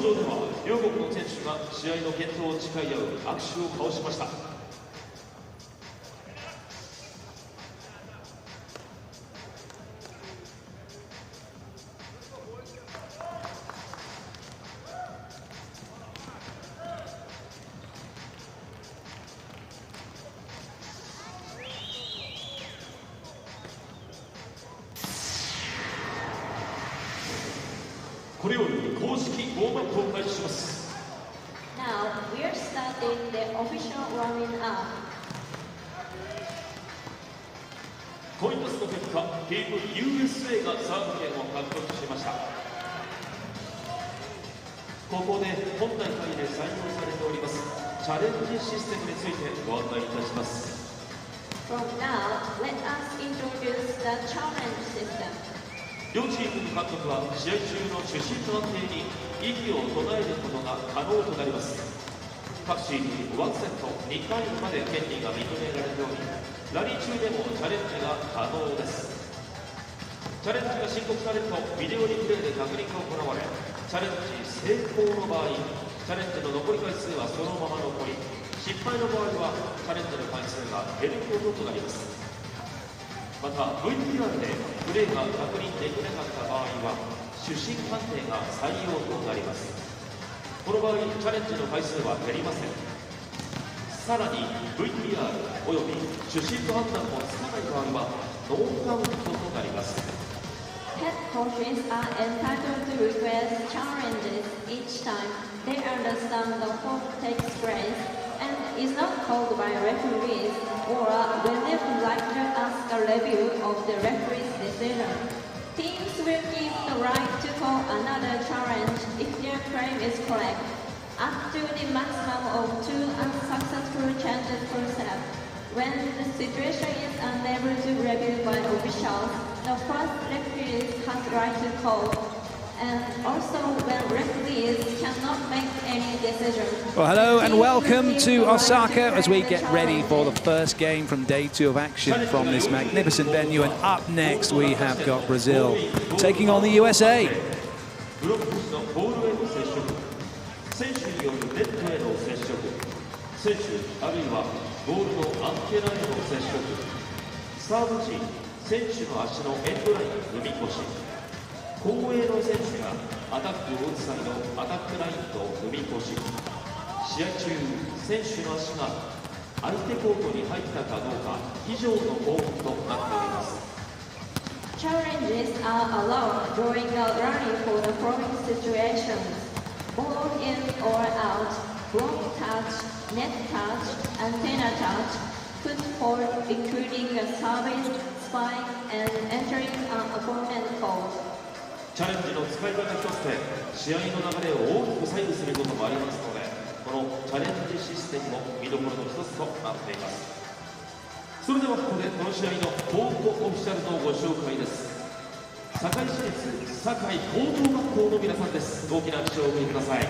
場では両国の選手が試合の健闘を誓い合う握手を交わしました。これより公式ウォームアップを開始します。 Now we are starting the official warming up. コイントスの結果、チーム USA がサーブ権を獲得しました。ここで本大会で採用されておりますチャレンジシステムについてご案内いたします。 From now, let us introduce the challenge system. 両チームの監督は試合中の主審の安定に異議を唱えることが可能となります。各チーム1セット2回まで権利が認められており、ラリー中でもチャレンジが可能です。チャレンジが申告されるとビデオリプレイで確認が行われ、チャレンジ成功の場合、チャレンジの残り回数はそのまま残り、失敗の場合はチャレンジの回数が減ることとなります。また VTR でプレーが確認できなかった場合は主審判定が採用となります。この場合チャレンジの回数は減りません。さらに VTR および主審の判断もつかない場合はノーカウントとなります。 Head coaches are entitled to request challenges each time they understand the fault takes place and is not called by referees, or when they would like to ask a review of the referee's decision. Teams will keep the right to call another challenge if their claim is correct, up to the maximum of 2 unsuccessful changes per set. When the situation is unable to be reviewed by officials, the first referee has the right to call. And also when referees cannot make any decision. Well, hello and welcome to Osaka as we get ready for the first game from day 2 of action from this magnificent venue. And up next we have got Brazil taking on the USA. ブロック時のボールへの接触、選手によるネットへの接触、選手あるいはボールのアンテナへの接触、サーブ時、選手の足のエンドライン踏み越し、後衛の選手がアタックを打つ際のアタックラインと踏み越し、試合中、選手の足が相手コートに入ったかどうか以上の項目となっております。 Challenges are allowed during a rally for the following situations: ball in or out, block touch, net touch, antenna touch, foothold including a service, spike, and entering an opponent court. チャレンジの使い方一つで試合の流れを大きく左右することもありますので、このチャレンジシステムも見どころの一つとなっています。それではここでこの試合のコートオフィシャルのご紹介です。堺市立堺高等学校の皆さんです。大きな拍手をお送りください。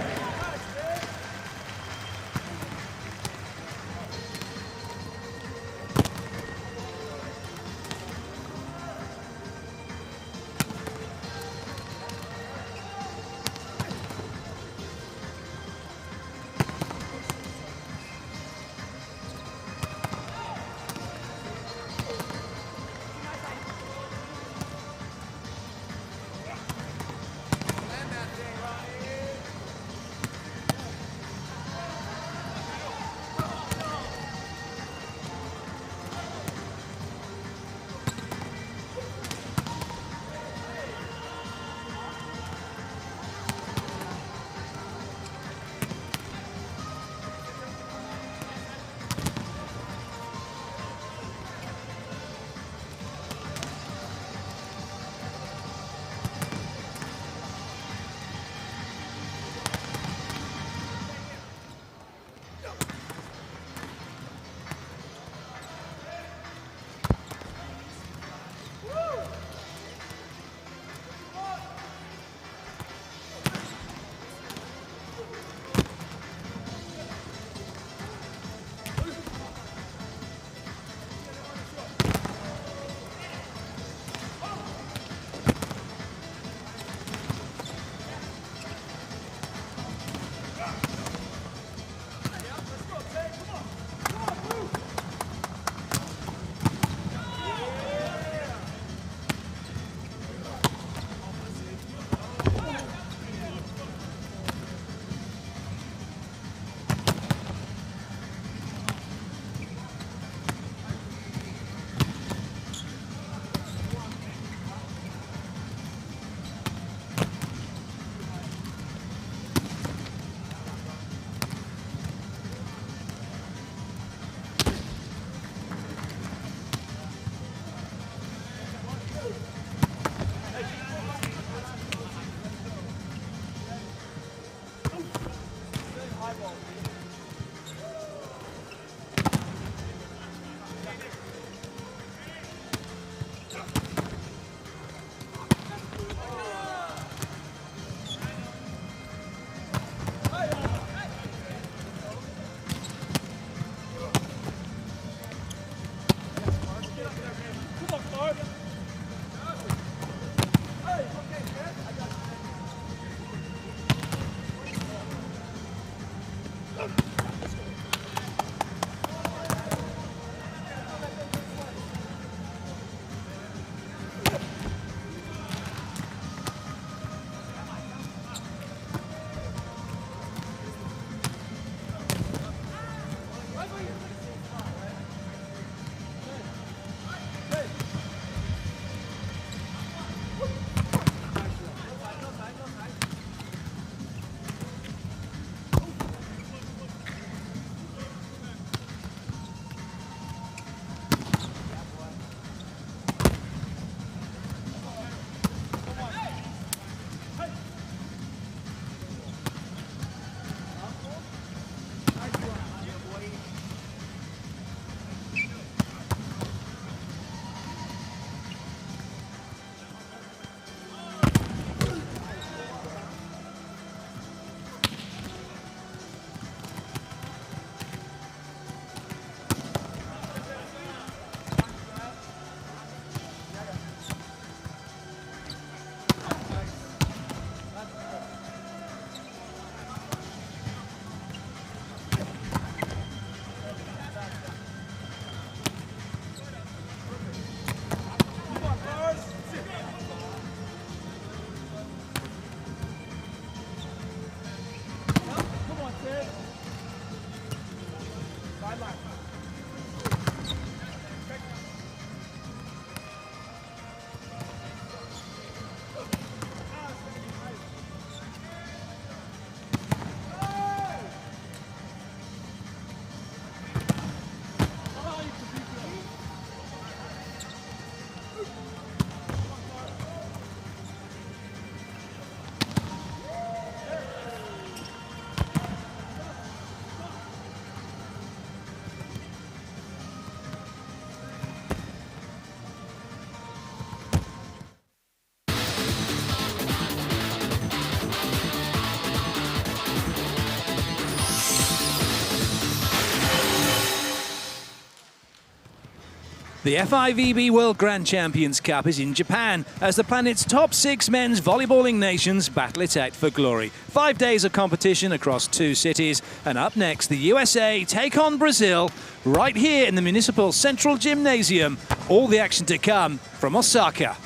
The FIVB World Grand Champions Cup is in Japan as the planet's top 6 men's volleyballing nations battle it out for glory. 5 days of competition across 2 cities, and up next the USA take on Brazil right here in the Municipal Central Gymnasium. All the action to come from Osaka.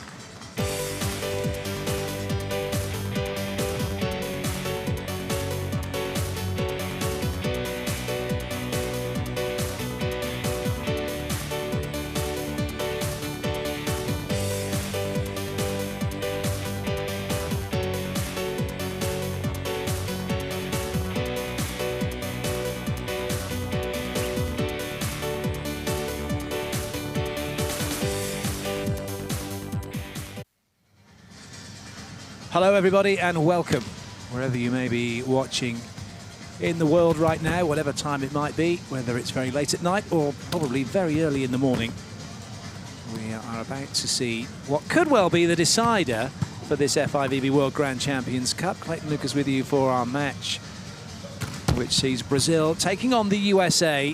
Hello everybody and welcome wherever you may be watching in the world right now, whatever time it might be, whether it's very late at night or probably very early in the morning. We are about to see what could well be the decider for this FIVB World Grand Champions Cup. Clayton Lucas with you for our match, which sees Brazil taking on the USA.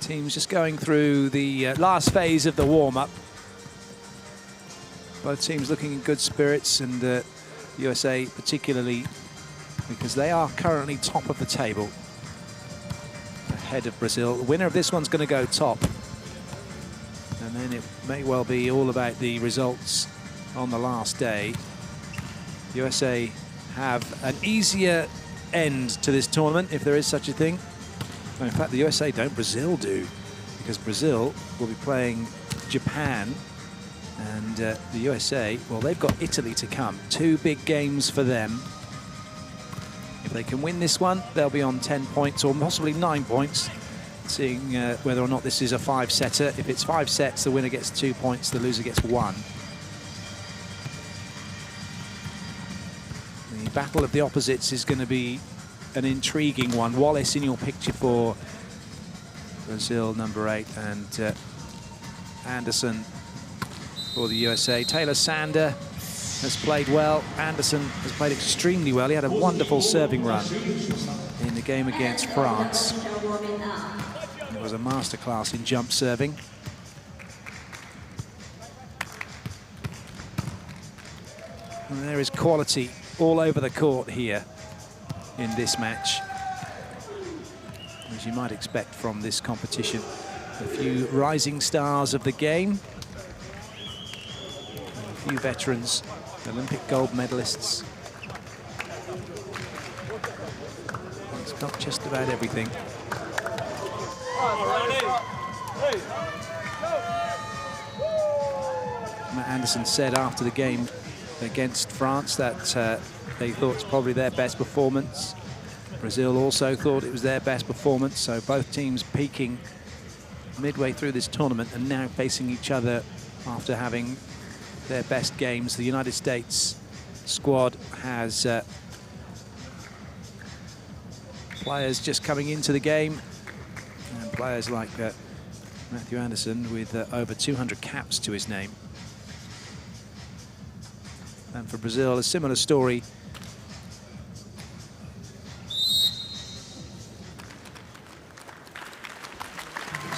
Teams just going through the last phase of the warm-up. Both teams looking in good spirits, and USA particularly because they are currently top of the table, ahead of Brazil. The winner of this one's going to go top, and then it may well be all about the results on the last day. USA have an easier end to this tournament, if there is such a thing. In fact, the USA don't, Brazil do, because Brazil will be playing Japan. And the USA, well, they've got Italy to come. 2 big games for them. If they can win this one, they'll be on 10 points or possibly 9 points, seeing whether or not this is a 5-setter. If it's 5 sets, the winner gets 2 points, the loser gets 1. The battle of the opposites is going to be an intriguing one. Wallace in your picture for Brazil, number 8, and Anderson for the USA. Taylor Sander has played well. Anderson has played extremely well. He had a wonderful serving run in the game against France. It was a masterclass in jump serving. And there is quality all over the court here in this match, as you might expect from this competition. A few rising stars of the game. A few veterans, Olympic gold medalists. It's got just about everything. Matt Anderson said after the game against France that they thought it's probably their best performance. Brazil also thought it was their best performance, so both teams peaking midway through this tournament and now facing each other after having their best games. The United States squad has players just coming into the game, and players like Matthew Anderson with over 200 caps to his name. And for Brazil, a similar story.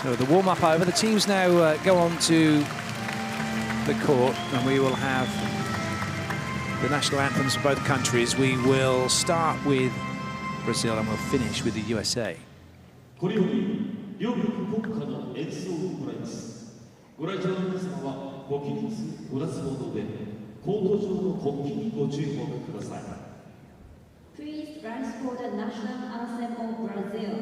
So the warm-up over, the teams now go on to the court, and we will have the national anthems for both countries. We will start with Brazil and we'll finish with the USA. Please rise for the national anthem of Brazil.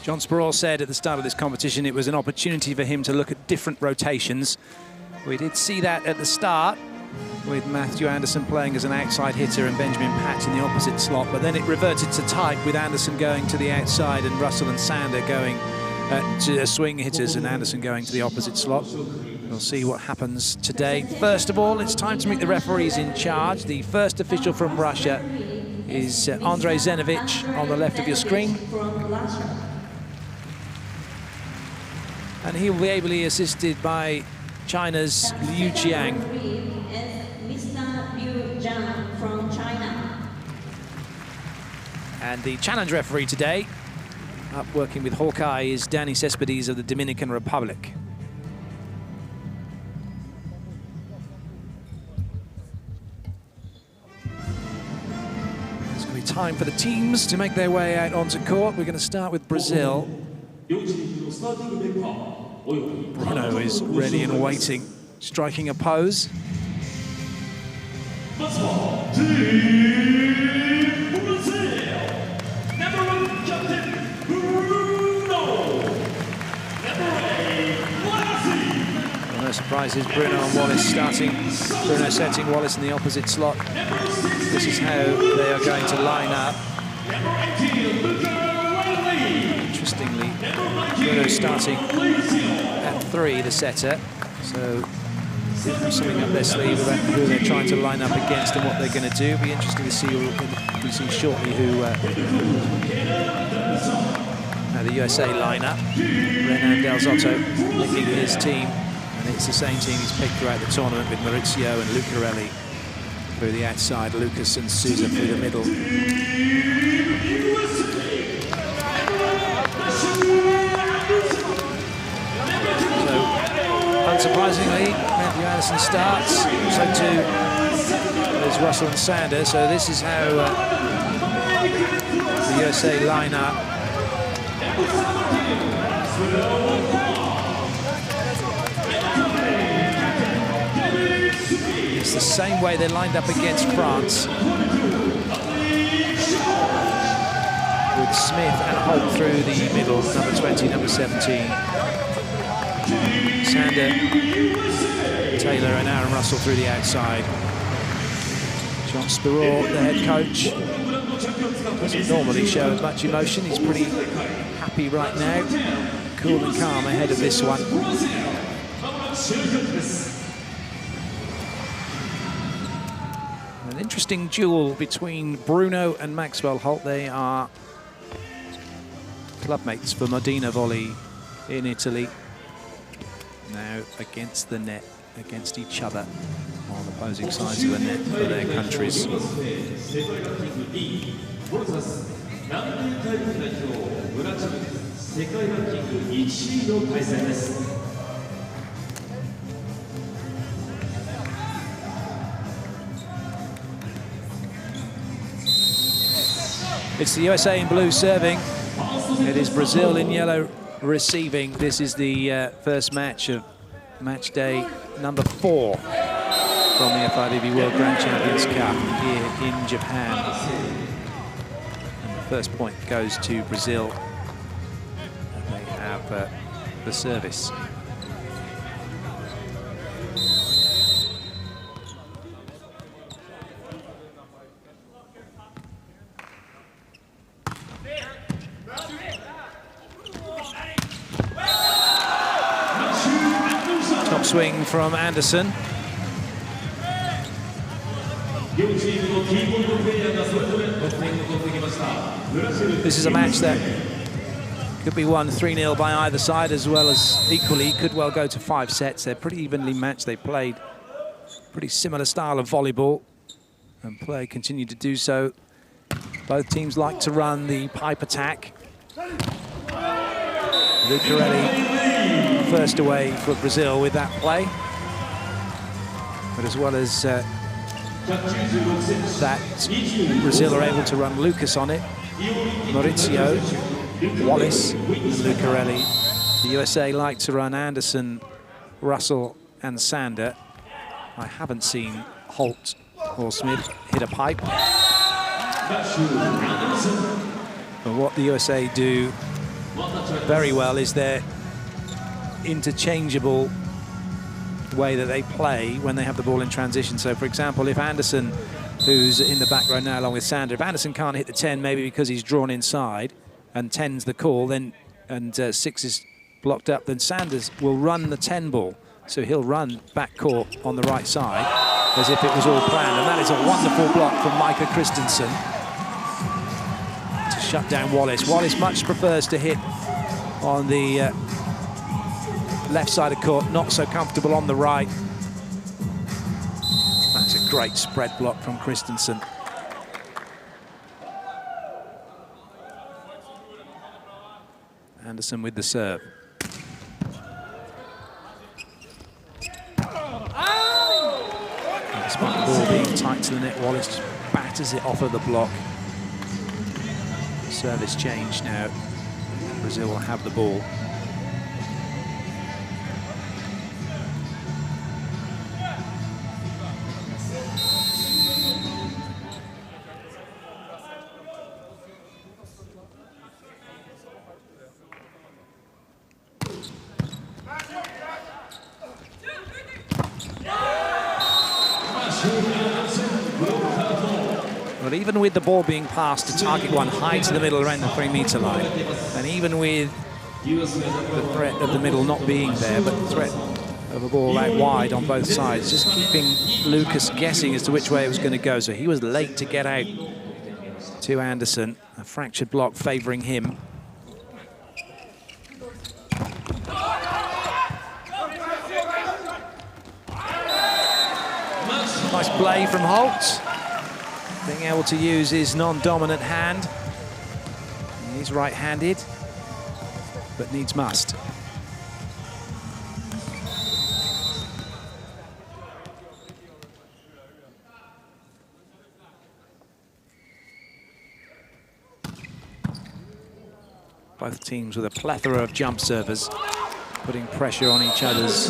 John Sparrow said at the start of this competition it was an opportunity for him to look at different rotations. We did see that at the start, with Matthew Anderson playing as an outside hitter and Benjamin Patch in the opposite slot, but then it reverted to type with Anderson going to the outside and Russell and Sander going to swing hitters and Anderson going to the opposite slot. We'll see what happens today. First of all, it's time to meet the referees in charge. The first official from Russia is Andrei Zenovich on the left of your screen. And he will be ably assisted by China's Liu Jiang. From China. And the challenge referee today, up working with Hawkeye, is Danny Cespedes of the Dominican Republic. It's going to be time for the teams to make their way out onto court. We're going to start with Brazil. Bruno is ready and waiting, striking a pose. No surprises, Bruno and Wallace starting. Bruno setting Wallace in the opposite slot. This is how they are going to line up. Interestingly, Bruno starting at 3, the setter. So something up their sleeve about who they're trying to line up against and what they're going to do. It'll be interesting to see. We'll see shortly who the USA lineup. Renan Del Zotto picking his team, and it's the same team he's picked throughout the tournament with Maurizio and Lucarelli through the outside, Lucas and Souza through the middle. Unsurprisingly, Matthew Anderson starts, so too is Russell and Sander. So this is how the USA line up. It's the same way they lined up against France, with Smith and Holt through the middle, number 20, number 17. Sander, Taylor and Aaron Russell through the outside. John Sparrow, the head coach, doesn't normally show much emotion. He's pretty happy right now, cool and calm ahead of this one. An interesting duel between Bruno and Maxwell Holt. They are clubmates for Modena Volley in Italy. Now against the net, against each other on opposing sides of the net for their countries. It's the USA in blue serving. It is Brazil in yellow receiving. This is the first match of match day number 4 from the FIVB World Grand Champions Cup here in Japan. And the first point goes to Brazil. And they have the service. Swing from Anderson. This is a match that could be won 3-0 by either side, as well as equally could well go to 5 sets. They're pretty evenly matched. They played pretty similar style of volleyball and continue to do so. Both teams like to run the pipe attack. Lucarelli first away for Brazil with that play. But as well as that, Brazil are able to run Lucas on it. Maurizio, Wallace, and Lucarelli. The USA like to run Anderson, Russell, and Sander. I haven't seen Holt or Smith hit a pipe. But what the USA do very well is their interchangeable way that they play when they have the ball in transition. So, for example, if Anderson, who's in the back row now along with Sander, if Anderson can't hit the 10, maybe because he's drawn inside and 10's the call, then and 6 is blocked up, then Sanders will run the 10 ball. So he'll run back court on the right side as if it was all planned. And that is a wonderful block from Micah Christensen to shut down Wallace. Wallace much prefers to hit on the left side of court, not so comfortable on the right. That's a great spread block from Christensen. Anderson with the serve. And despite the ball being tight to the net, Wallace just batters it off of the block. Service change now. Brazil will have the ball. But even with the ball being passed to target one high to the middle around the 3-meter line, and even with the threat of the middle not being there, but the threat of a ball out wide on both sides, just keeping Lucas guessing as to which way it was going to go. So he was late to get out to Anderson. A fractured block favouring him. Nice play from Holt. Being able to use his non-dominant hand. He's right-handed, but needs must. Both teams with a plethora of jump servers, putting pressure on each other's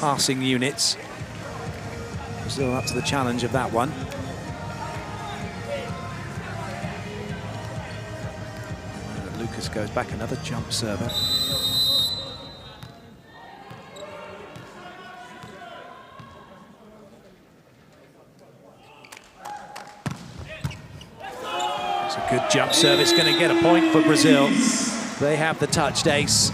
passing units. Still up to the challenge of that one. Lucas goes back, another jump server. It's a good jump serve. It's going to get a point for Brazil. They have the touched ace.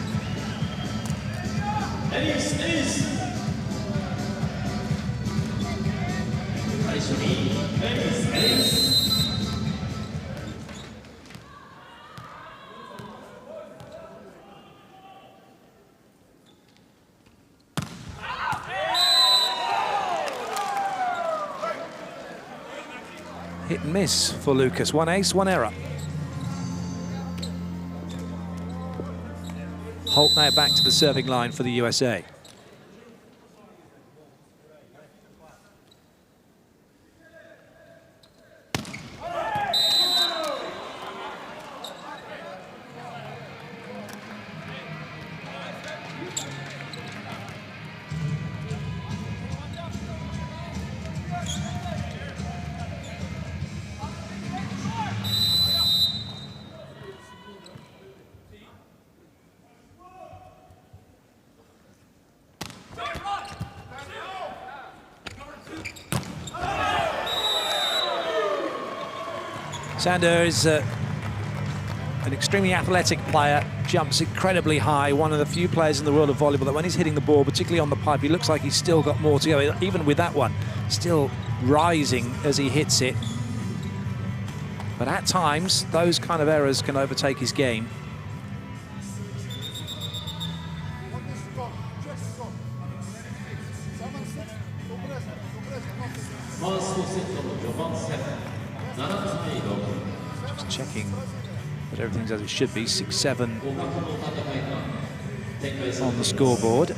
Hit and miss for Lucas. One ace, one error. Holt now back to the serving line for the USA. Sander is an extremely athletic player, jumps incredibly high, one of the few players in the world of volleyball that when he's hitting the ball, particularly on the pipe, he looks like he's still got more to go. Even with that one, still rising as he hits it. But at times, those kind of errors can overtake his game. Just checking that everything's as it should be. 6-7 on the scoreboard.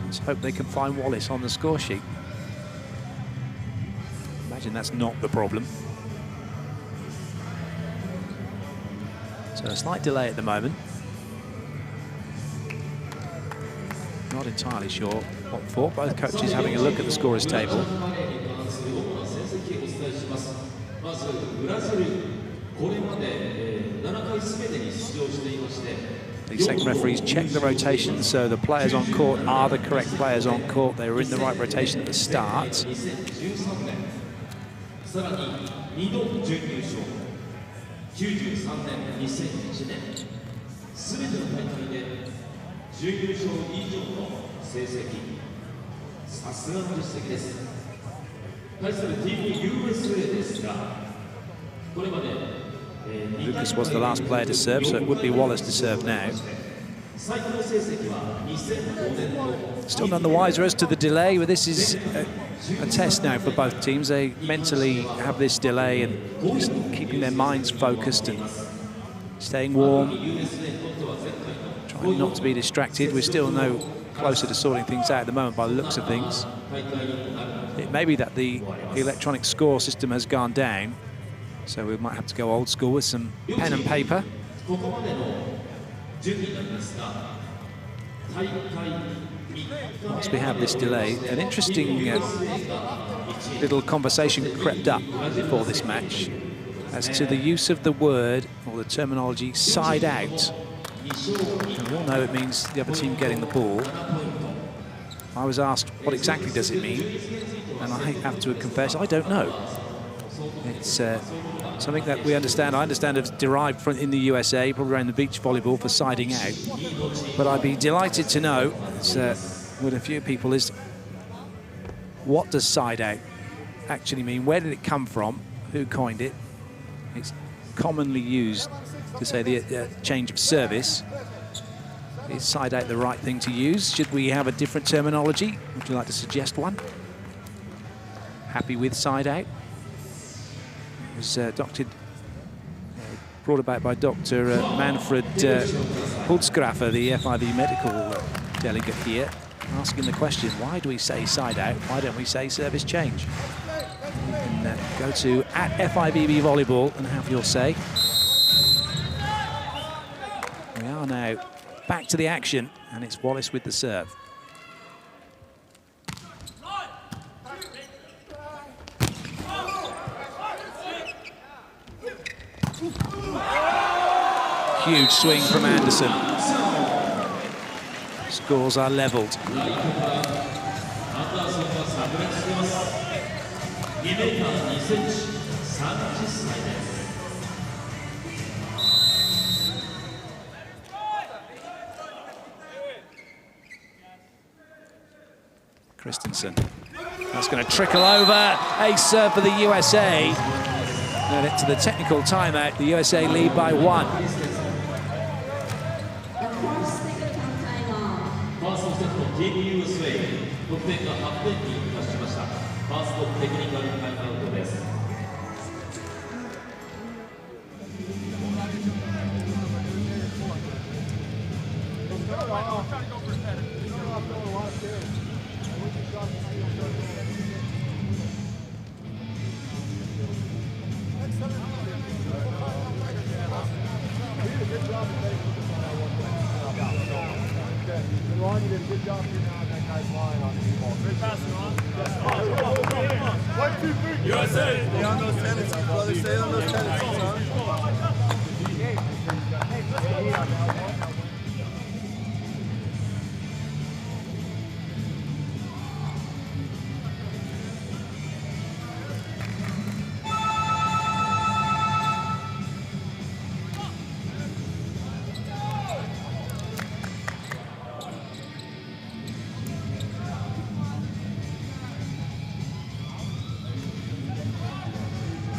Let's hope they can find Wallace on the score sheet. Imagine that's not the problem. So a slight delay at the moment. Not entirely sure what for. Both coaches having a look at the scorers table. The second referees check the rotation, so the players on court are the correct players on court. They were in the right rotation at the start. Lucas was the last player to serve, so it would be Wallace to serve now. Still none the wiser as to the delay, but this is a test now for both teams. They mentally have this delay and just keeping their minds focused and staying warm, trying not to be distracted. We're still no closer to sorting things out at the moment by the looks of things. It may be that the electronic score system has gone down, so we might have to go old school with some pen and paper. Whilst we have this delay, an interesting little conversation crept up before this match as to the use of the word or the terminology side out. And we all know it means the other team getting the ball. I was asked what exactly does it mean, and I have to confess I don't know. It's something that we understand. I understand it's derived from in the USA, probably around the beach volleyball for siding out. But I'd be delighted to know, with a few people, is what does side out actually mean? Where did it come from? Who coined it? It's commonly used to say the change of service. Is side out the right thing to use? Should we have a different terminology? Would you like to suggest one? Happy with side out? It was brought about by Dr. Manfred Hultsgraffer, the FIV medical delegate here, asking the question, why do we say side out? Why don't we say service change? You can go to @FIVB Volleyball and have your say. We are now back to the action, and it's Wallace with the serve. Huge swing from Anderson. Scores are levelled. Christensen. That's going to trickle over. Ace serve for the USA. And into the technical timeout. The USA lead by 1. Ron, you did a good job getting out that guy's line on the ball. Great passing, Ron. 1, 2, 3. USA! Stay on those tendencies, brother. Stay on those tendencies, huh?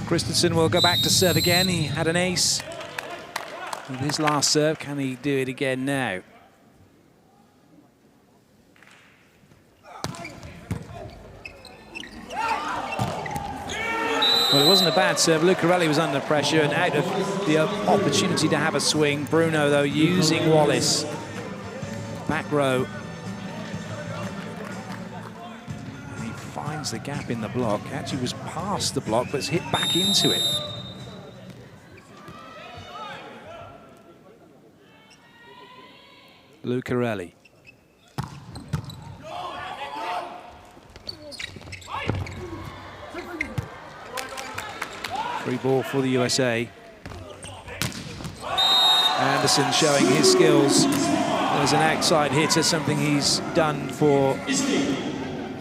Christensen will go back to serve again. He had an ace with his last serve. Can he do it again now? Well, it wasn't a bad serve. Lucarelli was under pressure and out of the opportunity to have a swing. Bruno, though, using Wallace. Back row. The gap in the block actually was past the block, but it's hit back into it. Lucarelli. Free ball for the USA. Anderson showing his skills as an outside hitter, something he's done for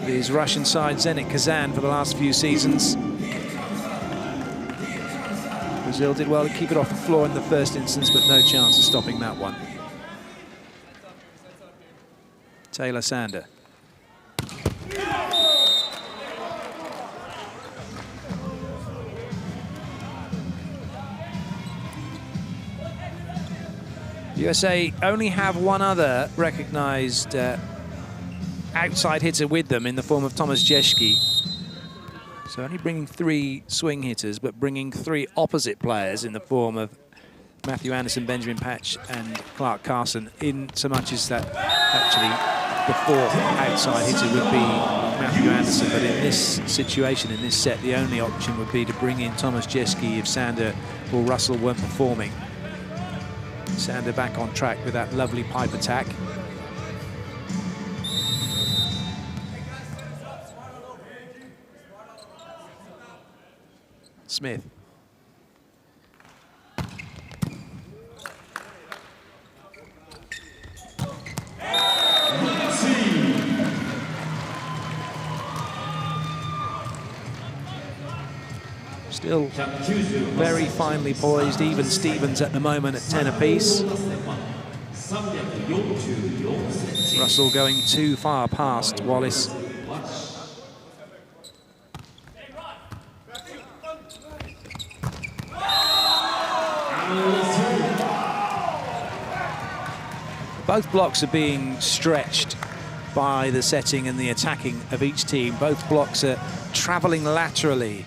his Russian side, Zenit Kazan, for the last few seasons. Brazil did well to keep it off the floor in the first instance, but no chance of stopping that one. Taylor Sander. USA only have one other recognised outside hitter with them in the form of Tomasz Jeśki. So only bringing 3 swing hitters, but bringing 3 opposite players in the form of Matthew Anderson, Benjamin Patch, and Clark Carson, in so much as that actually the 4th outside hitter would be Matthew Anderson. But in this situation, in this set, the only option would be to bring in Tomasz Jeśki if Sander or Russell weren't performing. Sander back on track with that lovely pipe attack. Smith. Still very finely poised, even Stevens at the moment at 10 apiece. Russell going too far past Wallace. Both blocks are being stretched by the setting and the attacking of each team. Both blocks are traveling laterally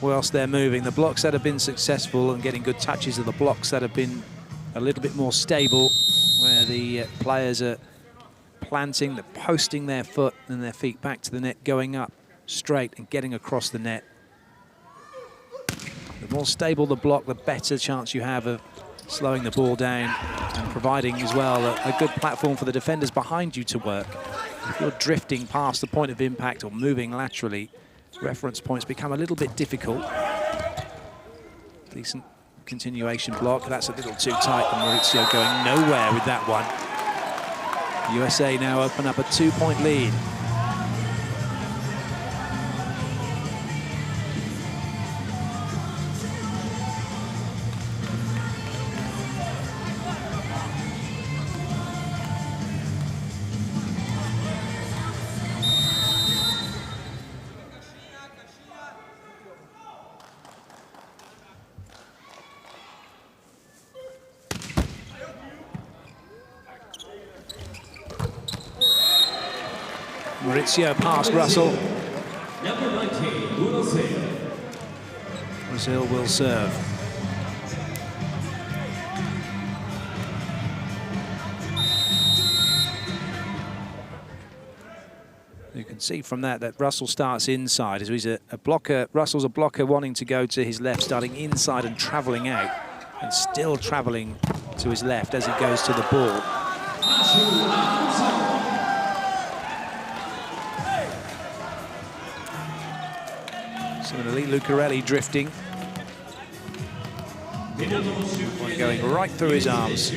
whilst they're moving. The blocks that have been successful and getting good touches are the blocks that have been a little bit more stable, where the players are planting, they're posting their foot and their feet back to the net, going up straight and getting across the net. The more stable the block, the better chance you have of slowing the ball down and providing as well a good platform for the defenders behind you to work. If you're drifting past the point of impact or moving laterally, reference points become a little bit difficult. Decent continuation block. That's a little too tight, and Maurizio going nowhere with that one. USA now open up a 2-point lead. Maurizio past Russell. Brazil will serve. You can see from that Russell starts inside, as he's a blocker. Russell's a blocker wanting to go to his left, starting inside and travelling out, and still travelling to his left as he goes to the ball. Similarly, Lucarelli drifting. One going right through his arms.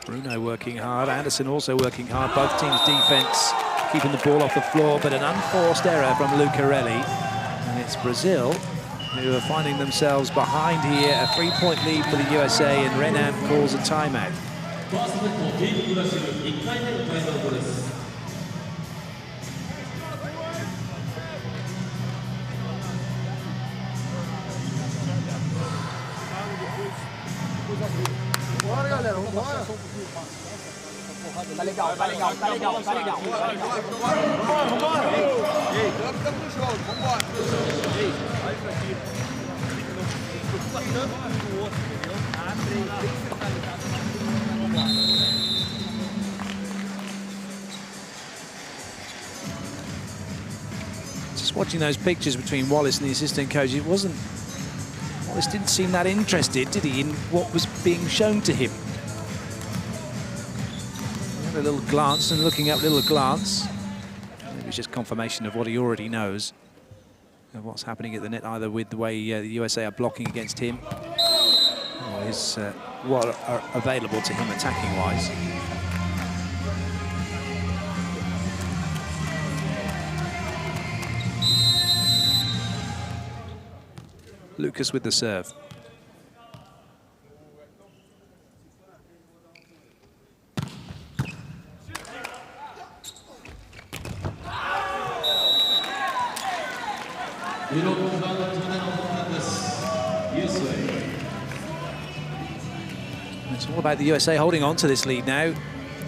Bruno working hard, Anderson also working hard. Both teams' defense keeping the ball off the floor, but an unforced error from Lucarelli. And it's Brazil who are finding themselves behind here. A 3-point lead for the USA, and Renan calls a timeout. Bora, galera, vambora. Tá legal, tá legal, tá legal, tá legal. Vambora, vambora. Ei, estamos no jogo, vambora. Ei, olha isso aqui. Não preocupa tanto com o outro, entendeu? Abre, tem que centralizar. Just watching those pictures between Wallace and the assistant coach, Wallace didn't seem that interested, did he, in what was being shown to him? He had a little glance and looking up, little glance. It was just confirmation of what he already knows of what's happening at the net, either with the way the USA are blocking against him, or his what are available to him attacking-wise. Lucas with the serve. It's all about the USA holding on to this lead now.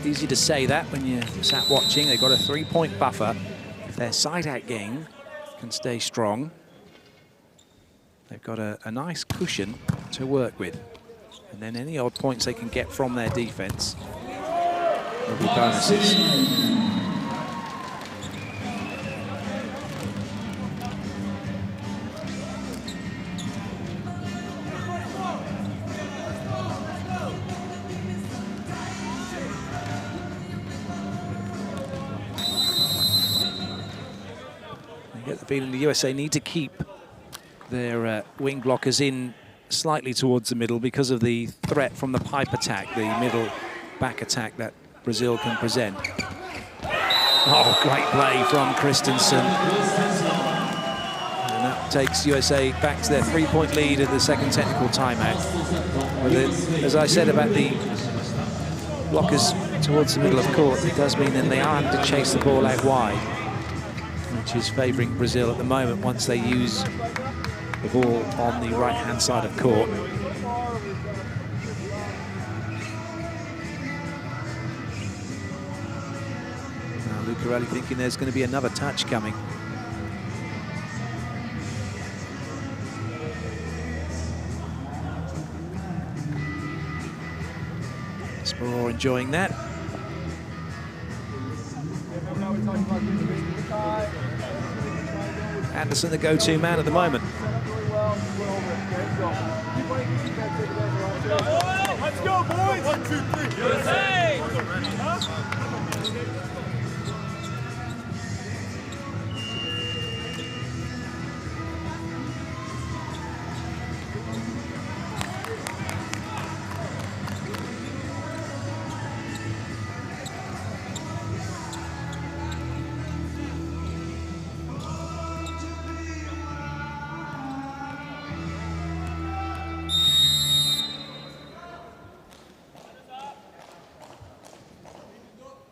Easy to say that when you're sat watching. They've got a 3-point buffer. If their side-out game can stay strong, they've got a nice cushion to work with. And then any odd points they can get from their defense will be bonuses. I get the feeling the USA need to keep their wing blockers in slightly towards the middle because of the threat from the pipe attack, the middle back attack that Brazil can present. Oh, great play from Christensen. And that takes USA back to their 3-point lead at the second technical timeout. But as I said about the blockers towards the middle of court, it does mean that they are having to chase the ball out wide, which is favouring Brazil at the moment once they use the ball on the right-hand side of court. Now Lucarelli thinking there's going to be another touch coming. Sporor enjoying that. Anderson the go-to man at the moment. Let's go, boys! 1, 2, 3. USA!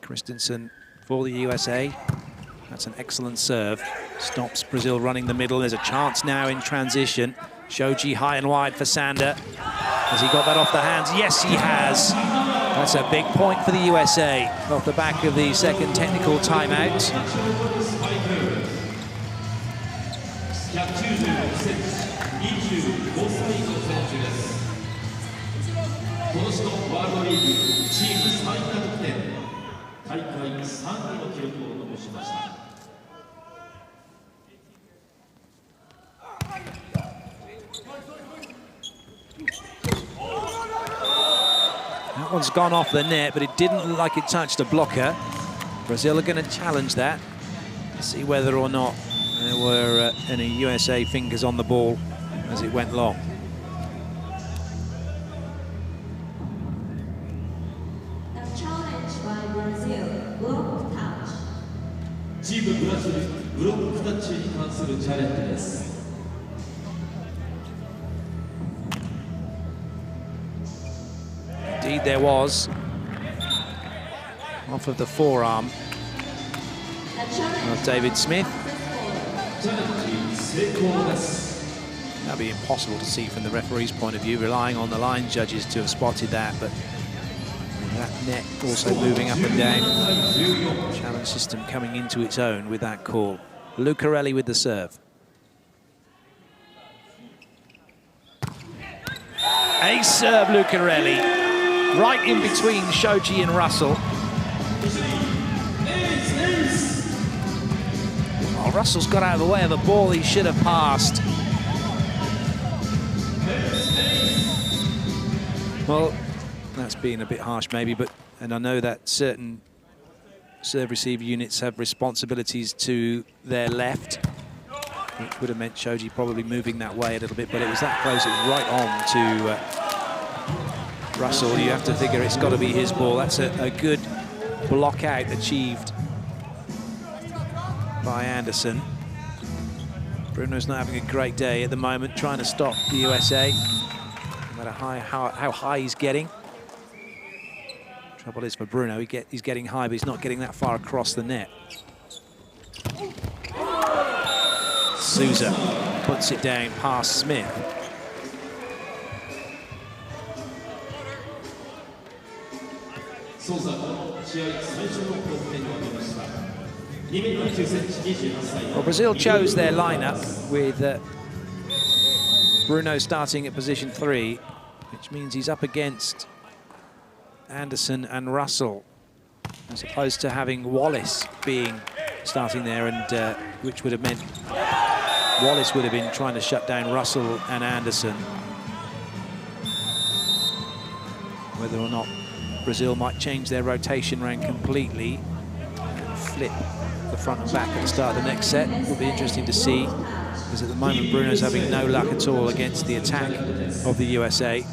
Christensen for the USA. That's an excellent serve. Stops Brazil running the middle. There's a chance now in transition. Shoji high and wide for Sander. Has he got that off the hands? Yes, he has. That's a big point for the USA off the back of the second technical timeout. That one's gone off the net, but it didn't look like it touched a blocker. Brazil are going to challenge that. See whether or not there were any USA fingers on the ball as it went long. A challenge by Brazil, block touch. チームブラジルブロックタッチに関するチャレンジです。 Indeed there was. Off of the forearm of David Smith. That'd be impossible to see from the referee's point of view, relying on the line judges to have spotted that, but that net also moving up and down. Challenge system coming into its own with that call. Lucarelli with the serve. Ace serve, Lucarelli. Right in between Shoji and Russell. Well, Russell's got out of the way of the ball he should have passed. Well, that's being a bit harsh maybe, and I know that certain serve-receive units have responsibilities to their left, which would have meant Shoji probably moving that way a little bit, but it was that close, it was right on to Russell. You have to figure it's got to be his ball. That's a good block out achieved by Anderson. Bruno's not having a great day at the moment, trying to stop the USA, no matter how high he's getting. Trouble is for Bruno, he's getting high, but he's not getting that far across the net. Souza puts it down past Smith. Well, Brazil chose their lineup with Bruno starting at position 3, which means he's up against Anderson and Russell, as opposed to having Wallace being starting there, and which would have meant Wallace would have been trying to shut down Russell and Anderson. Whether or not Brazil might change their rotation round completely and flip the front and back at the start of the next set will be interesting to see, because at the moment Bruno's having no luck at all against the attack of the USA.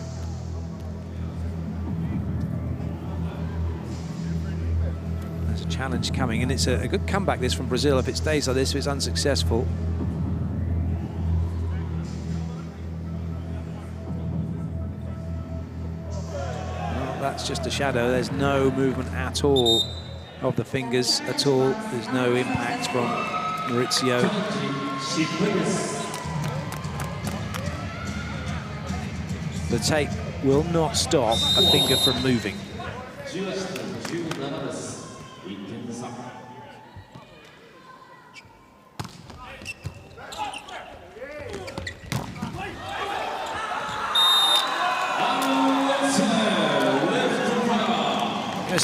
There's a challenge coming, and it's a good comeback this from Brazil if it stays like this, if it's unsuccessful. That's just a shadow. There's no movement at all of the fingers at all. There's no impact from Maurizio. The tape will not stop a finger from moving.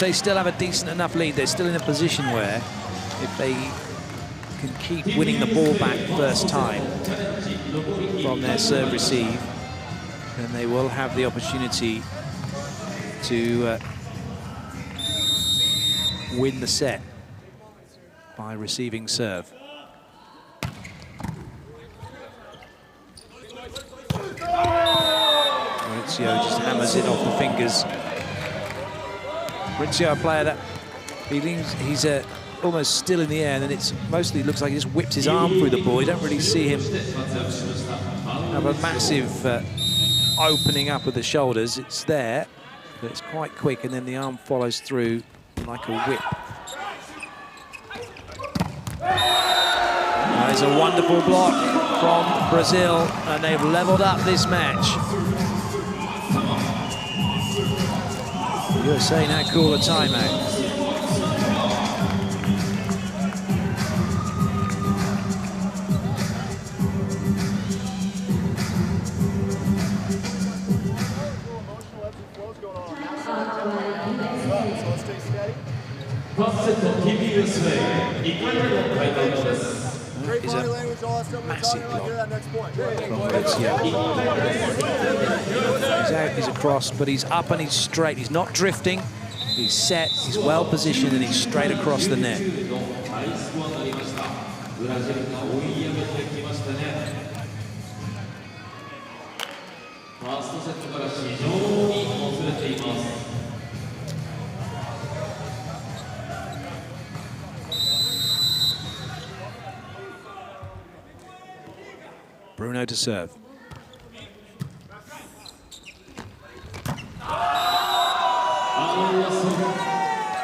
They still have a decent enough lead. They're still in a position where if they can keep winning the ball back first time from their serve receive, then they will have the opportunity to win the set by receiving serve. Maurizio just hammers it off the fingers. Maurizio, a player that he's almost still in the air, and then it's mostly looks like he just whips his arm through the ball. You don't really see him have a massive opening up of the shoulders. It's there, but it's quite quick, and then the arm follows through like a whip. There's a wonderful block from Brazil, and they've leveled up this match. USA now call a timeout. Is a massive block from Maurizio. He's out, he's across, but he's up and he's straight. He's not drifting, he's set, he's well positioned, and he's straight across the net. Bruno to serve.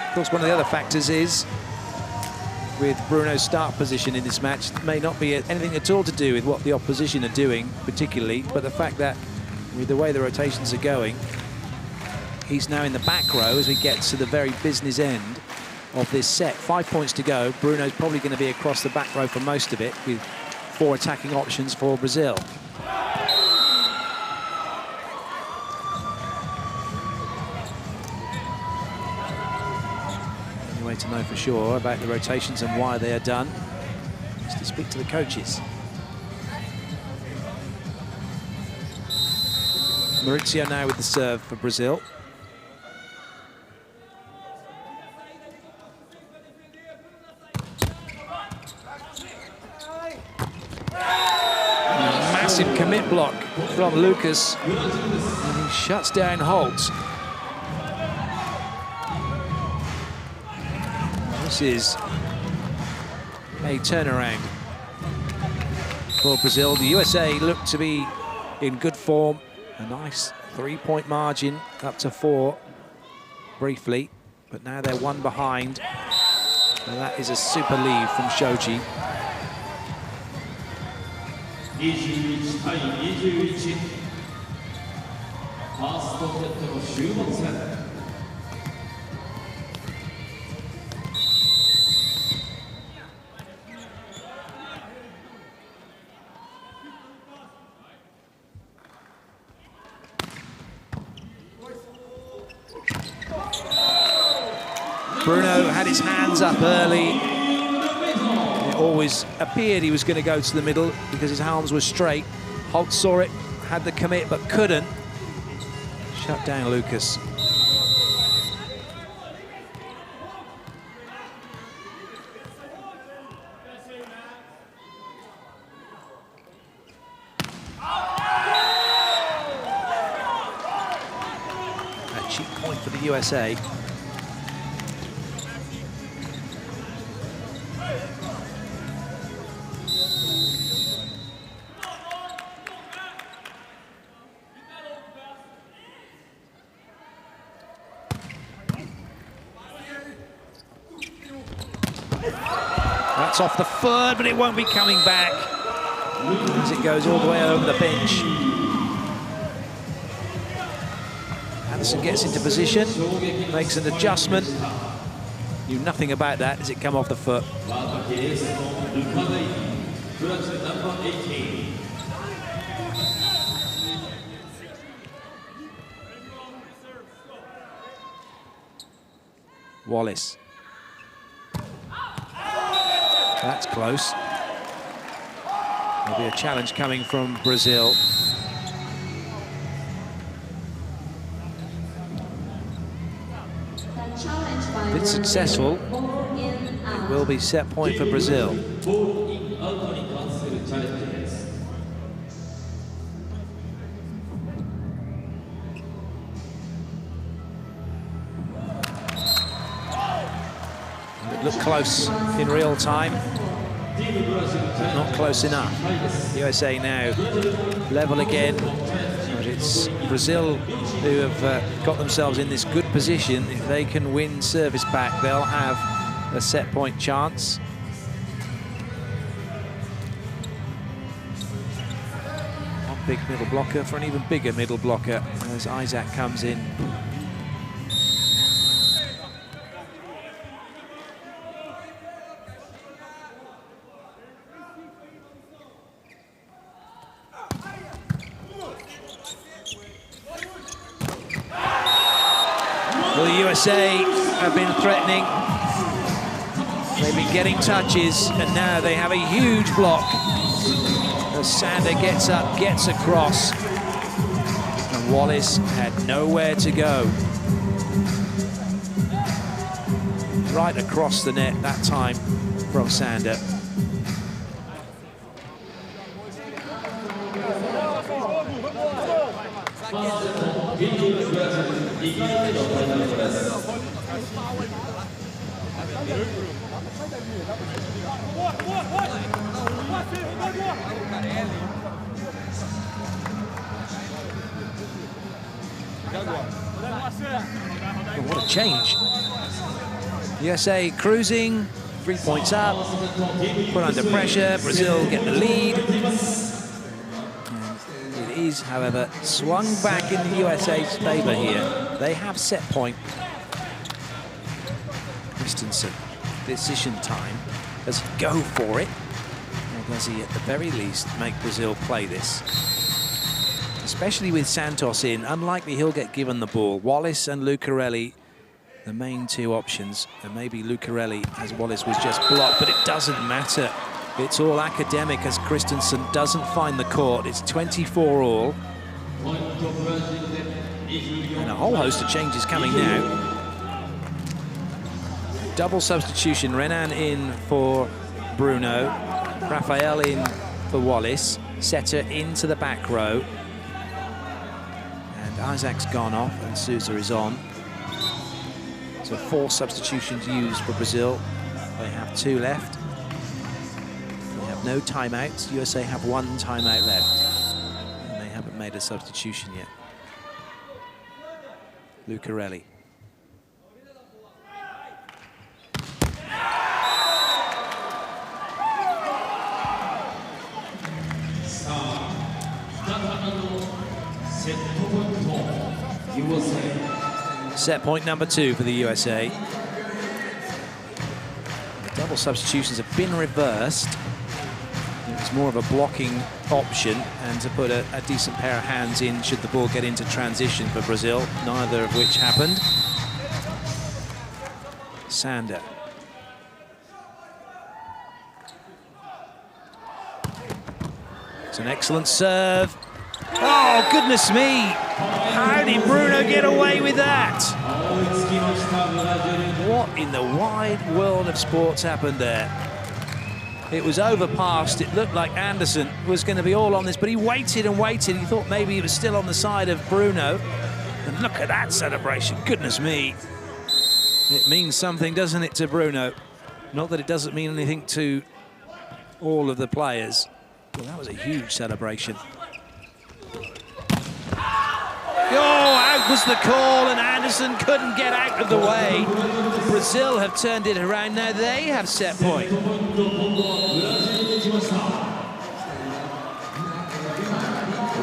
Of course, one of the other factors is, with Bruno's start position in this match, it may not be anything at all to do with what the opposition are doing particularly, but the fact that with the way the rotations are going, he's now in the back row as we get to the very business end of this set. 5 points to go. Bruno's probably going to be across the back row for most of it, with 4 attacking options for Brazil. Only way to know for sure about the rotations and why they are done is to to speak to the coaches. Maurizio now with the serve for Brazil. Massive commit block from Lucas. And he shuts down Holt. This is a turnaround for Brazil. The USA look to be in good form. A nice 3-point margin, up to 4 briefly. But now they're 1 behind. And that is a super lead from Shoji. 21対21。ファーストセットの終盤戦。Bruno had his hands up early. It always appeared he was going to go to the middle because his arms were straight. Holt saw it, had the commit, but couldn't. Shut down Lucas. A cheap point for the USA. That's off the foot, but it won't be coming back as it goes all the way over the bench. Anderson gets into position, makes an adjustment. Knew nothing about that as it come off the foot. Wallace. That's close. There'll be a challenge coming from Brazil. If it's successful, it will be set point for Brazil. It looked close in real time. Not close enough. USA now level again. But it's Brazil who have got themselves in this good position. If they can win service back, they'll have a set point chance. One big middle blocker for an even bigger middle blocker as Isaac comes in. Well, the USA have been threatening. They've been getting touches, and now they have a huge block. As Sander gets up, gets across, and Wallace had nowhere to go. Right across the net that time from Sander. What a change. USA cruising, 3 points up, put under pressure, Brazil get the lead. And it is, however, swung back in the USA's favor here. They have set point. Christensen, decision time. Does he go for it? Or does he, at the very least, make Brazil play this? Especially with Santos in, unlikely he'll get given the ball. Wallace and Lucarelli, the main two options. And maybe Lucarelli, as Wallace was just blocked, but it doesn't matter. It's all academic as Christensen doesn't find the court. It's 24 all. And a whole host of changes coming now. Double substitution, Renan in for Bruno, Raphael in for Wallace, Setter into the back row. And Isaac's gone off and Souza is on. So 4 substitutions used for Brazil. They have 2 left. They have no timeouts. USA have 1 timeout left. And they haven't made a substitution yet. Lucarelli. Set point number 2 for the USA. The double substitutions have been reversed. It's more of a blocking option and to put a decent pair of hands in should the ball get into transition for Brazil, neither of which happened. Sander. It's an excellent serve. Oh, goodness me! How did Bruno get away with that? What in the wide world of sports happened there? It was overpassed. It looked like Anderson was going to be all on this, but he waited and waited. He thought maybe he was still on the side of Bruno. And look at that celebration. Goodness me. It means something, doesn't it, to Bruno? Not that it doesn't mean anything to all of the players. Well, that was a huge celebration. Oh, out was the call, and Anderson couldn't get out of the way. Brazil have turned it around. Now they have set point.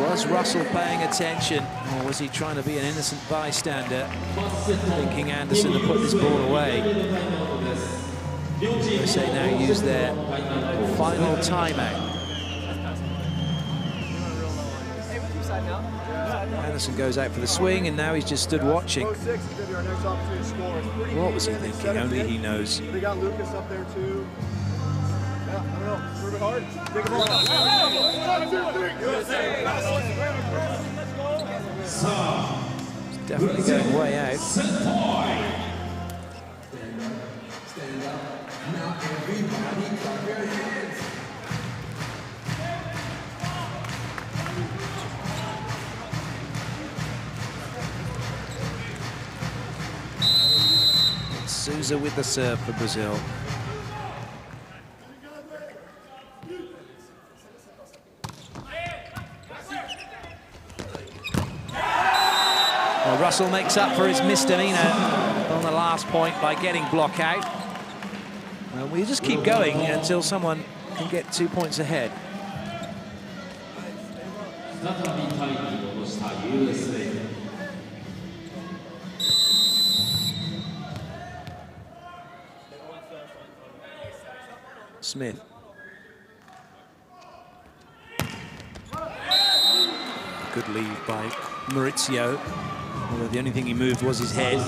Was Russell paying attention, or was he trying to be an innocent bystander, thinking Anderson had put this ball away? USA now use their final timeout. Anderson goes out for the swing, and now he's just stood watching. What was he thinking? Only he knows. They got Lucas up there too. Yeah, I don't know. Move it hard. Take it It's definitely going way out. Stand up. Now everybody clap your hands. Souza with the serve for Brazil. Well, Russell makes up for his misdemeanor on the last point by getting block out. Well, we just keep going until someone can get 2 points ahead. Smith. Good lead by Maurizio. Although the only thing he moved was his head. He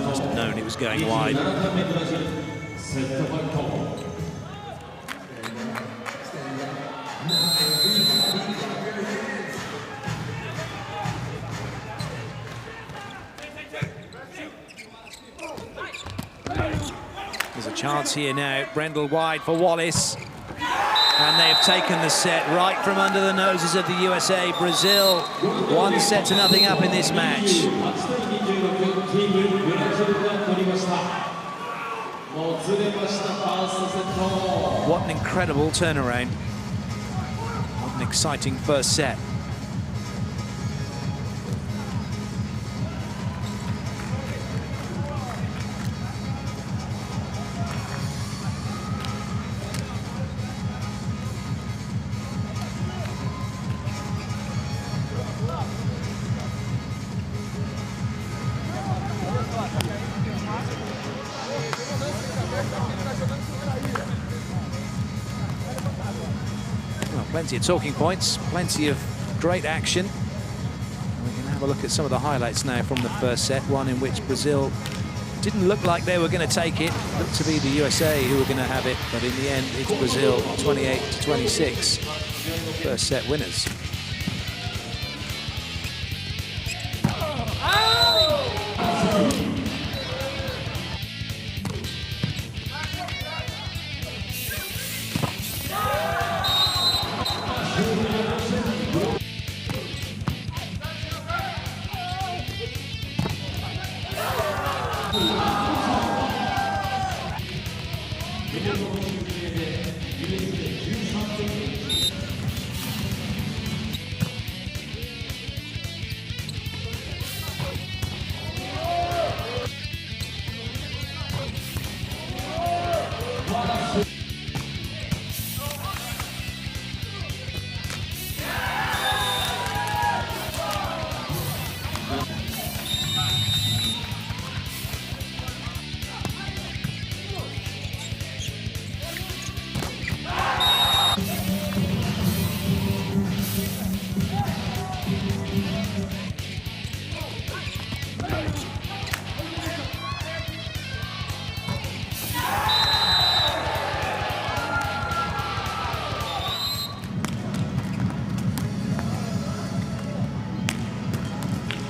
must have known it was going wide. There's a chance here now. Brendel wide for Wallace. And they have taken the set right from under the noses of the USA. Brazil 1-0 up in this match. What an incredible turnaround. What an exciting first set. Well, plenty of talking points, plenty of great action. We can have a look at some of the highlights now from the first set, one in which Brazil Didn't look like they were going to take it. Looked to be the USA who were going to have it, but in the end, it's Brazil 28-26. First set winners.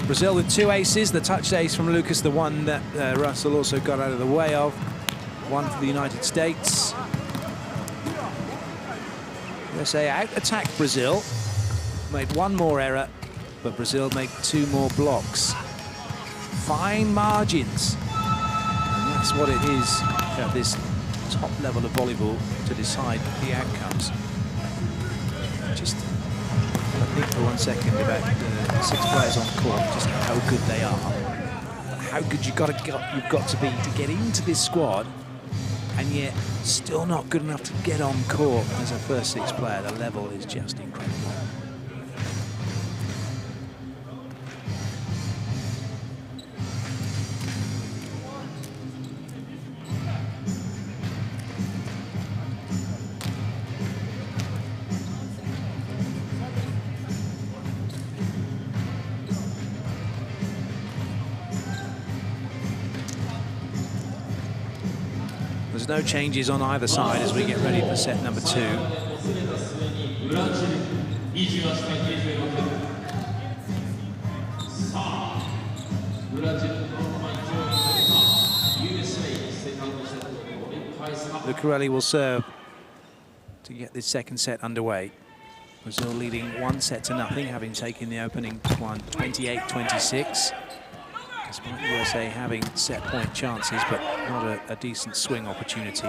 Brazil with 2 aces, the touch ace from Lucas, the one that Russell also got out of the way of. One for the United States. USA out-attacked Brazil. Made 1 more error, but Brazil made 2 more blocks. Fine margins. And that's what it is at this top level of volleyball to decide the outcomes. Just think for 1 second about the 6 players on court, just how good they are, how good you've got to be to get into this squad, and yet still not good enough to get on court as a first 6 player. The level is just incredible. There's no changes on either side as we get ready for set number 2. Lucarelli will serve to get this second set underway. Brazil leading 1-0, having taken the opening one 28-26. Despite the USA having set point chances, but not a decent swing opportunity.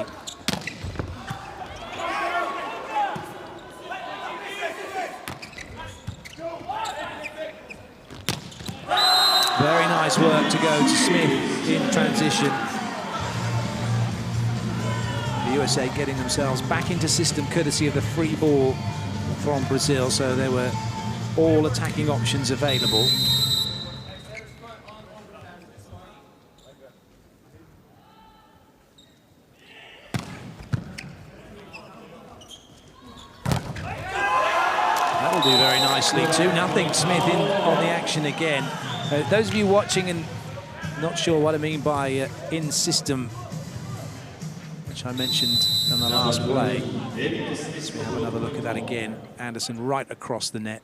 Very nice work to go to Smith in transition. The USA getting themselves back into system courtesy of the free ball from Brazil, so there were all attacking options available. Do very nicely. 2-0 Smith in on the action again. Those of you watching and not sure what I mean by in system, which I mentioned in the last play. Let's have another look at that again. Anderson right across the net.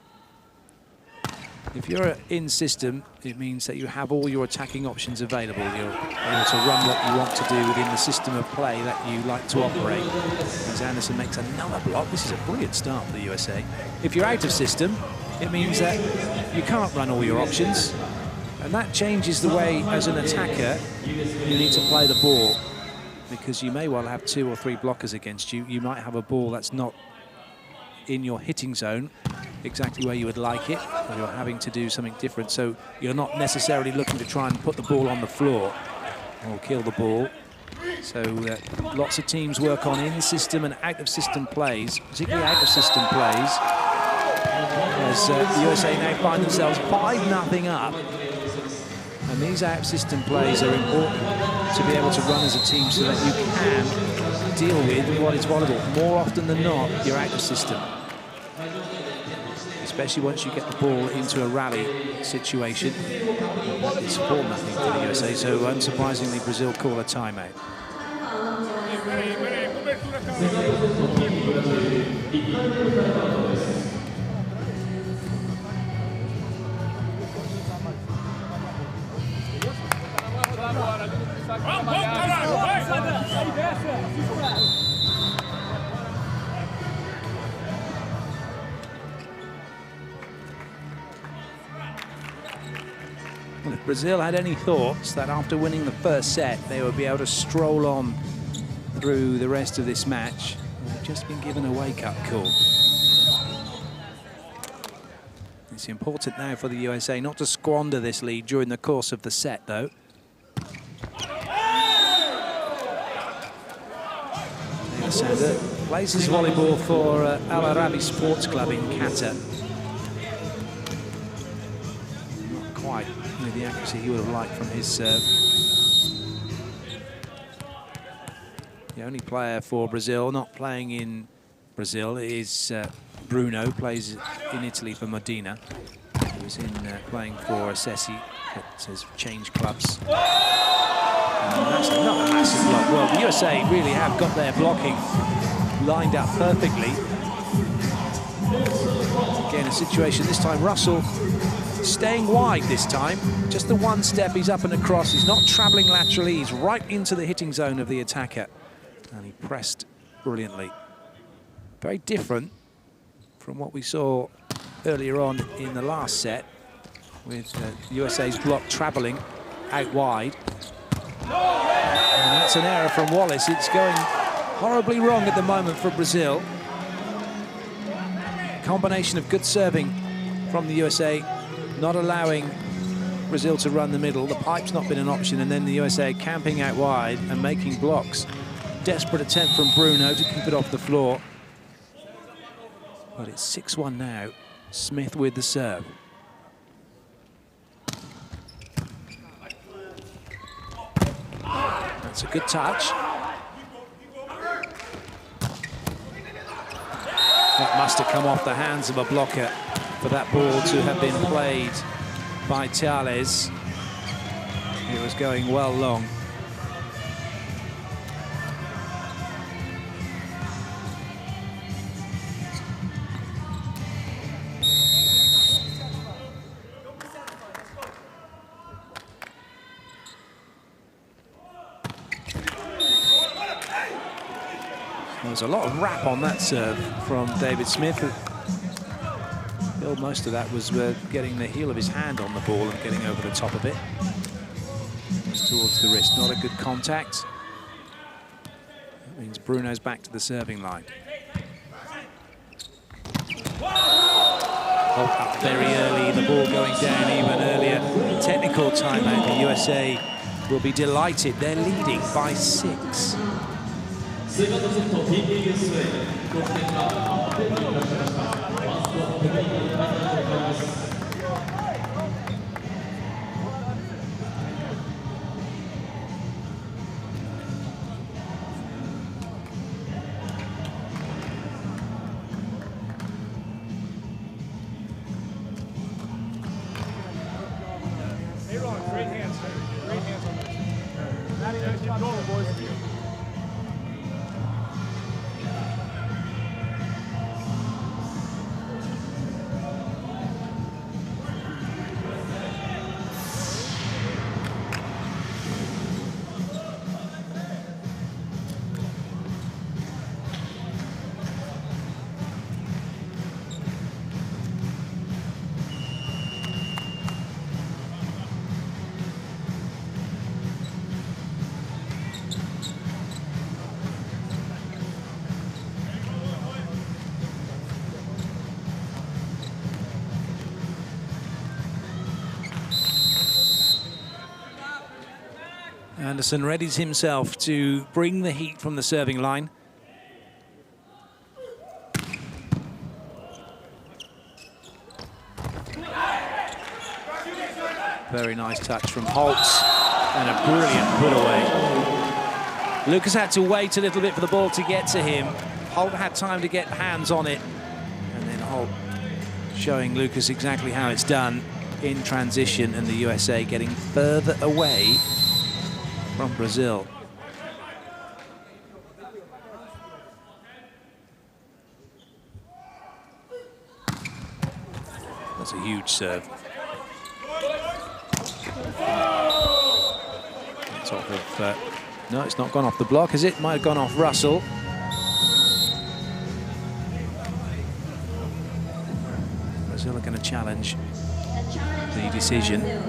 If you're in system, it means that you have all your attacking options available. You're able to run what you want to do within the system of play that you like to operate. As Anderson makes another block, this is a brilliant start for the USA. If you're out of system, it means that you can't run all your options. And that changes the way, as an attacker, you need to play the ball. Because you may well have 2 or 3 blockers against you. You might have a ball that's not in your hitting zone exactly where you would like it, or you're having to do something different, so you're not necessarily looking to try and put the ball on the floor or kill the ball. So lots of teams work on in-system and out-of-system plays, particularly out-of-system plays, as the USA now find themselves 5-0 up. And these out-of-system plays are important to be able to run as a team so that you can deal with what is volleyball. More often than not, you're out-of-system. Especially once you get the ball into a rally situation. It's 4-0 to the USA, so unsurprisingly, Brazil call a timeout. Well, if Brazil had any thoughts that after winning the first set, they would be able to stroll on through the rest of this match, they've just been given a wake-up call. It's important now for the USA not to squander this lead during the course of the set, though. Sander plays his volleyball for Al Arabi Sports Club in Qatar. Not quite with the accuracy he would have liked from his serve. The only player for Brazil not playing in Brazil is Bruno, plays in Italy for Modena. He was in playing for Assesi, but has changed clubs. That's not a massive block. Well, the USA really have got their blocking lined up perfectly. Again, a situation this time, Russell staying wide this time. Just the one step, he's up and across. He's not travelling laterally, he's right into the hitting zone of the attacker. And he pressed brilliantly. Very different from what we saw earlier on in the last set, with USA's block travelling out wide. And that's an error from Wallace. It's going horribly wrong at the moment for Brazil. Combination of good serving from the USA, not allowing Brazil to run the middle. The pipe's not been an option, and then the USA camping out wide and making blocks. Desperate attempt from Bruno to keep it off the floor. But it's 6-1 now. Smith with the serve. That's a good touch. That must have come off the hands of a blocker for that ball to have been played by Tales. It was going well long. There's a lot of wrap on that serve from David Smith. Bill, most of that was getting the heel of his hand on the ball and getting over the top of it. It's towards the wrist, not a good contact. That means Bruno's back to the serving line. Oh, up very early, the ball going down even earlier. Technical timeout, the USA will be delighted. They're leading by 6. セカンドセット PKUSA 得点が8点に達しました。ファーストポイントに入りたいと思います。Great hands, great hands on this. Keep going, boys. Anderson readies himself to bring the heat from the serving line. Very nice touch from Holtz and a brilliant put away. Lucas had to wait a little bit for the ball to get to him. Holt had time to get hands on it, and then Holt showing Lucas exactly how it's done. in transition, and the USA getting further away from Brazil. That's a huge serve. Top of, no, it's not gone off the block, has it? Might have gone off Russell. Brazil are going to challenge the decision. It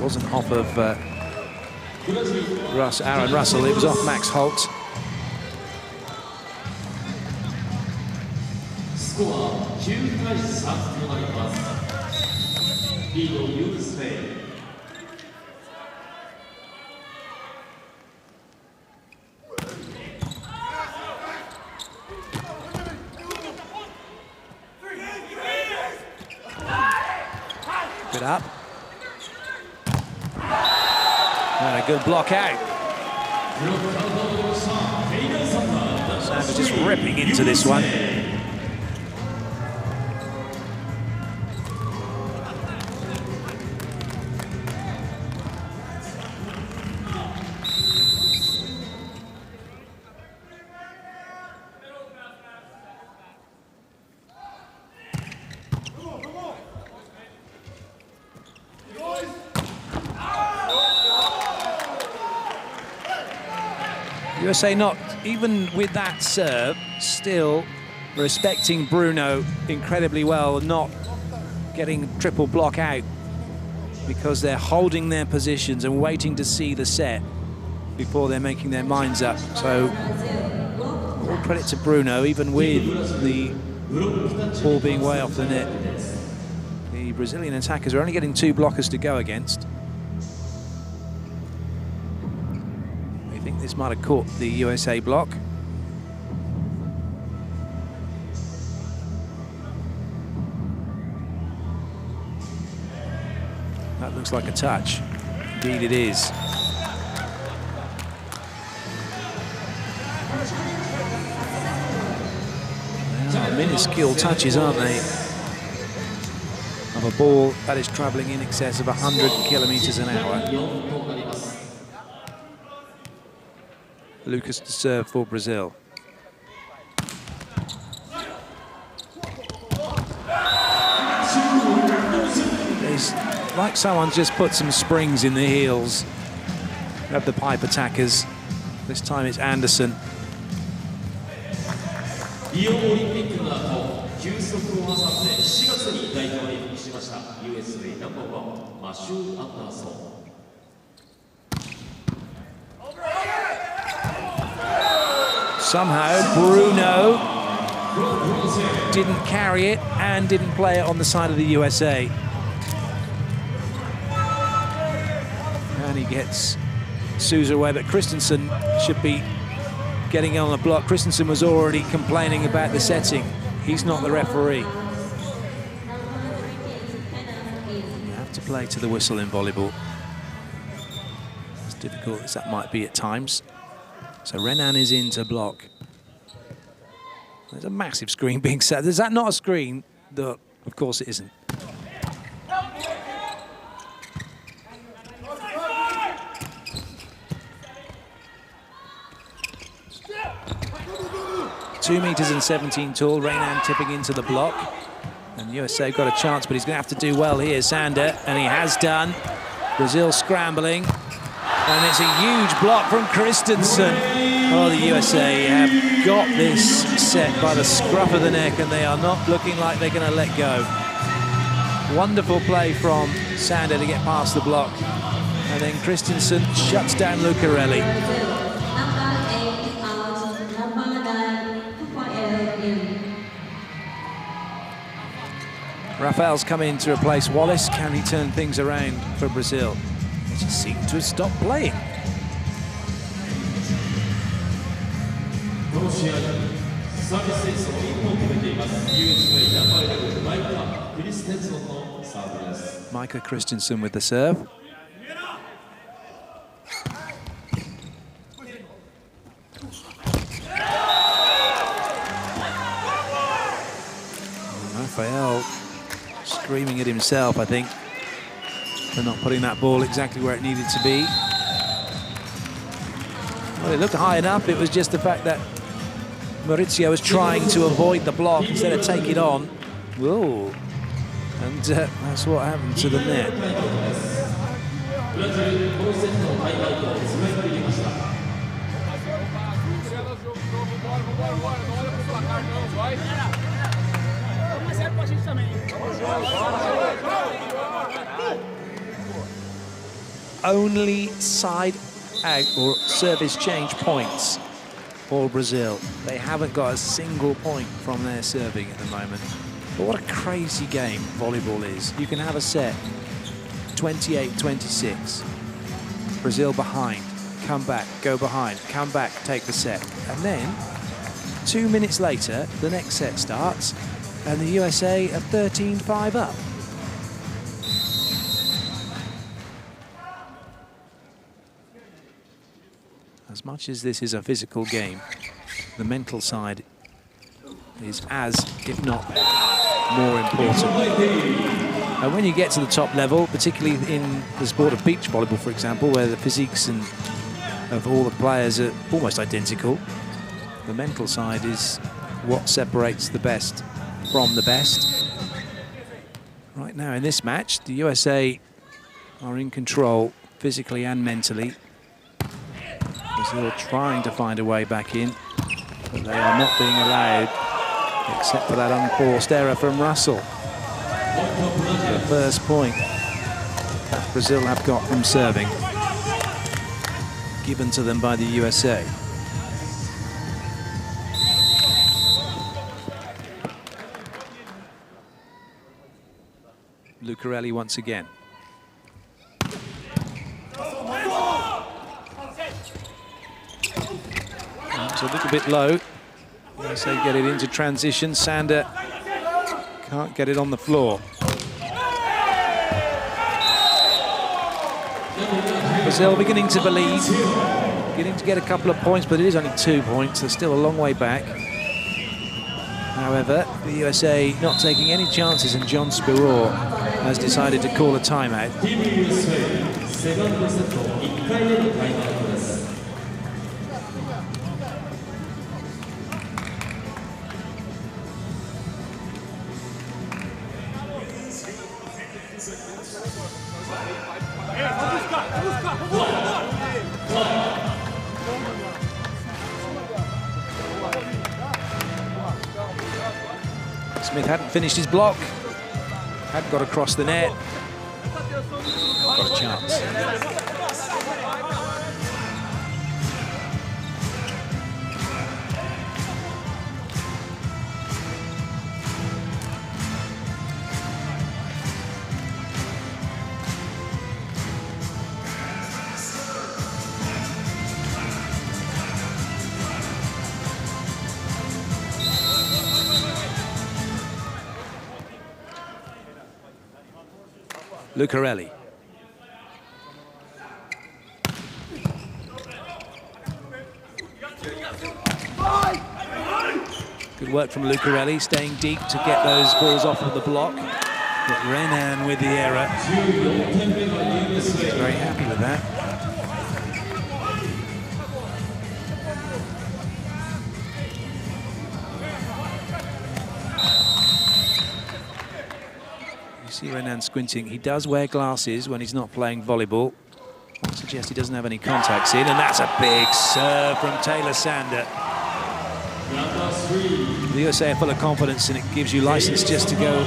wasn't off of Aaron Russell, it was off Max Holt. Good up. And a good block out. Sander just ripping into this one. USA not, even with that serve, still respecting Bruno incredibly well, not getting triple block out because they're holding their positions and waiting to see the set before they're making their minds up. So all credit to Bruno, even with the ball being way off the net. The Brazilian attackers are only getting 2 blockers to go against. This might have caught the USA block. That looks like a touch. Indeed it is. They are minuscule touches, aren't they? Of a ball that is travelling in excess of 100 kilometers an hour. Lucas to serve for Brazil. It's like someone just put some springs in the heels of the pipe attackers. This time it's Anderson. Somehow Bruno didn't carry it and didn't play it on the side of the USA. And he gets Sousa away, but Christensen should be getting on the block. Christensen was already complaining about the setting. He's not the referee. You have to play to the whistle in volleyball. As difficult as that might be at times. So Renan is in to block. There's a massive screen being set. Is that not a screen? Of course it isn't. Two meters and 17 tall. Renan tipping into the block. And USA got a chance, but he's going to have to do well here, Sander, and he has done. Brazil scrambling. And it's a huge block from Christensen. Oh, the USA have got this set by the scruff of the neck, and they are not looking like they're going to let go. Wonderful play from Sander to get past the block. And then Christensen shuts down Lucarelli. Rafael's come in to replace Wallace. Can he turn things around for Brazil? They just seem to have stopped playing. Micah Christensen with the serve. Rafael screaming at himself, I think, for not putting that ball exactly where it needed to be. Well, it looked high enough. It was just the fact that Maurizio was trying to avoid the block instead of take it on. Whoa. And that's what happened to the net. Only side out or service change points for Brazil. They haven't got a single point from their serving at the moment. But what a crazy game volleyball is. You can have a set 28-26. Brazil behind, come back, go behind, come back, take the set. And then 2 minutes later, the next set starts and the USA are 13-5 up. As much as this is a physical game, the mental side is as, if not more important. And when you get to the top level, particularly in the sport of beach volleyball, for example, where the physiques of all the players are almost identical, the mental side is what separates the best from the best. Right now in this match, the USA are in control physically and mentally. Brazil trying to find a way back in, but they are not being allowed, except for that unforced error from Russell. The first point that Brazil have got from serving, given to them by the USA. Lucarelli once again. It's a little bit low. USA get it into transition. Sander can't get it on the floor. Brazil beginning to believe, beginning to get a couple of points, but it is only 2 points. They're still a long way back. However, the USA not taking any chances, and John Spiror has decided to call a timeout. Smith hadn't finished his block, hadn't got across the net, got a chance. Lucarelli. Good work from Lucarelli, staying deep to get those balls off of the block. But Renan with the error. He's very happy with that. See Renan squinting. He does wear glasses when he's not playing volleyball. I suggest he doesn't have any contacts in, and that's a big serve from Taylor Sander. The USA are full of confidence, and it gives you license just to go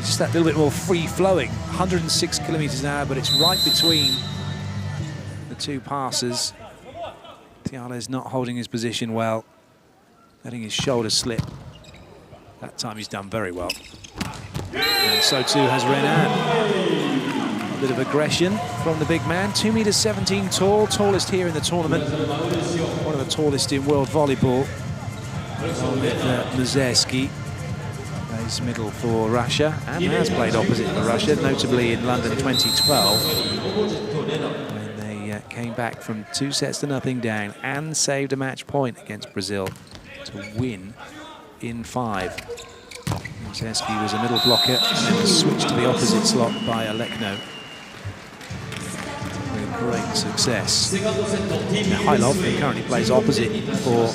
just that little bit more free-flowing. 106 kilometers an hour, but it's right between the two passers. Tiale's not holding his position well, letting his shoulder slip. That time he's done very well. And so too has Renan. A bit of aggression from the big man. 2'17" tall, tallest here in the tournament. One of the tallest in world volleyball. With Mazerski. Plays middle for Russia and has played opposite for Russia, notably in London 2012 when they came back from 2-0 down and saved a match point against Brazil to win in 5. Zeski was a middle blocker and then switched to the opposite slot by Alekno with great success. Now, Hailov, who currently plays opposite for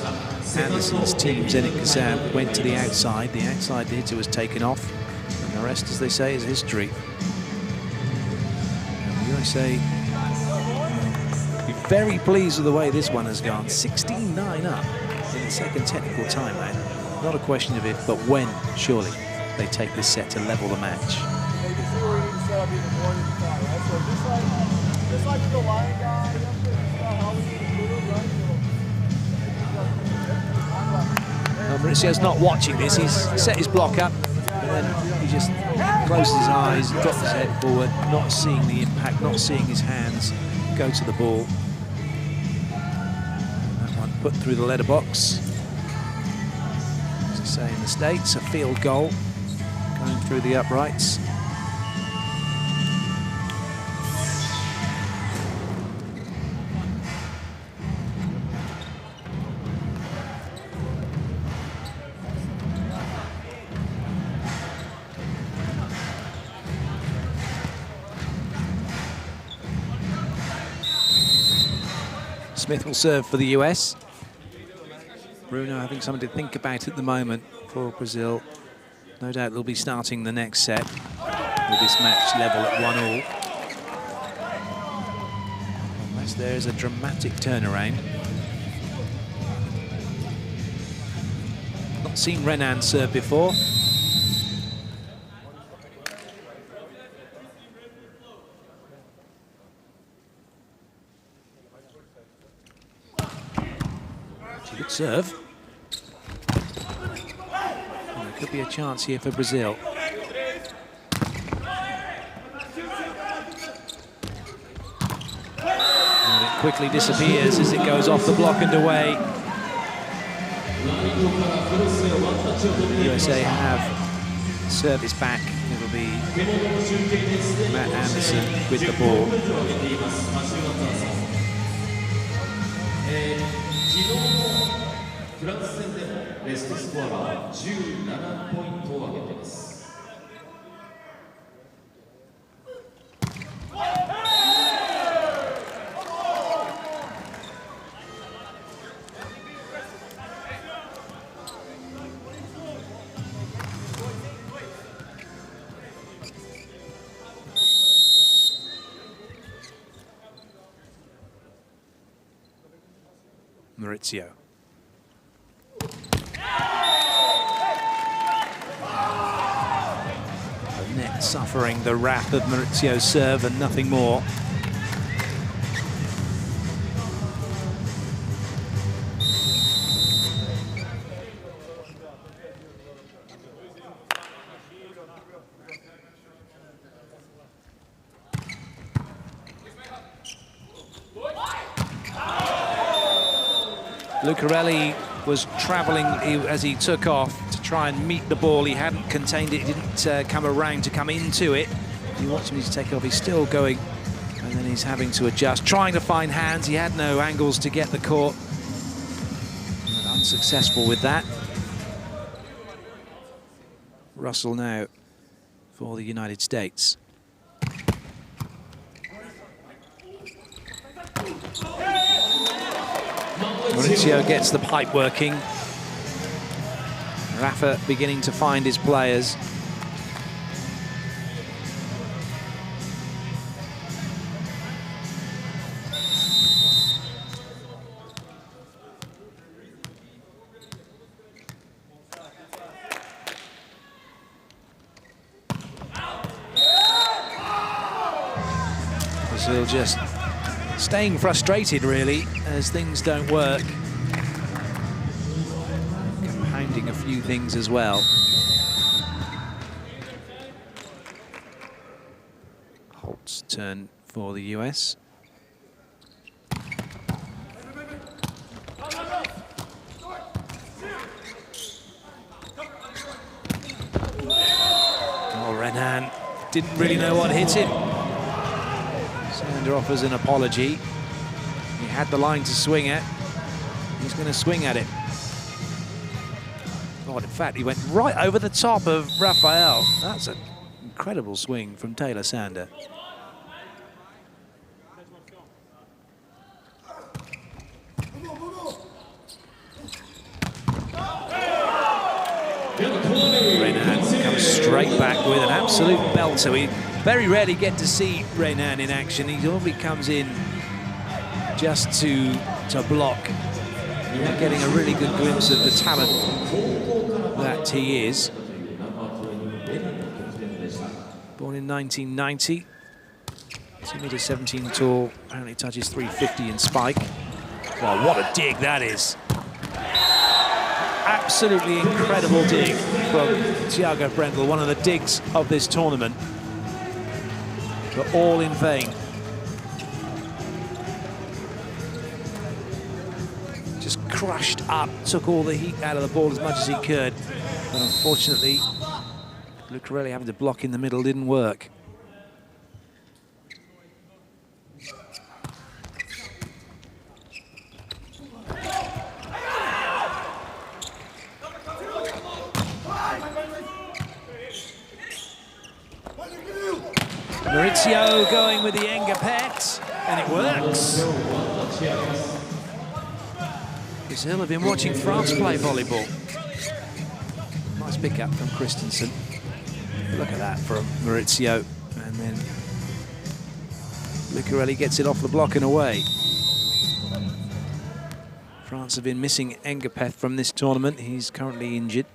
Anderson's team, Zenit Kazan, went to the outside. The outside hitter was taken off, and the rest, as they say, is history. And the USA be very pleased with the way this one has gone. 16-9 up in the second technical timeout. Not a question of if, but when, surely, they take this set to level the match. They can see where we need to set up even more than you thought, right? So just like with the line guy, you have to figure out how we need to move, right? Mauricio's not watching this. He's set his block up, and then he just closes his eyes, drops his head forward, not seeing the impact, not seeing his hands go to the ball. That one put through the letterbox. As I say in the States, a field goal going through the uprights. Smith will serve for the US. Bruno having something to think about at the moment for Brazil. No doubt they'll be starting the next set with this match level at 1-1. Unless there's a dramatic turnaround. Not seen Renan serve before. Good serve. And there could be a chance here for Brazil. And it quickly disappears as it goes off the block and away. The USA have service back. It'll be Matt Anderson with the ball. フランス戦でもベストスコアは17ポイントを挙げています。Maurizio. The net suffering the wrath of Maurizio's serve and nothing more. Lucarelli was travelling as he took off to try and meet the ball. He hadn't contained it, he didn't come around to come into it. You watch him as he take off, he's still going, and then he's having to adjust, trying to find hands. He had no angles to get the court. But unsuccessful with that. Russell now for the United States. Maurizio gets the pipe working. Rafa beginning to find his players. Brazil just staying frustrated, really, as things don't work. Compounding a few things as well. Holt's turn for the US. didn't really know what hit him. Sander offers an apology. He had the line to swing at. He's going to swing at it. Oh, in fact, he went right over the top of Rafael. That's an incredible swing from Taylor Sander. Renan comes straight back with an absolute belter. We very rarely get to see Renan in action. He normally comes in just to block. You're getting a really good glimpse of the talent that he is. Born in 1990, 2m17 tall, apparently touches 350 in spike. Wow, what a dig that is. Absolutely incredible dig from Thiago Brendel, one of the digs of this tournament, but all in vain. Just crushed up, took all the heat out of the ball as much as he could, but unfortunately, Lucarelli having to block in the middle didn't work. Maurizio going with the Engapet, and it works. Brazil have been watching France play volleyball. Nice pick up from Christensen. Look at that from Maurizio, and then Lucarelli gets it off the block and away. France have been missing Engapeth from this tournament. He's currently injured.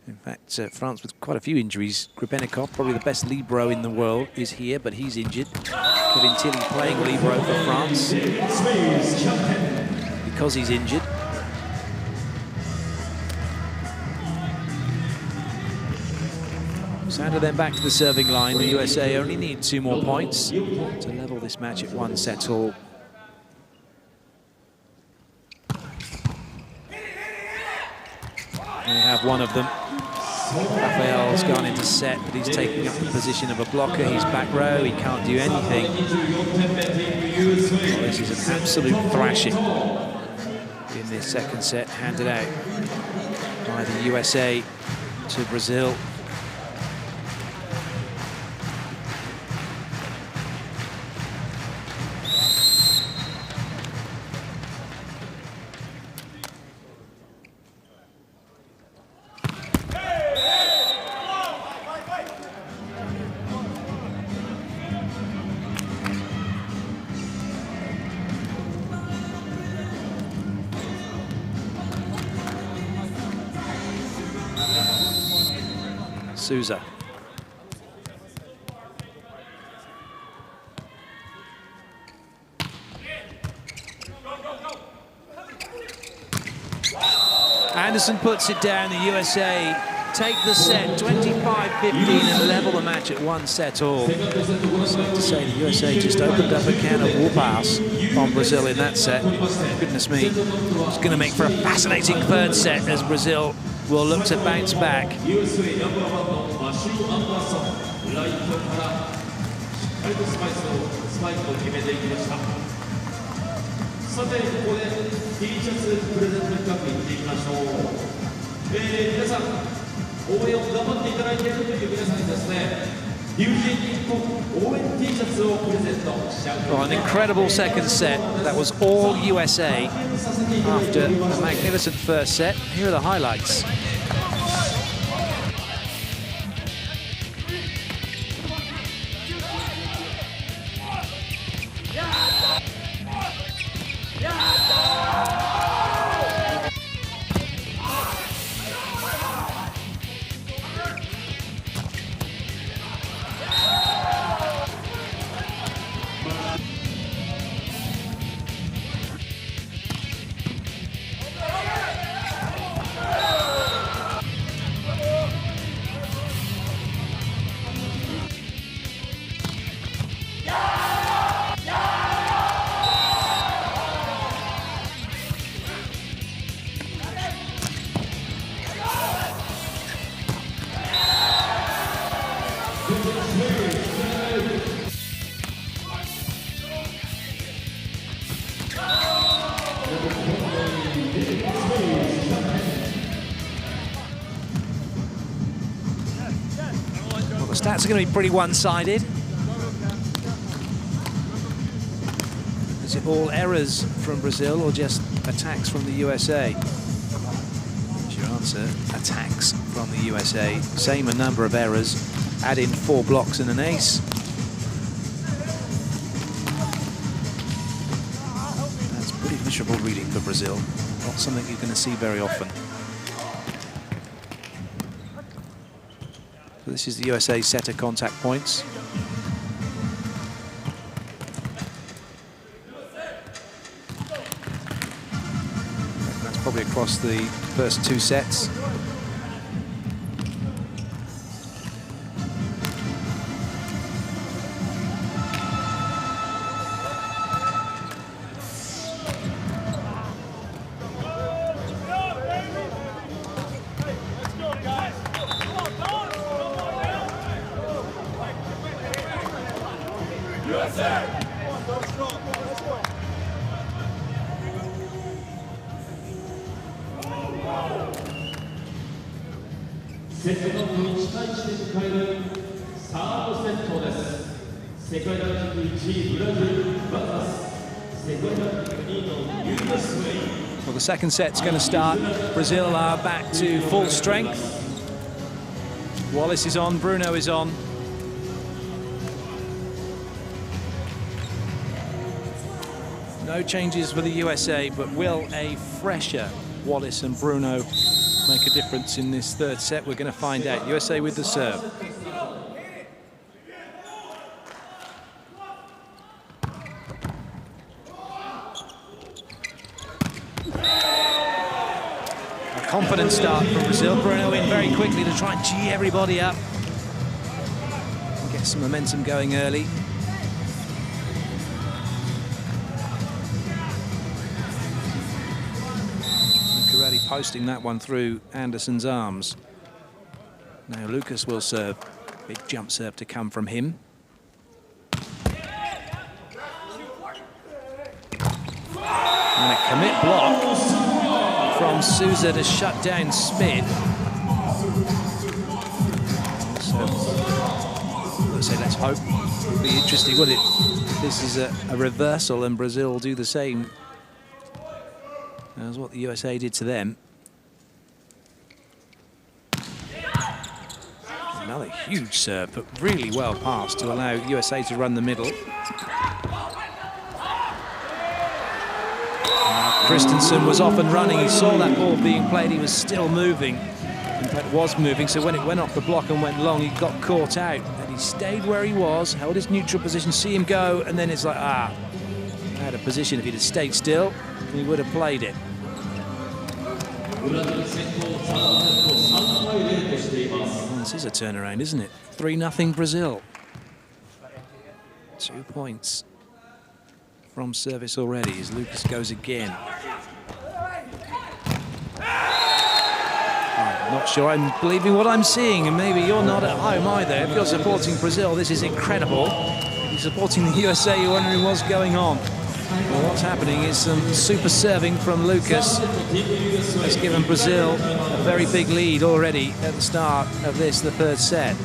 In fact, France with quite a few injuries. Grebennikov, probably the best libero in the world, is here, but he's injured. Kevin Tilly playing libero for France because he's injured. Sander then back to the serving line. The USA only need 2 more points to level this match at 1 set all. They have one of them. Rafael's gone into set, but he's taking up the position of a blocker. He's back row, he can't do anything. Well, this is an absolute thrashing in this second set, handed out by the USA to Brazil. Souza. Anderson puts it down. The USA take the set 25-15 and level the match at 1 set all. It's safe to say the USA just opened up a can of whoop-ass on Brazil in that set. Goodness me. It's going to make for a fascinating third set as Brazil will look to bounce back. Well, an incredible second set. That was all USA after a magnificent first set. Here are the highlights. Stats are going to be pretty one-sided. Is it all errors from Brazil or just attacks from the USA? That's your answer. Attacks from the USA. Same a number of errors. Add in 4 blocks and an ace. That's pretty miserable reading for Brazil. Not something you're going to see very often. So this is the USA setter contact points. That's probably across the first 2 sets. Well, the second set's going to start. Brazil are back to full strength. Wallace is on, Bruno is on. No changes for the USA, but will a fresher Wallace and Bruno make a difference in this third set? We're going to find out. USA with the serve. A confident start from Brazil. Bruno in very quickly to try and gee everybody up. Get some momentum going early. Posting that one through Anderson's arms. Now Lucas will serve. Big jump serve to come from him. And a commit block from Souza to shut down Smith. So, let's hope. It'll be interesting, would it? This is a reversal and Brazil do the same as what the USA did to them. Another huge serve, but really well passed to allow USA to run the middle. Christensen was off and running. He saw that ball being played. He was still moving. In fact, was moving. So when it went off the block and went long, he got caught out. And he stayed where he was, held his neutral position, see him go, and then it's like, out of position. If he'd have stayed still, he would have played it. This is a turnaround, isn't it? 3-0 Brazil. 2 points from service already as Lucas goes again. I'm not sure I'm believing what I'm seeing, and maybe you're not at home either. If you're supporting Brazil, this is incredible. If you're supporting the USA, you're wondering what's going on. Well, what's happening is some super serving from Lucas. It's given Brazil a very big lead already at the start of this, the third set.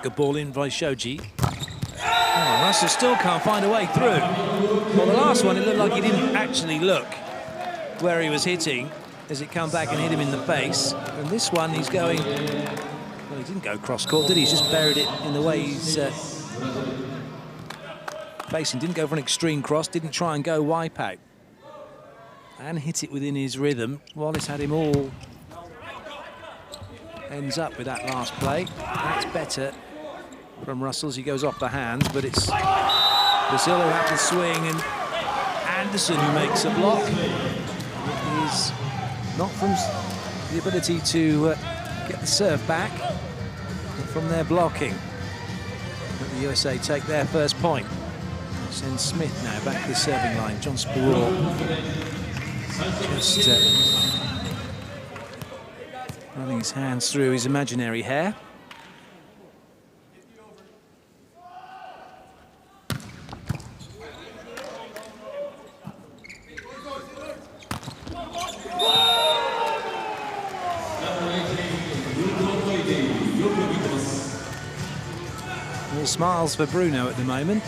Good ball in by Shoji. Oh, Russell still can't find a way through. Well, the last one, it looked like he didn't actually look where he was hitting as it come back and hit him in the face. And this one, he's going... Well, he didn't go cross-court, did he? He's just buried it in the way he's facing. Didn't go for an extreme cross, didn't try and go wipe out. and hit it within his rhythm. Wallace had him all. Ends up with that last play. That's better from Russell as he goes off the hands, but it's Brazil who have the swing and Anderson who makes a block. It is not from the ability to get the serve back, but from their blocking. But the USA take their first point. Sends Smith now back to the serving line. John Sparrow just running his hands through his imaginary hair. All smiles for Bruno at the moment.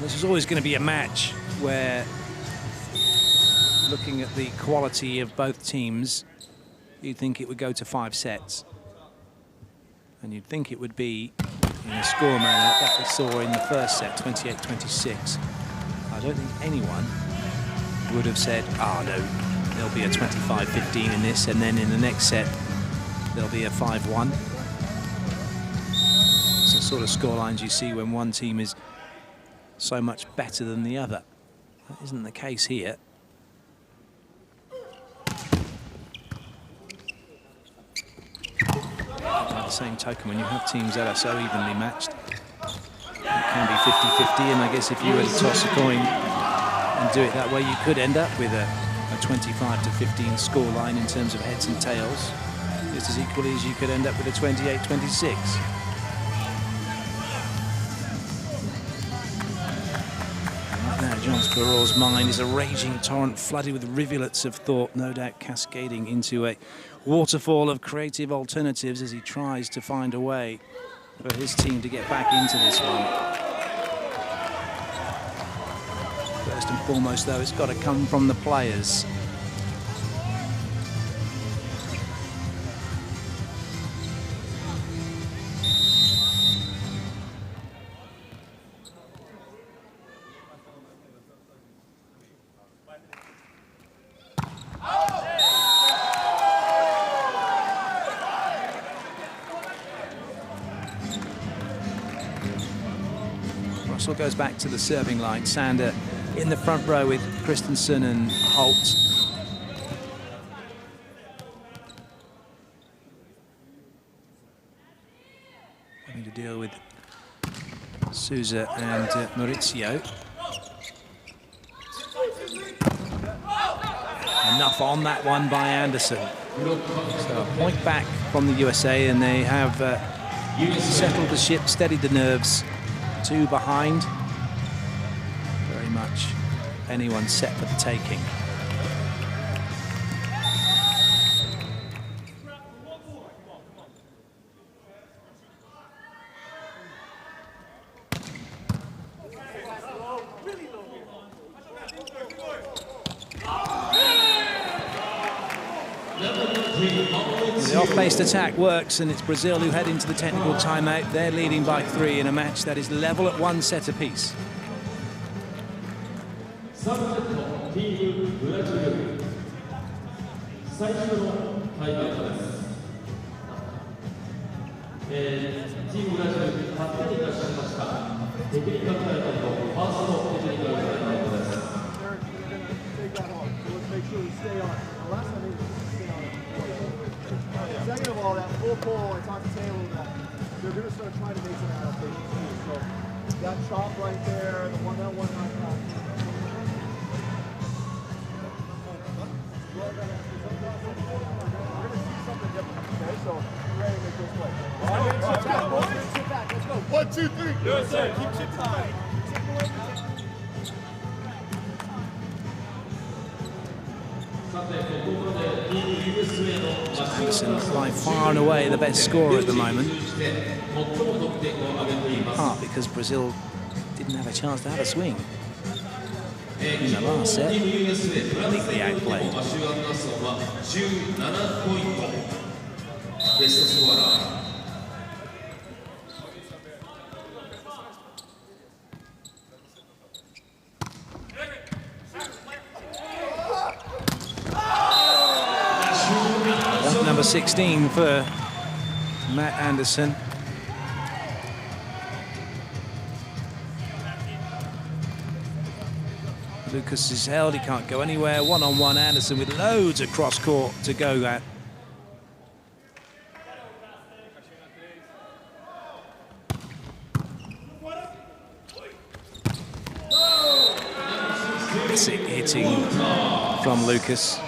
This is always going to be a match where, looking at the quality of both teams, you'd think it would go to 5 sets. And you'd think it would be in a score manner that we saw in the first set, 28-26. I don't think anyone would have said, oh no, there'll be a 25-15 in this, and then in the next set, there'll be a 5-1. It's the sort of scorelines you see when one team is so much better than the other. That isn't the case here. By the same token, when you have teams that are so evenly matched, it can be 50-50, and I guess if you were to toss a coin and do it that way, you could end up with a 25-15 scoreline in terms of heads and tails, just as equally as you could end up with a 28-26. John Sparrow's mind is a raging torrent flooded with rivulets of thought, no doubt cascading into a waterfall of creative alternatives as he tries to find a way for his team to get back into this one. First and foremost, though, it's got to come from the players. Russell goes back to the serving line. Sander in the front row with Christensen and Holt. Having to deal with Souza and Maurizio. Enough on that one by Anderson. So a point back from the USA, and they have settled the ship, steadied the nerves. 2 behind. Very much anyone set for the taking. The off-based attack works, and it's Brazil who head into the technical timeout. They're leading by 3 in a match that is level at 1 set apiece. Second of all, that full pull, I talked to Taylor that they're going to start trying to make some adaptations too. So that chop right there, the one-on-one knockdown. We're going to see something different, okay? So we're ready to make those plays. All right, sit back, let's go. 1, 2, 3. USA, keep chips high. Anderson by far and away the best scorer at the moment. In part because Brazil didn't have a chance to have a swing in the last set. Completely outplayed. 16 for Matt Anderson. Lucas is held, he can't go anywhere. One-on-one Anderson with loads of cross-court to go at. Classic hitting from Lucas.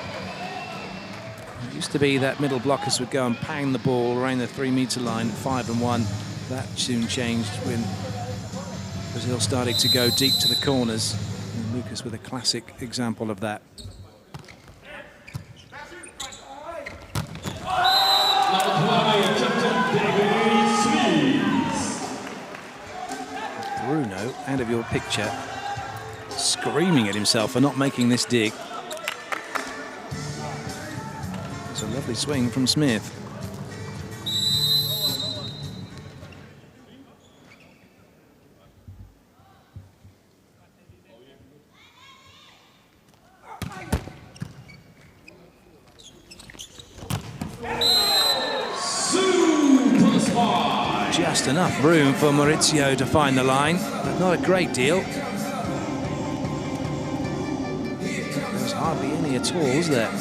It used to be that middle blockers would go and pound the ball around the 3-meter line, 5-1. That soon changed when Brazil started to go deep to the corners. And Lucas with a classic example of that. Bruno, out of your picture, screaming at himself for not making this dig. It's a lovely swing from Smith. Just enough room for Maurizio to find the line, but not a great deal. There's hardly any at all, is there?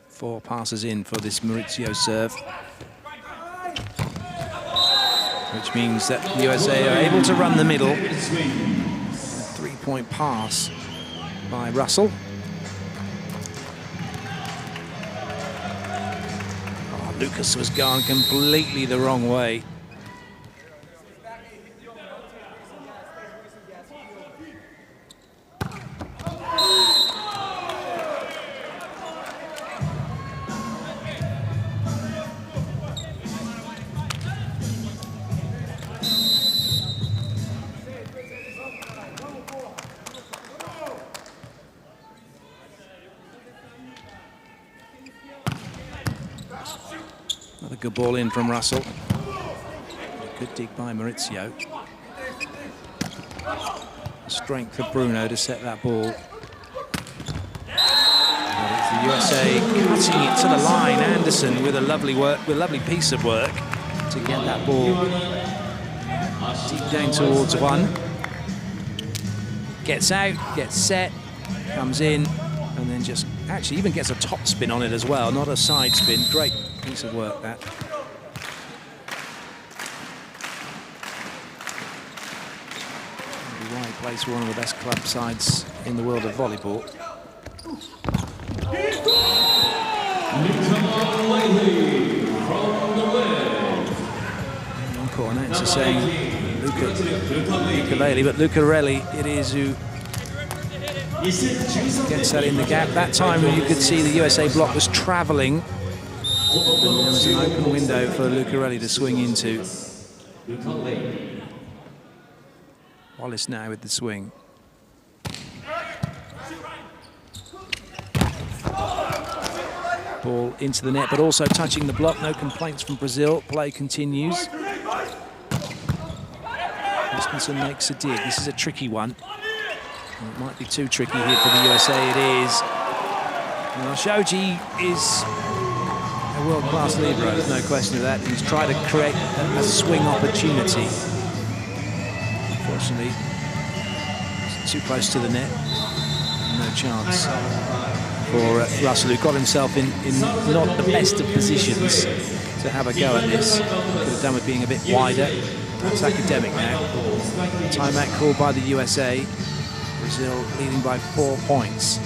Four passes in for this Maurizio serve, which means that the USA are able to run the middle. A 3-point pass by Russell. Oh, Lucas was gone completely the wrong way. Another good ball in from Russell. A good dig by Maurizio. The strength of Bruno to set that ball. But it's the USA cutting it to the line. Anderson with a lovely piece of work to get that ball deep down towards one. Gets out, gets set, comes in, and then just actually even gets a top spin on it as well, not a side spin. Great piece of work, that. Why he plays for one of the best club sides in the world of volleyball. One court announcer saying Lucarelli, but Lucarelli it is who gets that in the gap. That time you could see the USA block was travelling. And there was an open window for Lucarelli to swing into. Wallace now with the swing. Ball into the net, but also touching the block. No complaints from Brazil. Play continues. Christensen makes a dig. This is a tricky one. It might be too tricky here for the USA. It is. Now, Shoji is a world-class libero, there's no question of that. He's tried to create a swing opportunity. Unfortunately, it's too close to the net. No chance for Russell, who got himself in not the best of positions to have a go at this. Could have done with being a bit wider. That's academic now. Timeout called by the USA. Brazil leading by 4 points.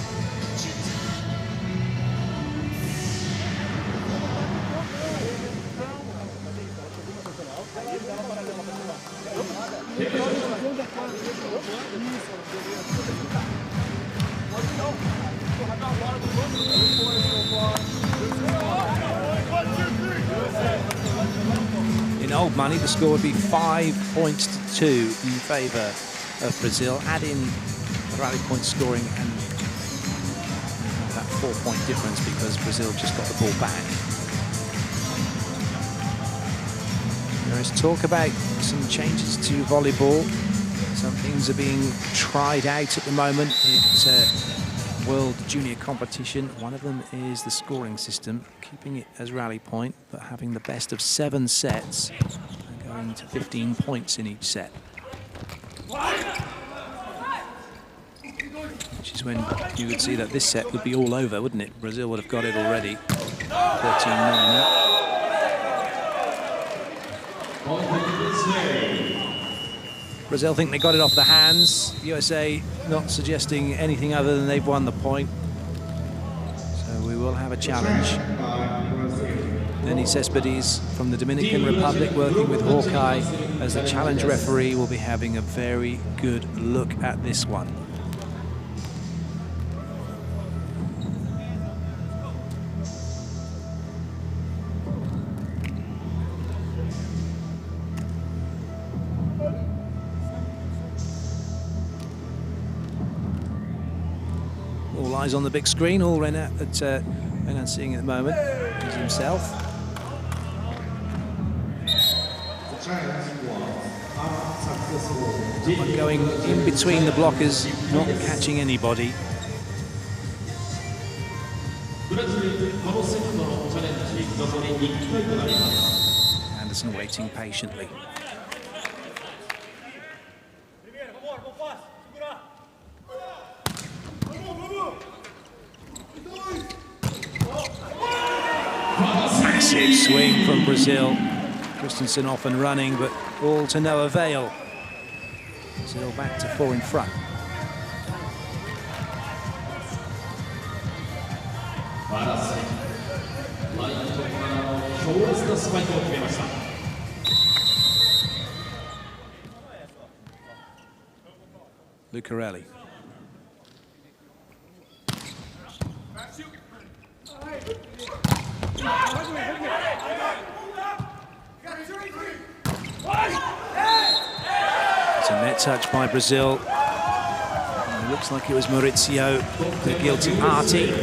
In old money, the score would be 5 points to 2 in favour of Brazil. Add in rally point scoring and that 4-point difference because Brazil just got the ball back. There is talk about some changes to volleyball. Some things are being tried out at the moment at World Junior competition. One of them is the scoring system, keeping it as rally point, but having the best of 7 sets and going to 15 points in each set. Which is when you would see that this set would be all over, wouldn't it? Brazil would have got it already. 13-9 up. Brazil think they got it off the hands. USA not suggesting anything other than they've won the point. So we will have a challenge. Denis Cespedes from the Dominican Republic working with Hawkeye as the challenge referee will be having a very good look at this one. All eyes on the big screen, all Renat's seeing at the moment is himself. Someone going in between the blockers, not catching anybody. Anderson waiting patiently. Massive swing from Brazil. Christensen off and running, but all to no avail. Brazil back to 4 in front. Lucarelli. It's a net touch by Brazil. And it looks like it was Maurizio, the guilty party.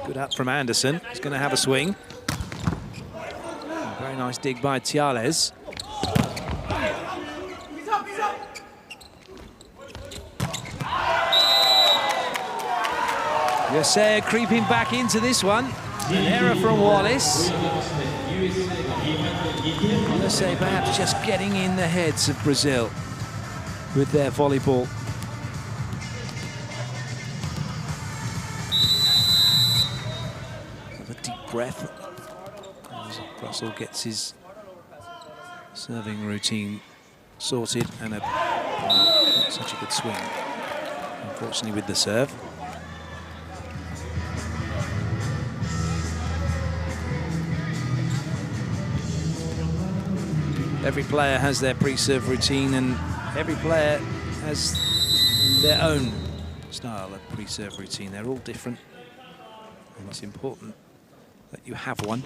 Good up from Anderson. He's going to have a swing. Very nice dig by Tiales. USA creeping back into this one. An error from Wallace. USA perhaps just getting in the heads of Brazil with their volleyball. Breath as Russell gets his serving routine sorted, and not such a good swing, unfortunately, with the serve. Every player has their pre-serve routine, and every player has their own style of pre-serve routine. They're all different, and it's important that you have one.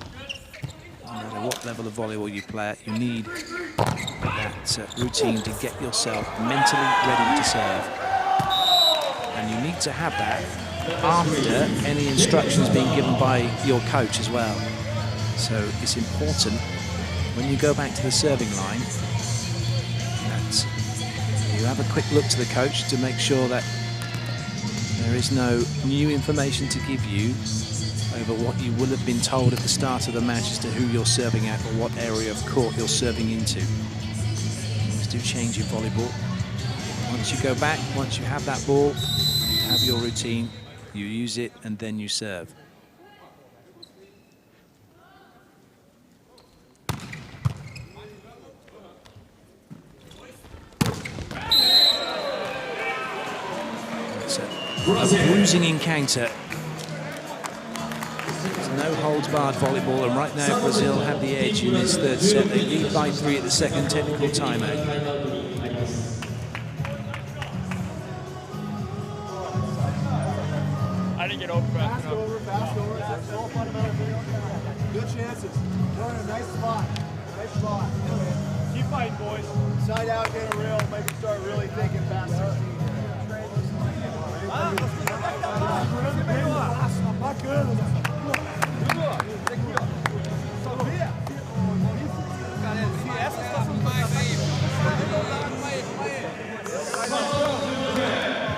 No matter what level of volleyball you play at, you need that routine to get yourself mentally ready to serve. And you need to have that after any instructions being given by your coach as well. So it's important when you go back to the serving line that you have a quick look to the coach to make sure that there is no new information to give you over what you would have been told at the start of the match as to who you're serving at or what area of court you're serving into. Things do change in volleyball. Once you go back, once you have that ball, you have your routine, you use it, and then you serve. It's a bruising encounter. No holds barred volleyball, and right now Brazil have the edge in this third set. They lead by 3 at the second technical timeout. I didn't get over fast enough. misses. We're in a nice spot. Nice spot. Keep fighting, boys. Side out, get a reel. Maybe start really thinking past 16.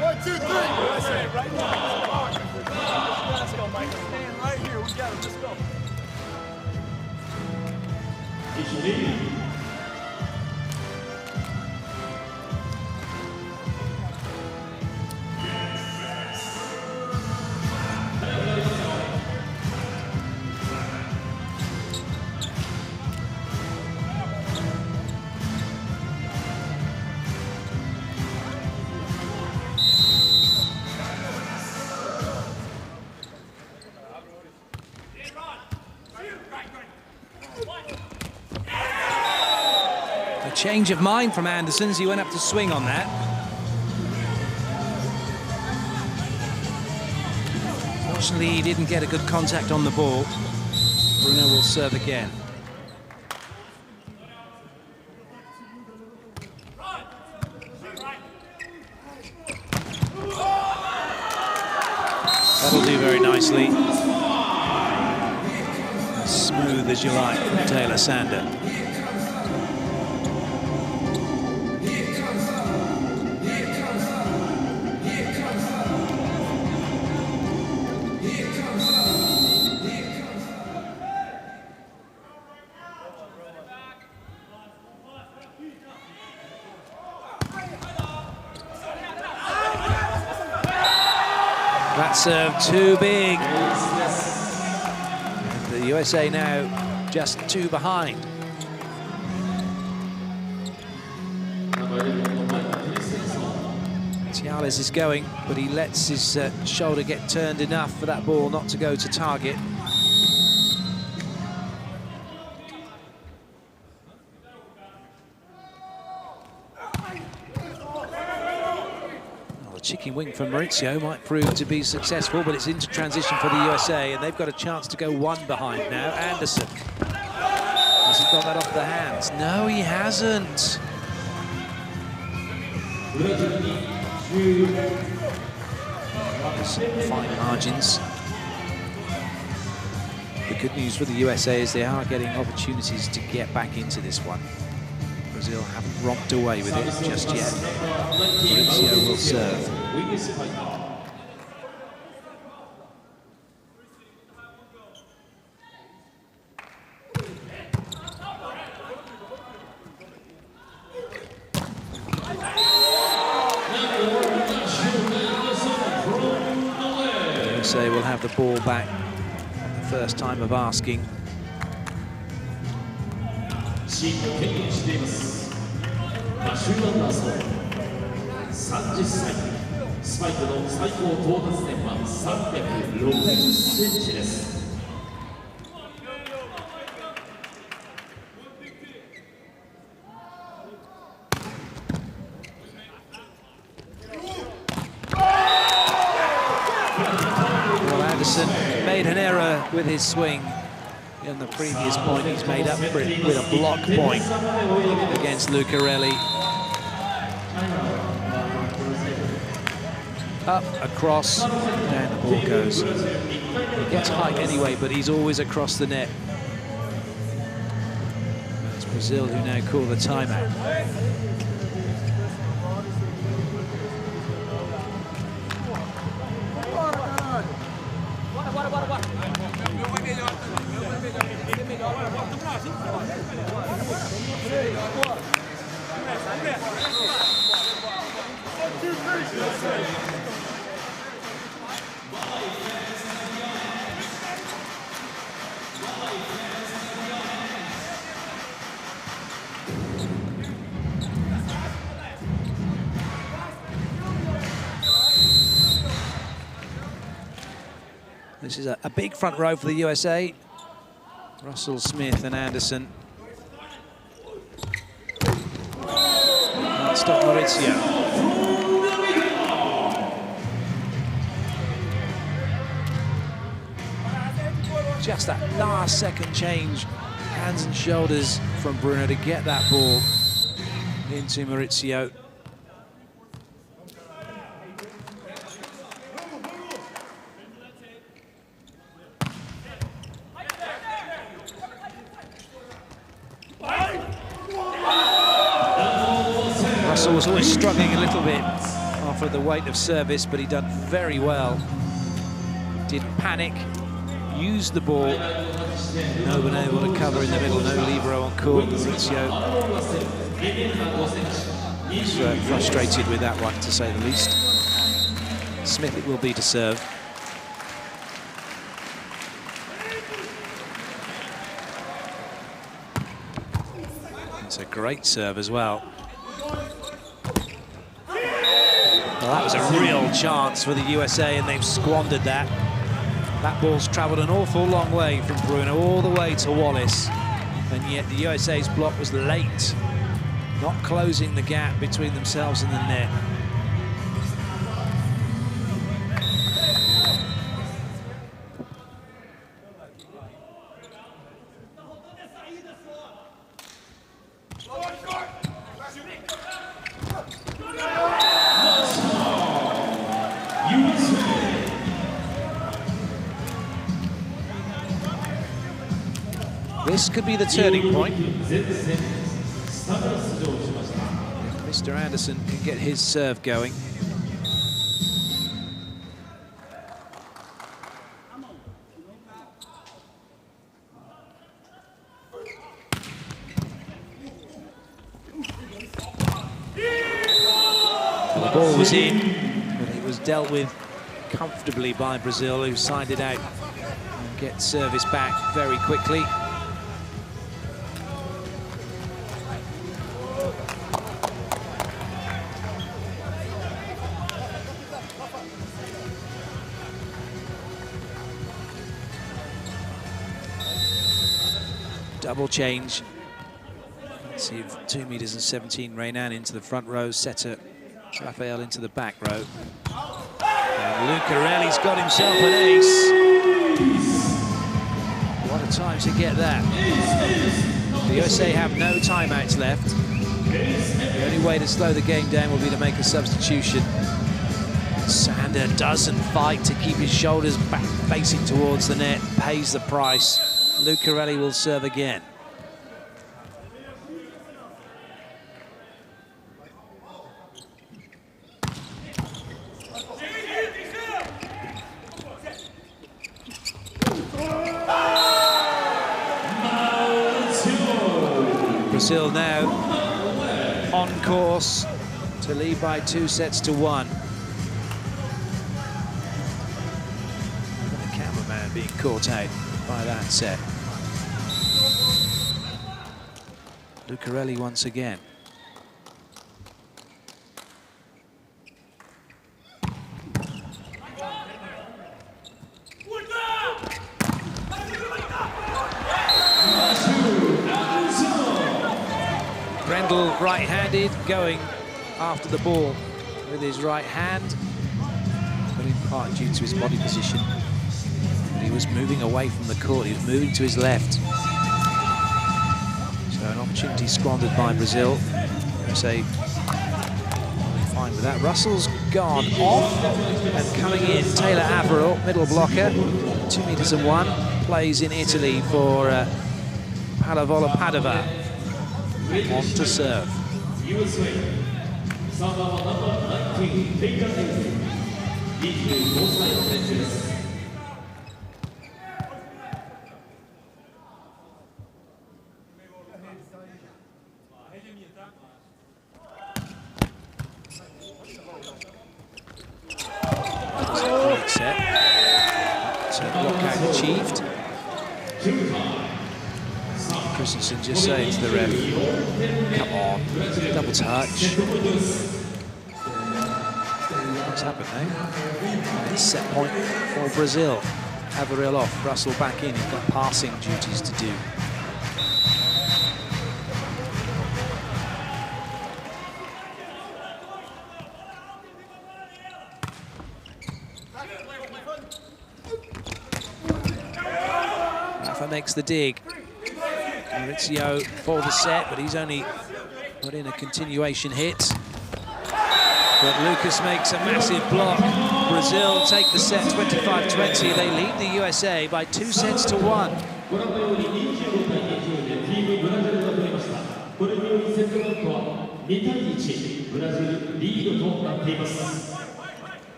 One, two, three. Right now. Let's go, Mike. Stand right here. We got it. Let's go. A change of mind from Anderson as he went up to swing on that. Fortunately, he didn't get a good contact on the ball. Bruno will serve again. That'll do very nicely. Smooth as you like from Taylor Sander. That serve too big. And the USA now just 2 behind. Tiales is going, but he lets his shoulder get turned enough for that ball not to go to target. Chicken wing from Maurizio might prove to be successsul, but it's into transition for the USA, and they've got a chance to go 1 behind now. Anderson. Has he got that off the hands? No, he hasn't. Some fine margins. The good news for the USA is they are getting opportunities to get back into this one. Brazil haven't romped away with it just yet. Maurizio will serve. The USA will have the ball back at the first time of asking. シートを経験しています。マシュー・アンダーソン、30歳。スパイクの最高到達点は360センチです。Well, Anderson made an error with his swing. In the previous point, he's made up for it with a block point against Lucarelli. Up, across, down the ball goes. He gets height anyway, but he's always across the net. It's Brazil who now call the timeout. This is a big front row for the USA. Russell, Smith and Anderson. Can't stop Maurizio. Just that last second change, hands and shoulders from Bruno to get that ball into Maurizio. Russell was always struggling a little bit off of the weight of service, but he done very well. Didn't panic, used the ball. No one able to cover in the middle, no libero on court. Maurizio was frustrated with that one, to say the least. Smith it will be to serve. It's a great serve as well. Well, that was a real chance for the USA, and they've squandered that. That ball's travelled an awful long way from Bruno all the way to Wallace, and yet the USA's block was late, not closing the gap between themselves and the net. This could be the turning point. If Mr. Anderson can get his serve going. Well, the ball was in, but it was dealt with comfortably by Brazil, who signed it out and get service back very quickly. Double change. Let's see if 2 meters and 17, Reynan into the front row, setter Rafael into the back row. And Lucarelli's got himself an ace. What a time to get that. The USA have no timeouts left. The only way to slow the game down will be to make a substitution. Sander doesn't fight to keep his shoulders back facing towards the net, pays the price. Lucarelli will serve again. Brazil now on course to lead by 2-1. The cameraman being caught out by that set. Lucarelli once again. Grendel right-handed, going after the ball with his right hand, but in part due to his body position. But he was moving away from the court, he was moving to his left. So an opportunity squandered by Brazil. USA fine with that. Russell's gone off and coming in. Taylor Averill, middle blocker, 2 meters and 1, plays in Italy for Pallavolo Padova. On to serve. Great set. Lockout achieved. Christensen just saying to the ref, come on, double touch. What's happened now? It's set point for Brazil. Averill off, Russell back in, he's got passing duties to do. Rafa makes the dig. Maurizio for the set, but he's only put in a continuation hit. But Lucas makes a massive block. Brazil take the set 25-20. They lead the USA by 2-1.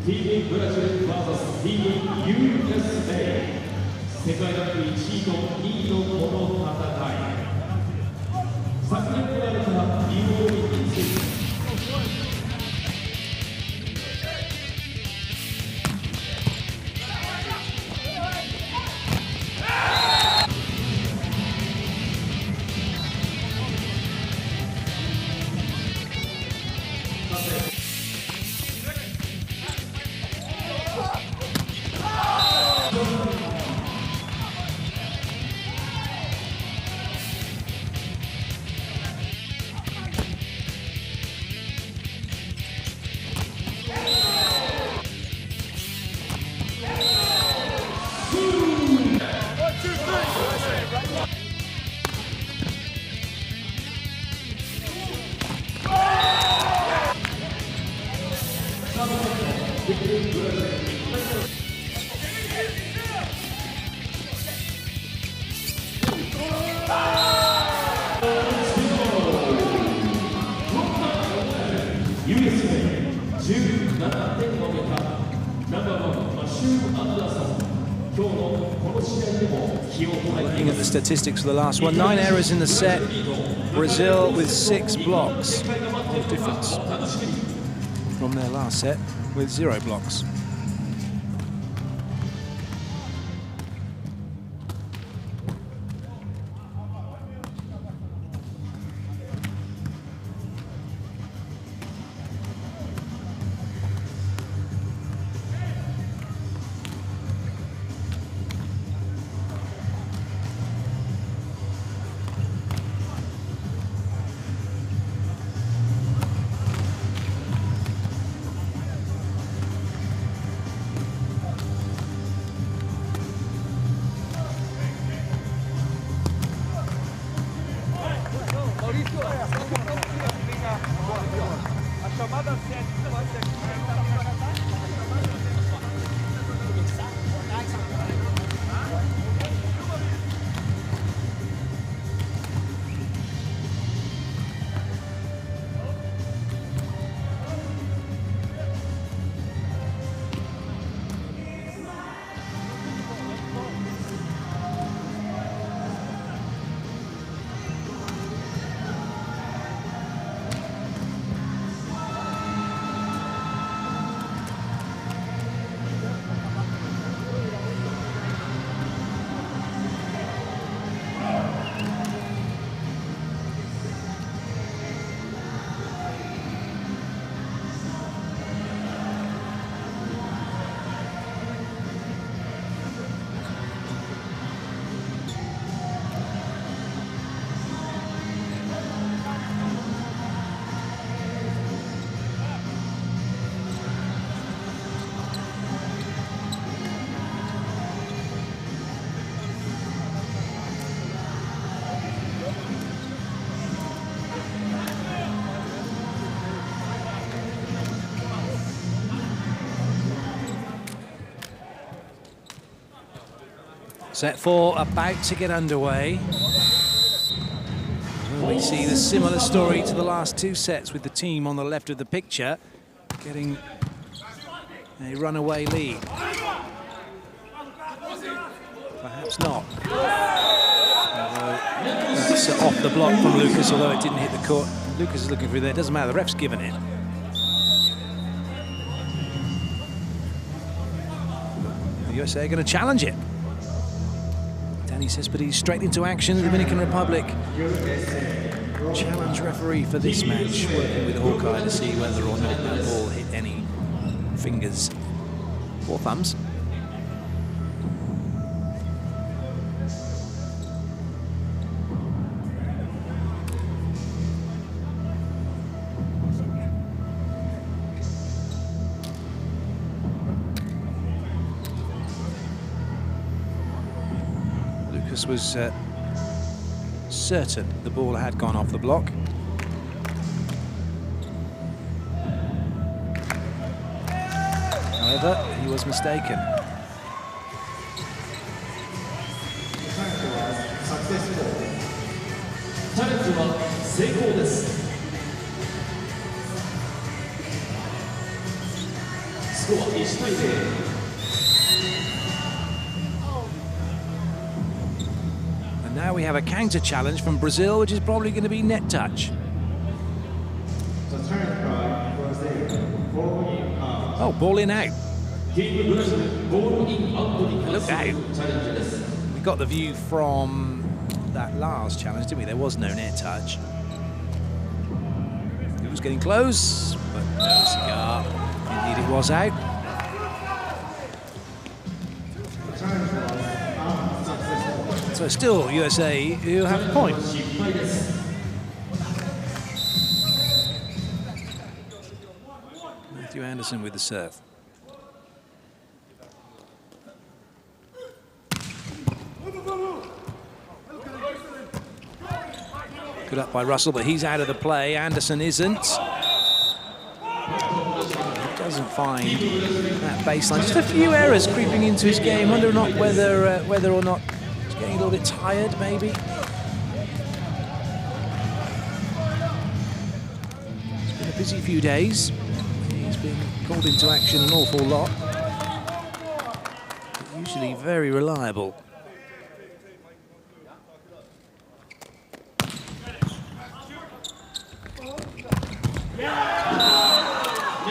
TV ブラジル vs TV USA 世界ランク1位と2位のこの戦い昨年行われたリオオリンピックLooking at the statistics for the last one, 9 errors in the set. Brazil with 6 blocks. No difference from their last set with 0 blocks. Set 4 about to get underway. We see the similar story to the last 2 sets with the team on the left of the picture getting a runaway lead. Perhaps not. That's off the block from Lucas, although it didn't hit the court. Lucas is looking for it there. It doesn't matter, the ref's given it. The USA are going to challenge it. Danny Cespedes straight into action in the Dominican Republic. Challenge referee for this match, working with Hawkeye to see whether or not that ball hit any fingers or thumbs. Wallace was certain the ball had gone off the block. However, he was mistaken. And now we have a counter challenge from Brazil, which is probably going to be net touch. Oh, ball in out. Look out. We got the view from that last challenge, didn't we? There was no net touch. It was getting close, but no cigar. Indeed, it was out. So still USA who have a point. Matthew Anderson with the serve. Good up by Russell, but he's out of the play. Anderson isn't. Doesn't find that baseline. Just a few errors creeping into his game. Whether or not he's getting a little bit tired, maybe. It's been a busy few days. He's been called into action an awful lot. But usually very reliable.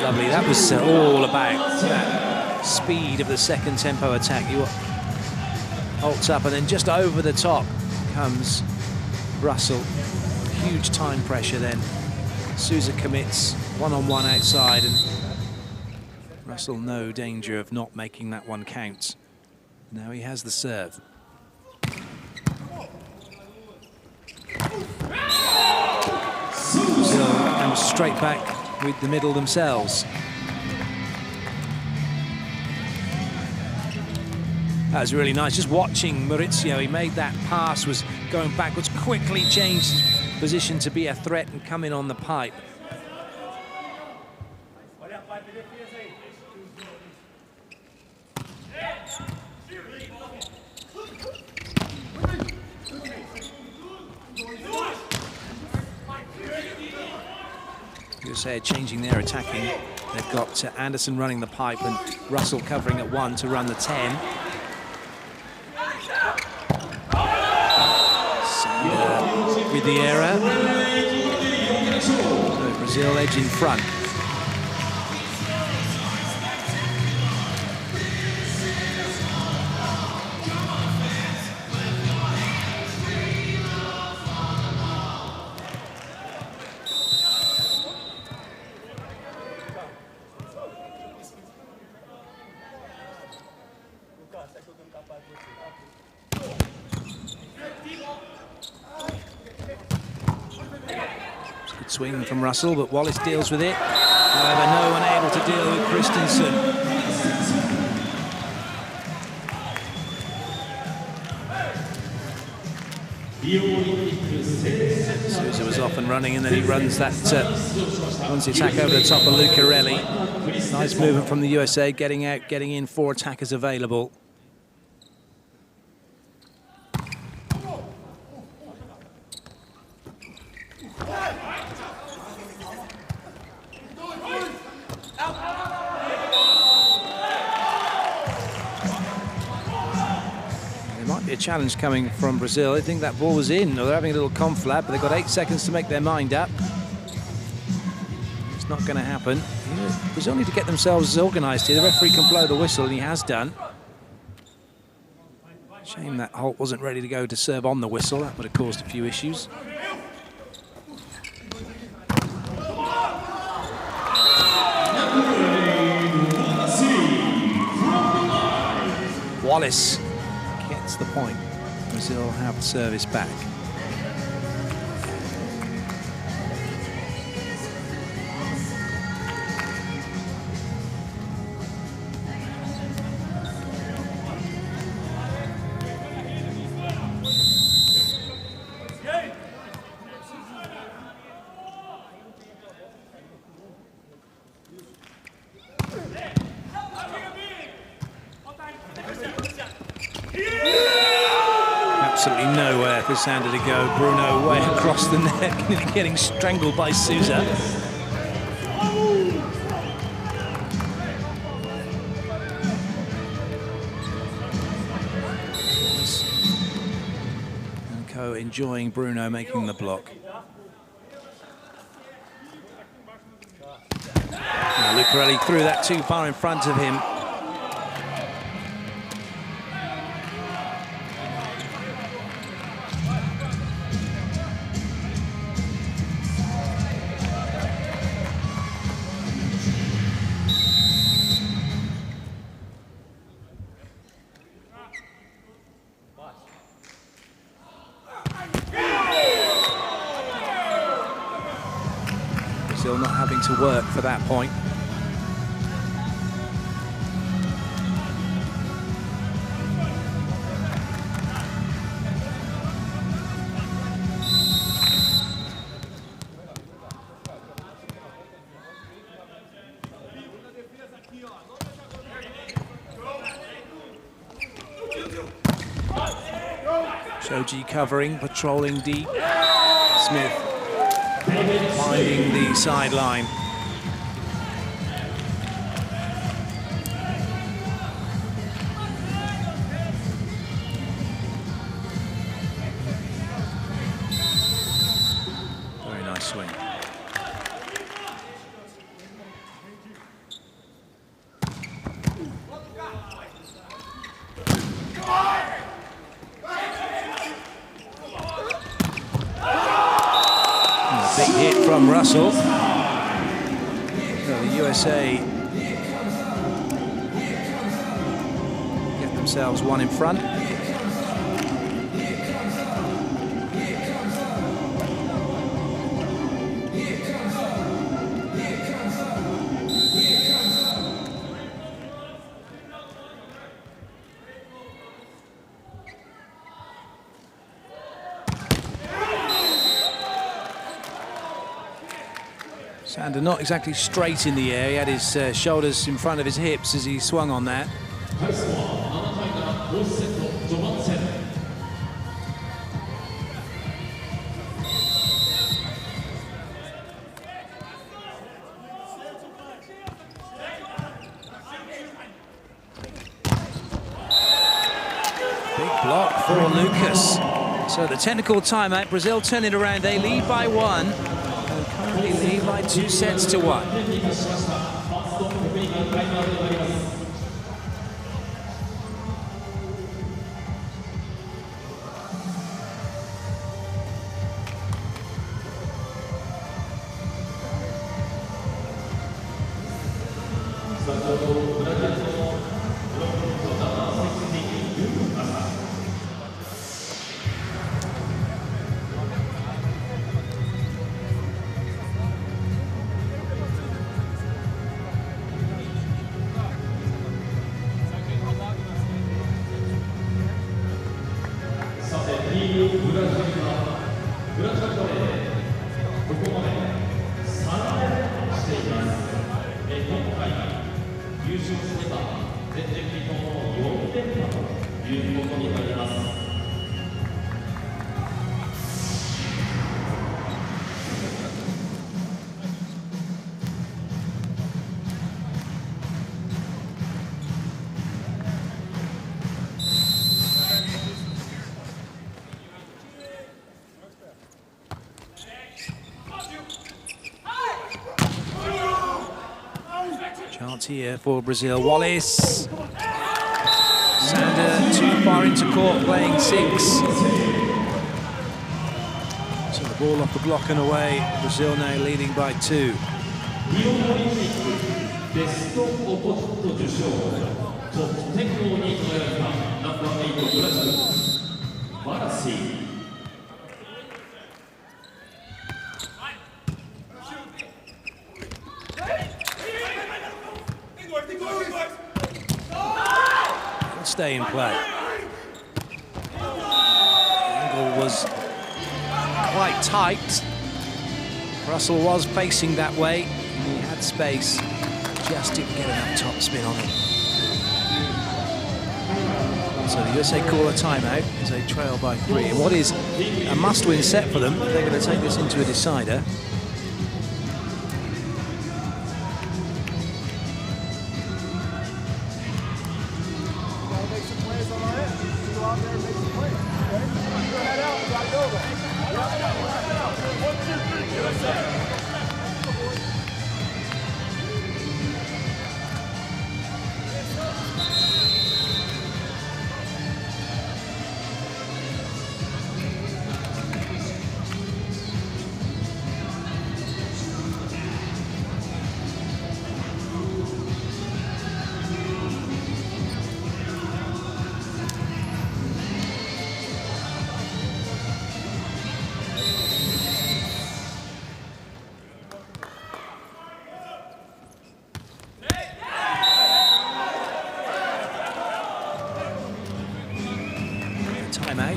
Lovely, that was all about that speed of the second tempo attack. You holds up and then just over the top comes Russell. Huge time pressure then. Sousa commits one-on-one outside and Russell no danger of not making that one count. Now he has the serve. Brazil comes straight back with the middle themselves. That was really nice. Just watching Maurizio, he made that pass, was going backwards, quickly changed his position to be a threat and come in on the pipe. USA changing their attacking. They've got Anderson running the pipe and Russell covering at 1 to run the 10. With the error. So Brazil edge in front. Swing from Russell, but Wallace deals with it. However, no one able to deal with Christensen. Sousa was off and running, and then he runs that runs the attack over the top of Lucarelli. Nice movement from the USA, getting out, getting in, 4 attackers available. A challenge coming from Brazil. I think that ball was in, or they're having a little conflab, but they've got 8 seconds to make their mind up. It's not going to happen. Brazil need to get themselves organised here. The referee can blow the whistle, and he has done. Shame that Holt wasn't ready to go to serve on the whistle. That would have caused a few issues. Wallace gets the point. Brazil have the service back. for Sander to go. Bruno way across the net, nearly getting strangled by Souza. And Co enjoying Bruno making the block. Lucarelli threw that too far in front of him. Brazil not having to work for that point. Shoji covering, patrolling deep. Smith finding the sideline. Very nice swing. Big hit from Russell. So the USA get themselves one in front. Sander not exactly straight in the air. He had his shoulders in front of his hips as he swung on that. Big block for Lucas. So the technical timeout, Brazil turn it around. They lead by 1. Currently lead by 2 sets to 1. Chance here for Brazil. Wallace. Sander too far into court, playing 6. So the ball off the block and away. Brazil now leading by 2. Stay in play. Angle was quite tight. Russell was facing that way. He had space. Just didn't get enough top spin on it. So the USA call a timeout as they trail by 3. And what is a must-win set for them, they're going to take this into a decider.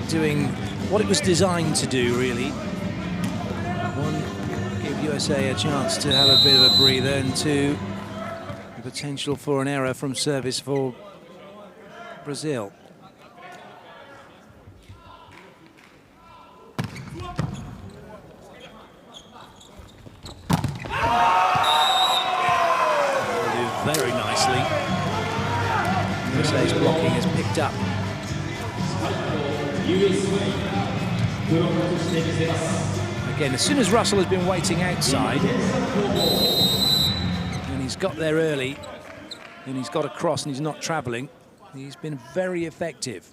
Doing what it was designed to do, really. One, give USA a chance to have a bit of a breather, and two, the potential for an error from service for Brazil. They do very nicely. USA's blocking has picked up. Again, as soon as Russell has been waiting outside, and he's got there early, and he's got across and he's not travelling, he's been very effective.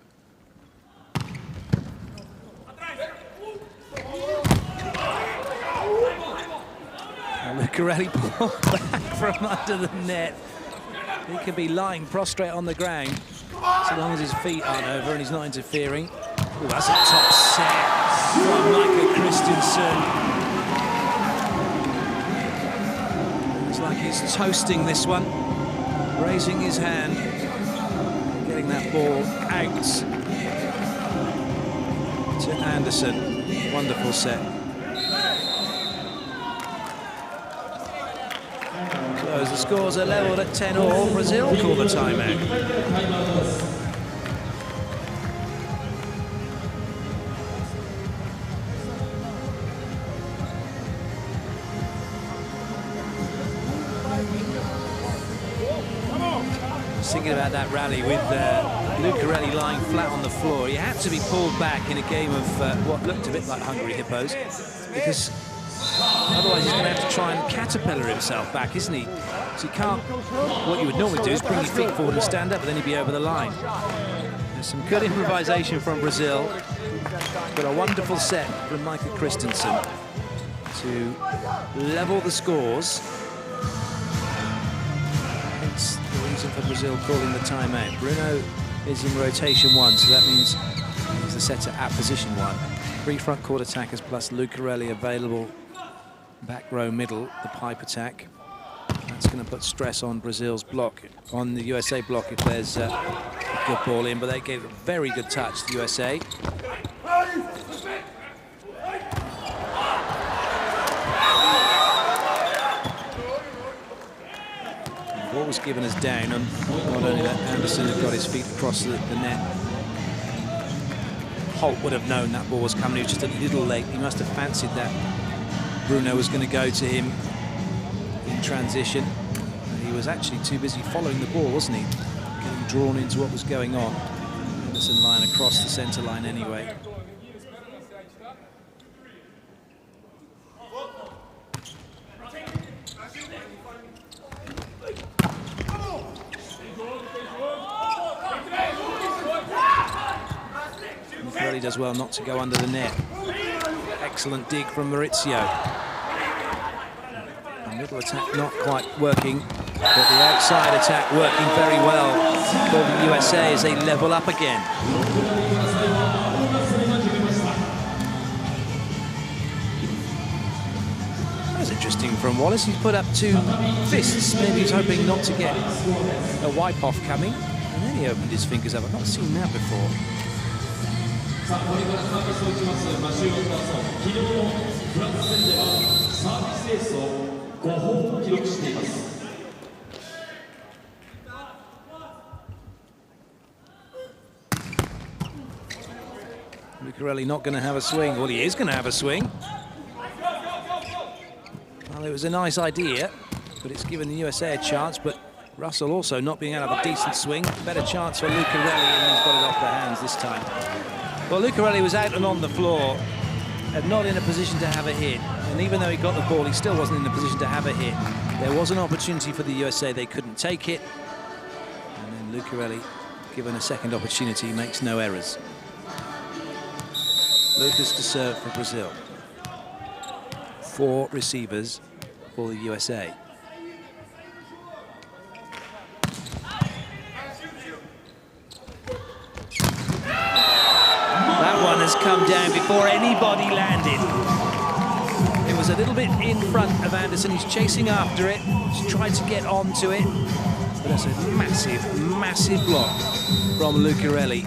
Lucarelli pulled back from under the net. He could be lying prostrate on the ground, so long as his feet aren't over and he's not interfering. Ooh, that's a top set from Michael Christensen. Looks like he's toasting this one, raising his hand, getting that ball out to Anderson. Wonderful set. So as the scores are levelled at 10-all, Brazil call the timeout. Thinking about that rally with Lucarelli lying flat on the floor. He had to be pulled back in a game of what looked a bit like Hungry Hippos, because otherwise he's going to have to try and caterpillar himself back, isn't he? So you can't, what you would normally do is bring your feet forward and stand up, but then he'd be over the line. There's some good improvisation from Brazil, but a wonderful set from Michael Christensen to level the scores. Hence the reason for Brazil calling the timeout. Bruno is in rotation 1, so that means he's the setter at position 1. 3 front court attackers plus Lucarelli available back row middle, the pipe attack. That's going to put stress on Brazil's block, on the USA block if there's a good ball in, but they gave a very good touch to USA. The ball was given us down, and not only that, Anderson had got his feet across the net. Holt would have known that ball was coming. He was just a little late. He must have fancied that Bruno was going to go to him in transition. And he was actually too busy following the ball, wasn't he? Getting drawn into what was going on. Anderson line across the centre line anyway. Really does well not to go under the net. Excellent dig from Maurizio. The middle attack not quite working, but the outside attack working very well for the USA as they level up again. That's interesting from Wallace. He's put up 2 fists. Maybe he's hoping not to get a wipe-off coming. And then he opened his fingers up. I've not seen that before. さあこれからスタートしておきますマシュー・ワトソン、昨日のフランス戦ではサービスエースを5本記録しています。Lucarelli not going to have a swing. Well, he is going to have a swing. Well, it was a nice idea, but it's given the USA a chance, but Russell also not being able to have a decent swing. Better chance for Lucarelli, and he's got it off the hands this time. Well, Lucarelli was out and on the floor and not in a position to have a hit. And even though he got the ball, he still wasn't in a position to have a hit. There was an opportunity for the USA. They couldn't take it. And then Lucarelli, given a second opportunity, makes no errors. Lucas to serve for Brazil. 4 receivers for the USA. That one has come down before anybody landed. It was a little bit in front of Anderson. He's chasing after it. He's tried to get onto it. But that's a massive, massive block from Lucarelli.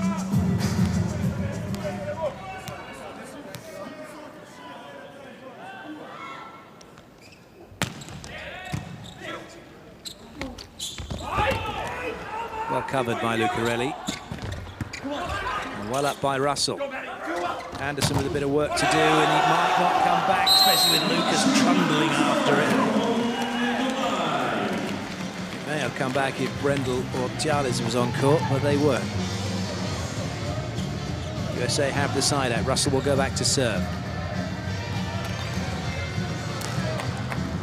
Well covered by Lucarelli. And well up by Russell. Anderson with a bit of work to do, and he might not come back, especially with Lucas trundling after it. It may have come back if Brendel or Tjales was on court, but they weren't. USA have the side out. Russell will go back to serve.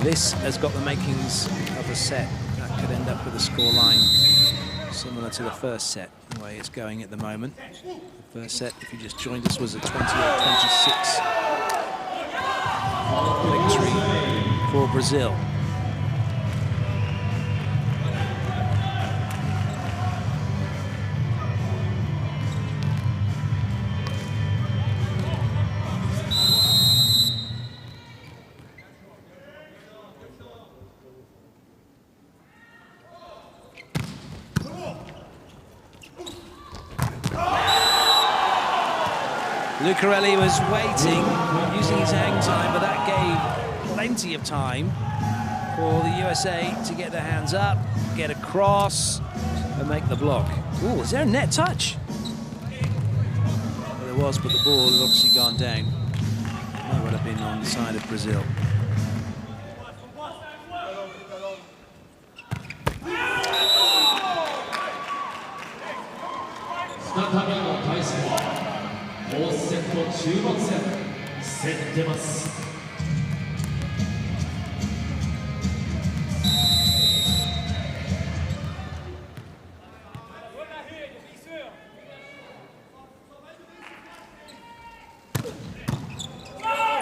This has got the makings of a set. That could end up with a score line similar to the first set, the way it's going at the moment. The first set, if you just joined us, was a 28-26 victory for Brazil. Lucarelli was waiting, using his hang time, but that gave plenty of time for the USA to get their hands up, get across, and make the block. Ooh, is there a net touch? Well, there was, but the ball had obviously gone down. That would have been on the side of Brazil.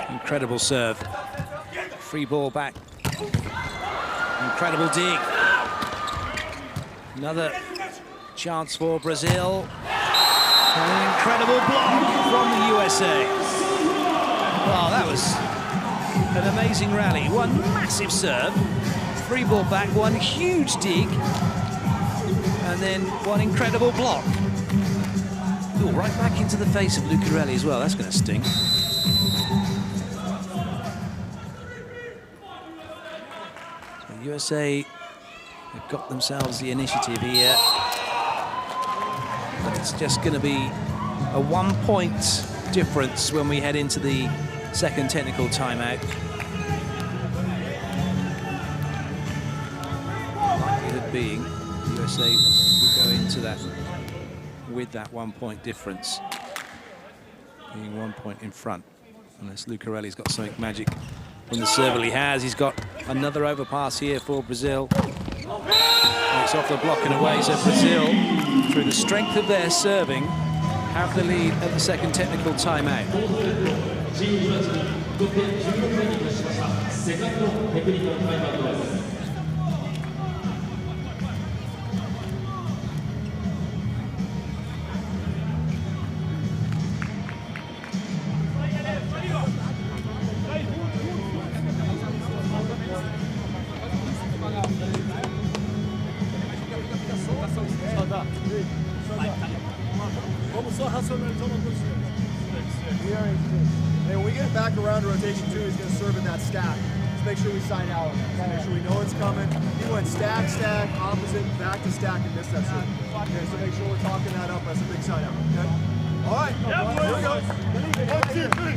Incredible serve. Free ball back. Incredible dig. Another chance for Brazil. And an incredible block from the USA. Wow, that was an amazing rally. One massive serve, free ball back, one huge dig, and then one incredible block. Ooh, right back into the face of Lucarelli as well. That's going to sting. So USA have got themselves the initiative here. But it's just going to be a 1-point difference when we head into the second technical timeout. Likelihood being the USA will go into that with that 1-point difference, being 1 point in front, unless Lucarelli's got something magic from the serve. He has. He's got another overpass here for Brazil. It's off the block and away, so Brazil, through the strength of their serving, have the lead at the second technical timeout. Hey, when we get back around to rotation 2, he's going to serve in that stack. Let's make sure we sign out. Make sure we know it's coming. He went stack, stack, opposite, back to stack, and missed that serve. Okay, so make sure we're talking that up as a big sign out. Okay? All right, here we go. 1, 2, 3.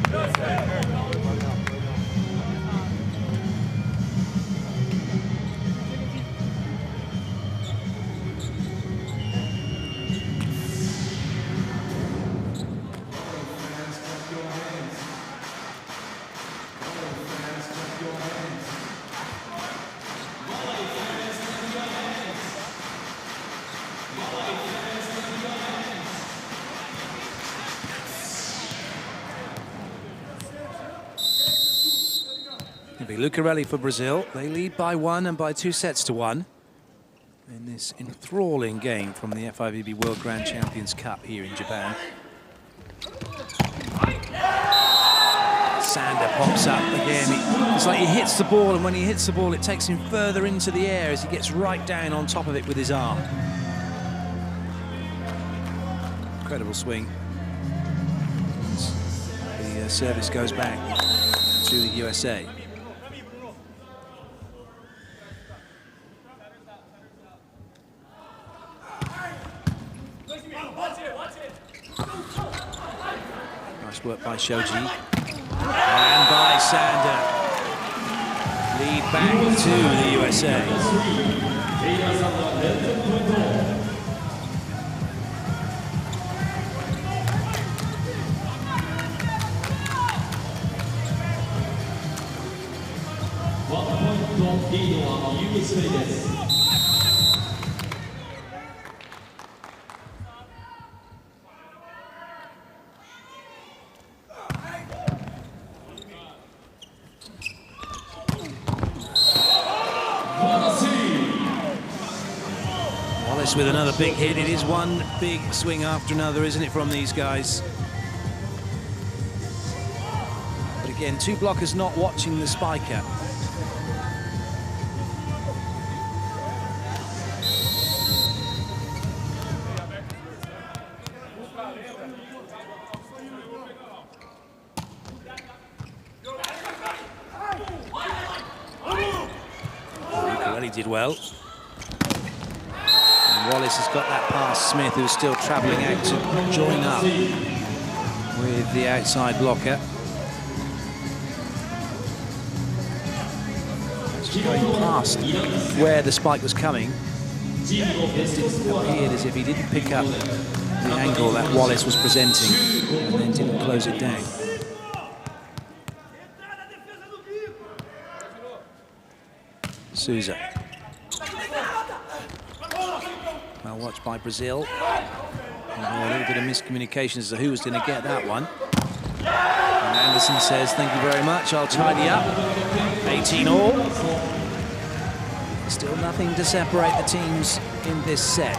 It'll be Lucarelli for Brazil. They lead by 1 and by 2 sets to 1 in this enthralling game from the FIVB World Grand Champions Cup here in Japan. Sander pops up again. It's like he hits the ball, and when he hits the ball, it takes him further into the air as he gets right down on top of it with his arm. Incredible swing. The service goes back to the USA. Nice work by Shoji. And by Sander. Lead back to the USA. Wallace with another big hit. It is one big swing after another, isn't it, from these guys? But again, 2 blockers not watching the spiker. Lucarelli did well. And Wallace has got that past Smith, who's still travelling out to join up with the outside blocker. Just going past where the spike was coming. It appeared as if he didn't pick up the angle that Wallace was presenting and then didn't close it down. Souza. Well watched by Brazil. A little bit of miscommunication as to who was going to get that one. And Anderson says, thank you very much, I'll tidy up. 18 all. Still nothing to separate the teams in this set.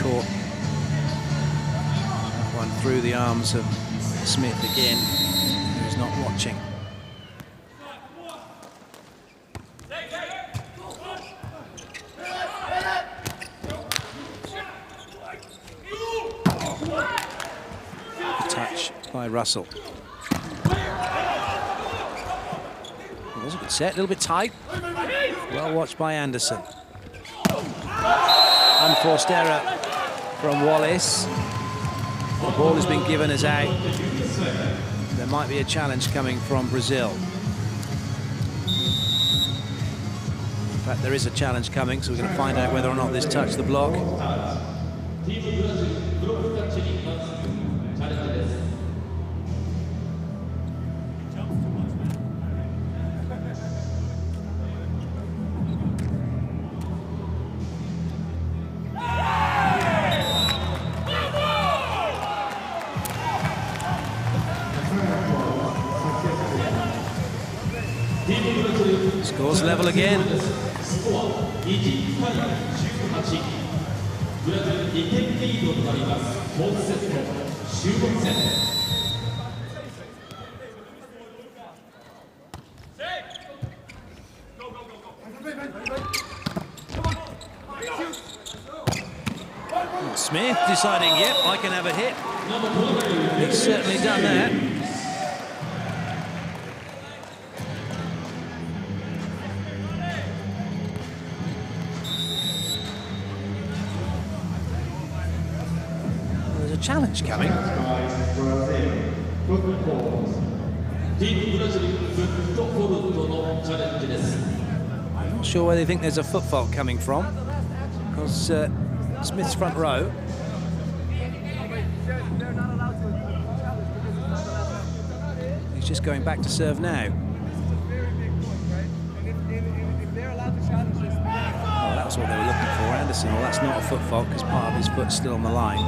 Court. One through the arms of Smith again, who's not watching. Good touch by Russell. It was a good set, a little bit tight. Well watched by Anderson. Unforced error from Wallace. The ball has been given as out. There might be a challenge coming from Brazil. In fact, there is a challenge coming, so we're going to find out whether or not this touched the block. Scores level again. 終盤戦 Smith deciding, yep, I can have a hit. He's certainly done that. There's a challenge coming. I'm not sure where they think there's a foot fault coming from, because Smith's front row. He's just going back to serve now. Oh, that's what they were looking for, Anderson. Well, that's not a foot fault because part of his foot's still on the line.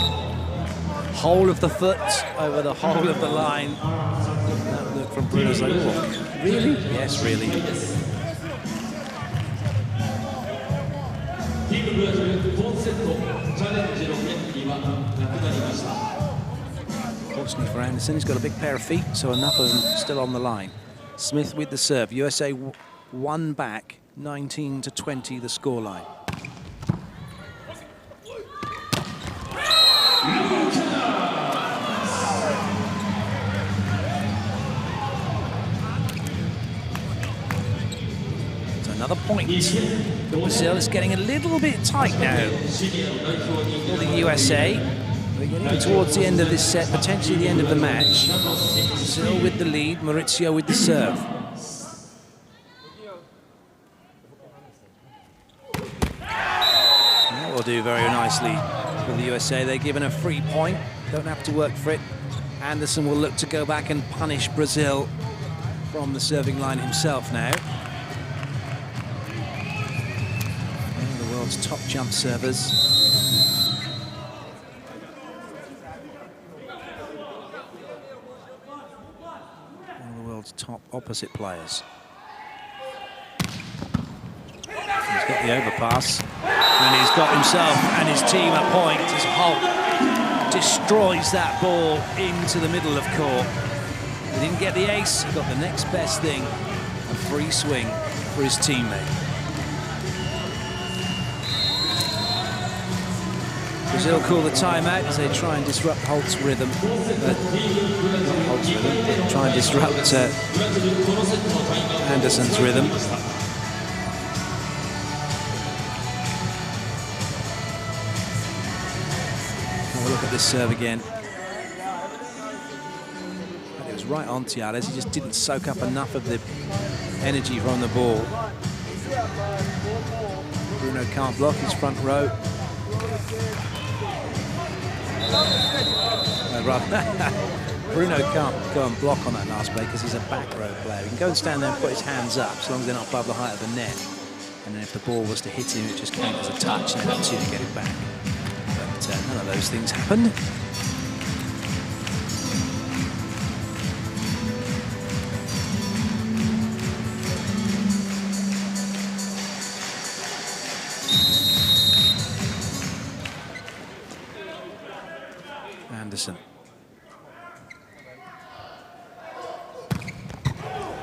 Whole of the foot over the whole of the line. That look from Bruno's like, oh, really? Yes, really. Fortunately for Anderson, he's got a big pair of feet, so enough of them still on the line. Smith with the serve. USA one back, 19-20 the scoreline. So another point for Brazil. It's getting a little bit tight now for the USA. We're getting towards the end of this set, potentially the end of the match. Brazil with the lead, Maurizio with the serve. That will do very nicely for the USA. They're given a free point, don't have to work for it. Anderson will look to go back and punish Brazil from the serving line himself now. One of the world's top jump servers. Top opposite players. He's got the overpass, and he's got himself and his team a point as Holt destroys that ball into the middle of court. He didn't get the ace, he got the next best thing, a free swing for his teammate. Brazil call the timeout as they try and disrupt Holt's rhythm. Try and disrupt Anderson's rhythm. Have a look at this serve again. It was right on Tiales. He just didn't soak up enough of the energy from the ball. Bruno can't block his front row. Bruno can't go and block on that last play because he's a back row player. He can go and stand there and put his hands up as long as they're not above the height of the net. And then if the ball was to hit him, it just counts as a touch and then up to you to get it back. But none of those things happened. Anderson.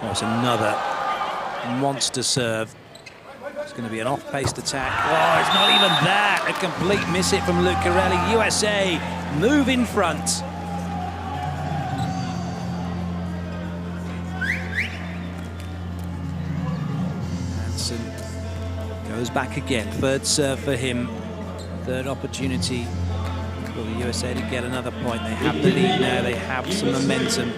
Oh, it's another monster serve. It's going to be an off-paced attack. Oh, it's not even that. A complete miss it from Lucarelli. USA move in front. Anderson goes back again. Third serve for him. Third opportunity for the USA to get another point. They have the lead now, they have some momentum.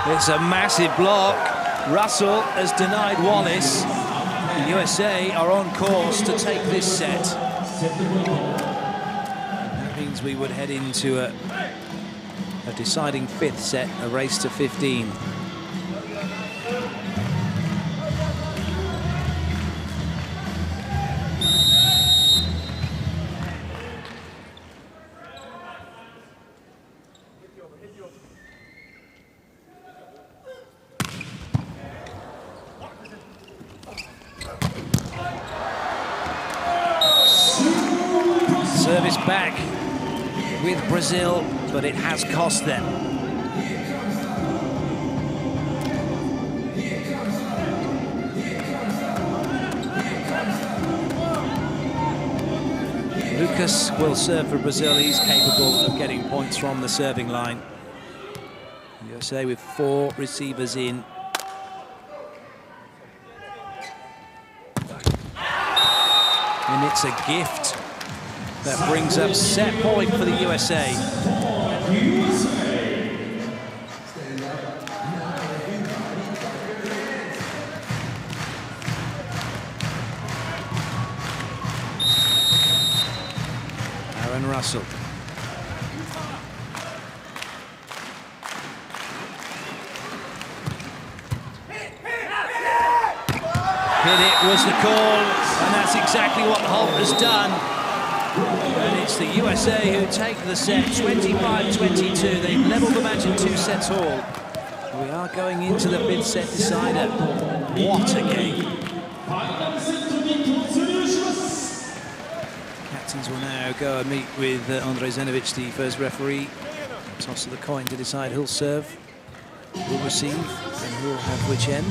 It's a massive block. Russell has denied Wallace. The USA are on course to take this set. We would head into a deciding fifth set, a race to 15. back with Brazil, but it has cost them. Lucas will serve for Brazil. He's capable of getting points from the serving line. USA with 4 receivers in. And it's a gift that brings up set point for the USA. Aaron Russell. Hit it was the call, and that's exactly what Holt has done. And it's the USA who take the set, 25-22. They've leveled the match in 2 sets all. We are going into the 5th set decider. What a game. Captains will now go and meet with Andrej Zenovic, the first referee. Toss of the coin to decide who'll serve, who'll receive, and who'll have which end.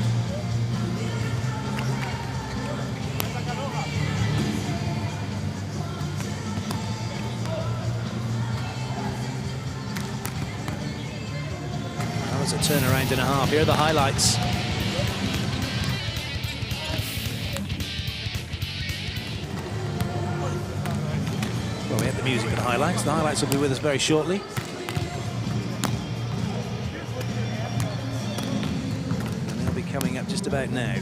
A turnaround and a half. Here are the highlights. Well, we have the music for the highlights. The highlights will be with us very shortly. And they'll be coming up just about now.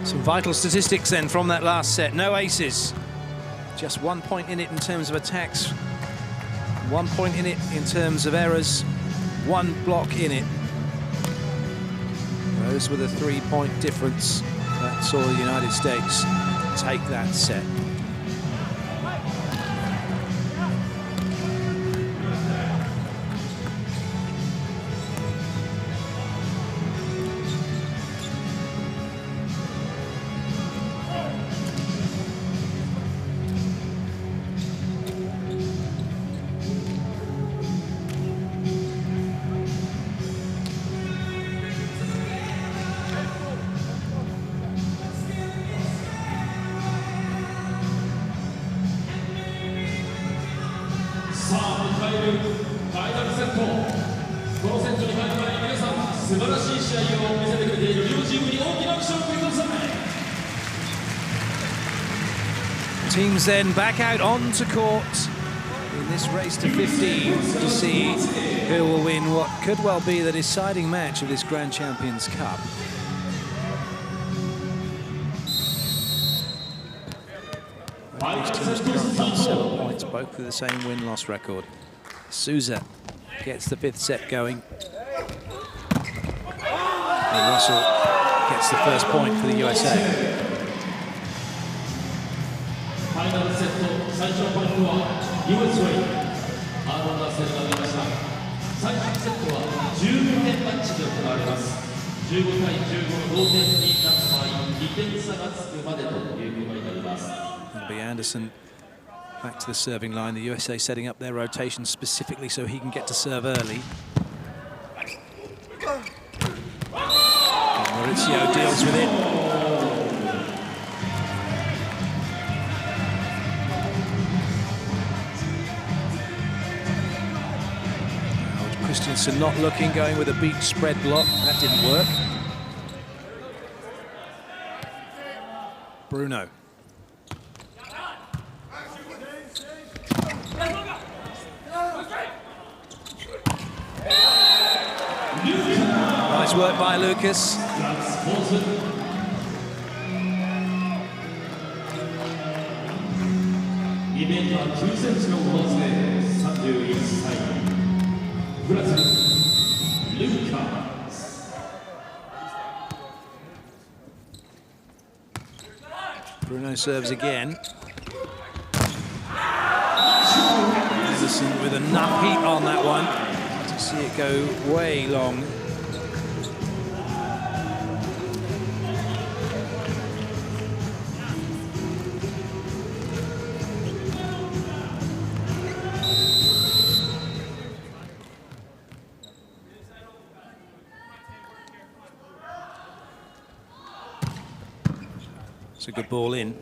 Some vital statistics then from that last set. No aces. Just 1 point in it in terms of attacks. 1 point in it in terms of errors. 1 block in it. Those were the 3-point difference that saw the United States take that set. Teams then back out onto court in this race to 15 to see who will win what could well be the deciding match of this Grand Champions Cup. These teams currently on 7 points, both with the same win-loss record. Souza gets the 5th set going. And Russell gets the first point for the USA. 最終セットは15点マッチで行われます。15対15の同点になった場合、2点差がつくまでということになります。It'll be Anderson back to the serving line. The USA setting up their rotation specifically so he can get to serve early. And Maurizio deals with it. Christensen not looking, going with a beach spread block. That didn't work. Bruno. Nice work by Lucas. Bruno serves again. Anderson with enough heat on that one to see it go way long. It's a good ball in.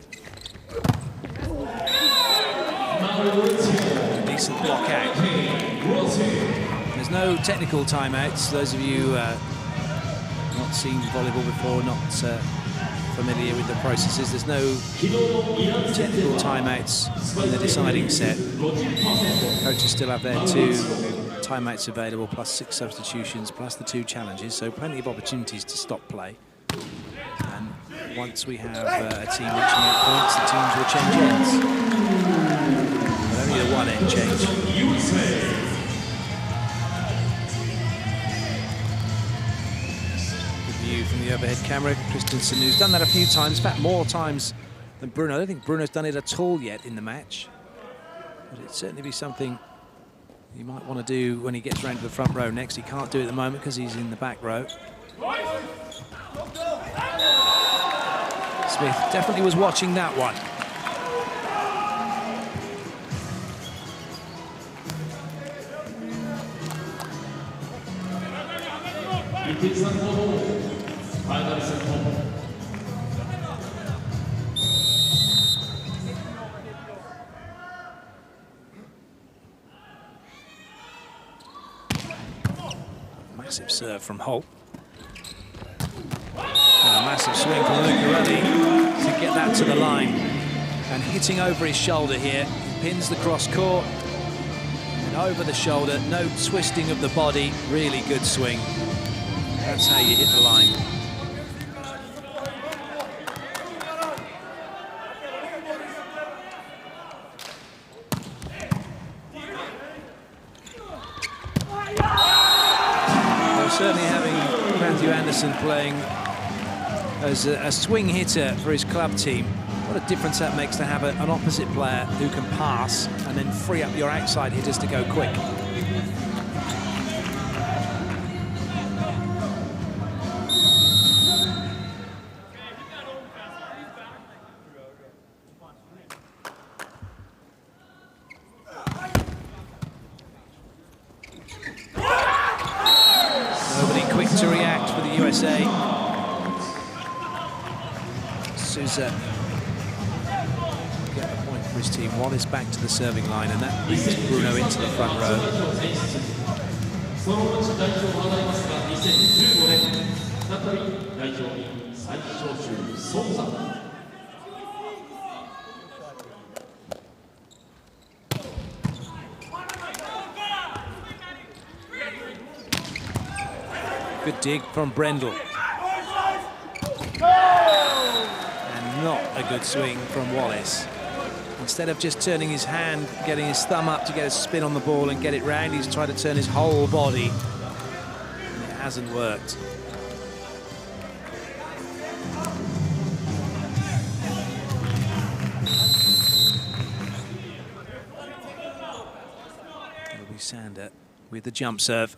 A decent block out. There's no technical timeouts. Those of you not seen volleyball before, not familiar with the processes, there's no technical timeouts in the deciding set. Coaches still have their 2 timeouts available, plus 6 substitutions, plus the 2 challenges, so plenty of opportunities to stop play. And once we have a team reaching 8 points, the teams will change ends. But only a 1 end change. Good view from the overhead camera. Christensen, who's done that a few times, in fact more times than Bruno. I don't think Bruno's done it at all yet in the match. But it'd certainly be something you might want to do when he gets round to the front row next. He can't do it at the moment because he's in the back row. Smith definitely was watching that one. Massive serve from Holt. And a massive swing from Lucarelli to get that to the line. And hitting over his shoulder here, pins the cross court. And over the shoulder, no twisting of the body, really good swing. That's how you hit the line. Well, certainly having Matthew Anderson playing as a swing hitter for his club team, what a difference that makes to have an opposite player who can pass and then free up your outside hitters to go quick. Nobody quick to react for the USA. Souza get the point for his team. Wallace back to the serving line, and that brings Bruno into the front row. Good dig from Brendel. Not a good swing from Wallace. Instead of just turning his hand, getting his thumb up to get a spin on the ball and get it round, he's tried to turn his whole body. It hasn't worked. It'll be Sander with the jump serve.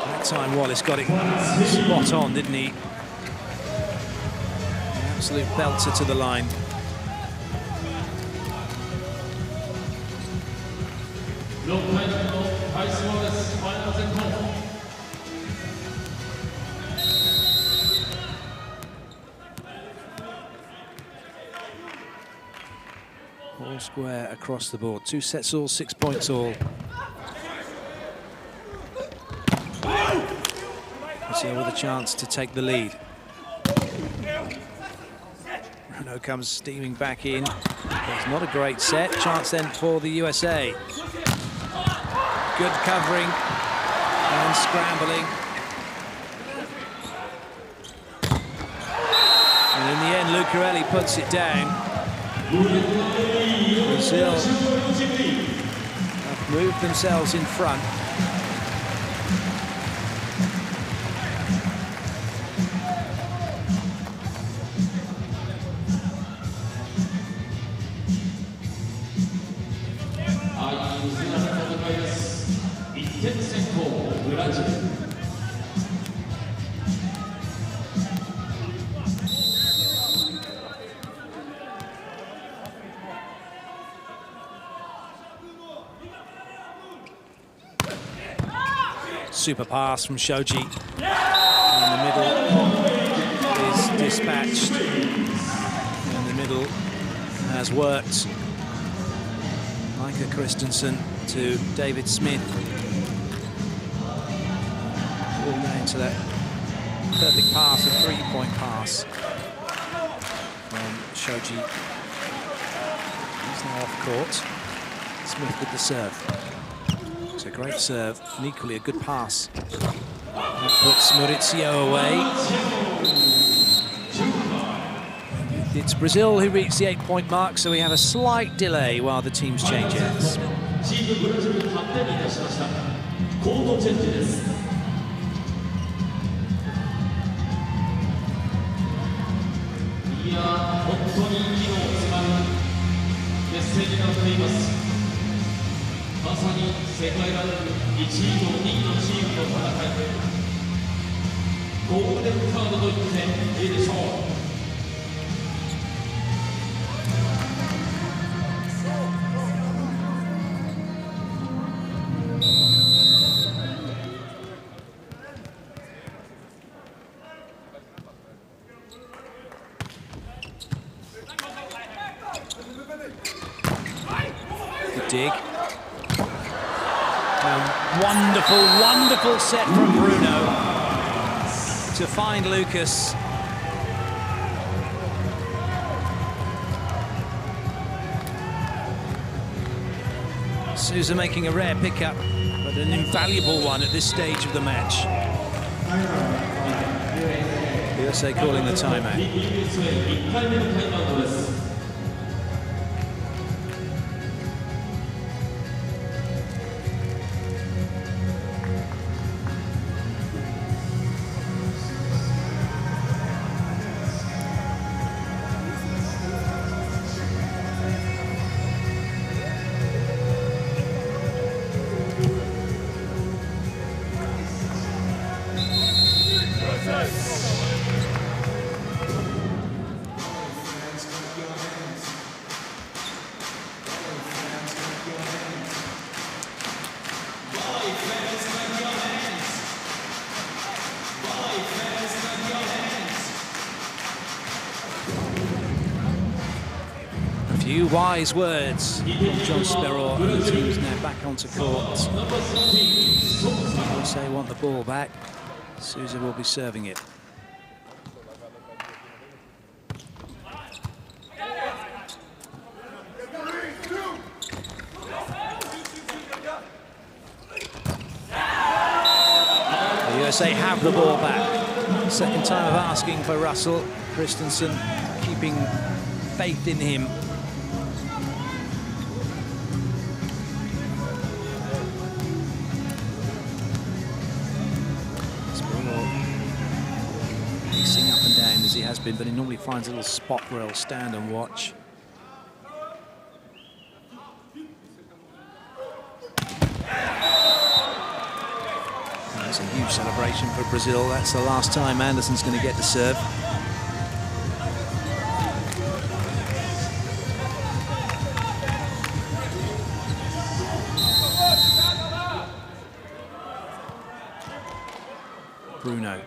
That time Wallace got it spot on, didn't he? An absolute belter to the line. All square across the board. 2 sets all, 6 points all. Brazil with a chance to take the lead. Bruno comes steaming back in. It's not a great set. Chance then for the USA. Good covering and scrambling. And in the end, Lucarelli puts it down. Brazil have moved themselves in front. Super pass from Shoji. In the middle is dispatched. In the middle has worked. Micah Christensen to David Smith. All down to that perfect pass, a 3-point pass from Shoji. He's now off court. Smith with the serve. It's a great serve, and equally a good pass. That puts Maurizio away. It's Brazil who reached the 8-point mark, so we have a slight delay while the teams change ends. Good dig. Wonderful, wonderful set from Bruno to find Lucas. Sousa making a rare pickup, but an invaluable one at this stage of the match. USA calling the timeout. Few wise words from John Sparrow, and the team's now back onto court. USA want the ball back. Sousa will be serving it. The USA have the ball back. Second time of asking for Russell. Christensen keeping faith in him. Up and down as he has been, but he normally finds a little spot where he'll stand and watch. celebration for Brazil. That's the last time Anderson's going to get to serve. Bruno.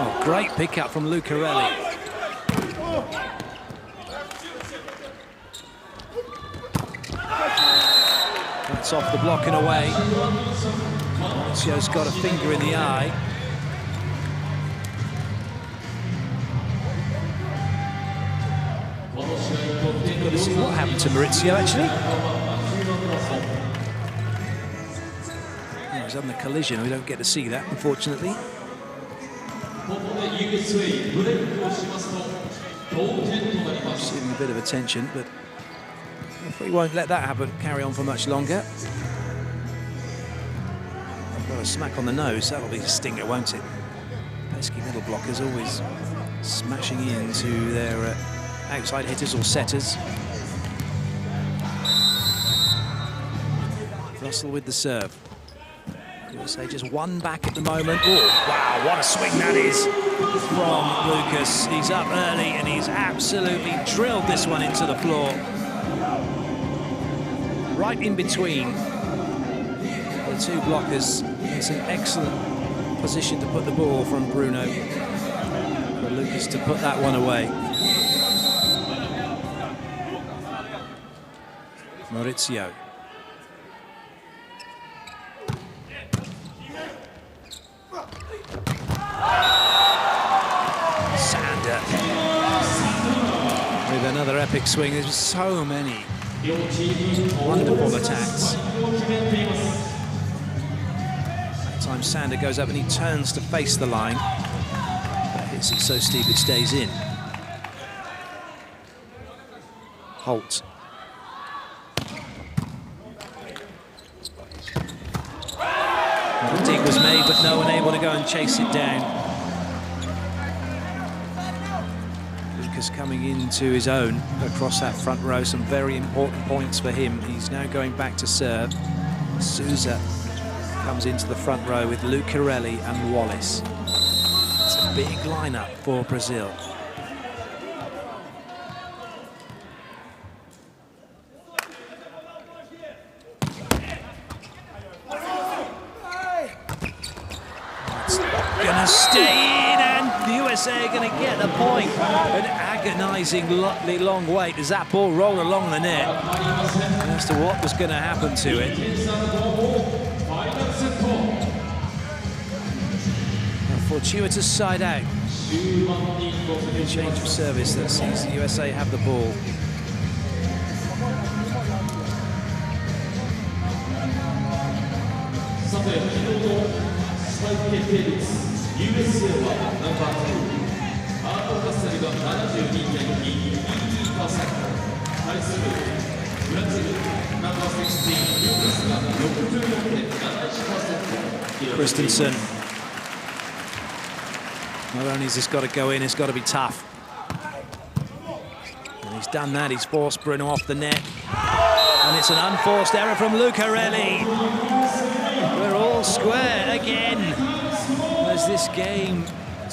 Oh, great pickup from Lucarelli. That's off the block and away. Mauricio's got a finger in the eye. Got to see what happened to Maurizio, actually. He was on the collision. We don't get to see that, unfortunately. Receiving a bit of attention, but we won't let that happen, carry on for much longer. Got a smack on the nose, that'll be a stinger, won't it? Pesky middle blockers always smashing into their outside hitters or setters. Russell with the serve. USA just one back at the moment. Oh, wow, what a swing that is from Lucas. He's up early and he's absolutely drilled this one into the floor. Right in between the two blockers. It's an excellent position to put the ball from Bruno. For Lucas to put that one away. Maurizio. Sander. With another epic swing. There's so many wonderful attacks. That time Sander goes up and he turns to face the line. But hits it so steep it stays in. Holt. The dig was made, but no one able to go and chase it down. Lucas coming into his own across that front row. Some very important points for him. He's now going back to serve. Souza comes into the front row with Lucarelli and Wallace. It's a big lineup for Brazil. Gonna stay in, and the USA are gonna get the point. An agonizingly long wait as that ball rolled along the net. As to what was gonna happen to it. A fortuitous side out. Change of service that sees the USA have the ball. Christensen. Not only has this got to go in, it's got to be tough. And he's done that, he's forced Bruno off the net. And it's an unforced error from Lucarelli. We're all square again as this game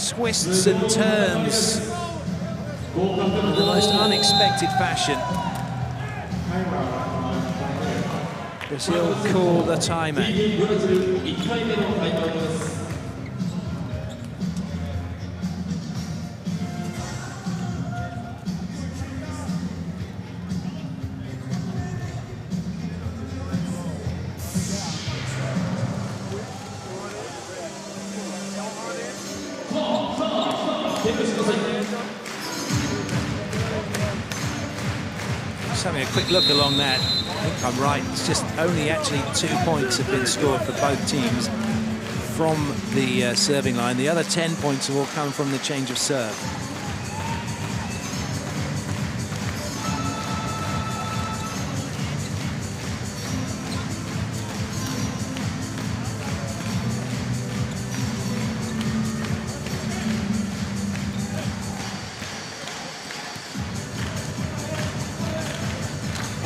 twists and turns in the most unexpected fashion. Brazil call the timeout. Just having a quick look along that. I think I'm right. It's just only actually 2 points have been scored for both teams from the serving line. The other 10 points have all come from the change of serve.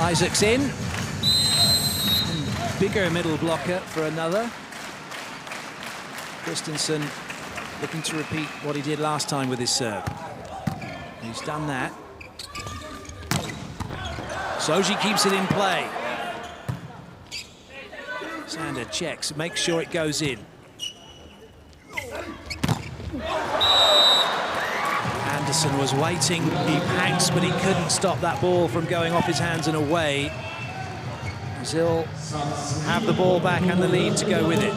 Isaac's in. bigger middle blocker for another. Christensen looking to repeat what he did last time with his serve. He's done that. Soji keeps it in play. Sander checks, makes sure it goes in. Anderson was waiting, he panics, but he couldn't stop that ball from going off his hands and away. Brazil have the ball back and the lead to go with it.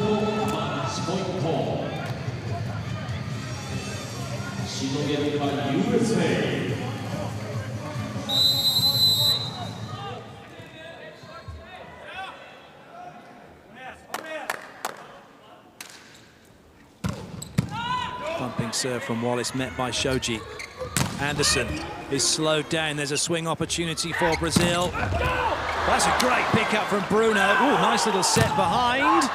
Pumping serve from Wallace, met by Shoji. Anderson is slowed down. There's a swing opportunity for Brazil. That's a great pickup from Bruno. Ooh, nice little set behind.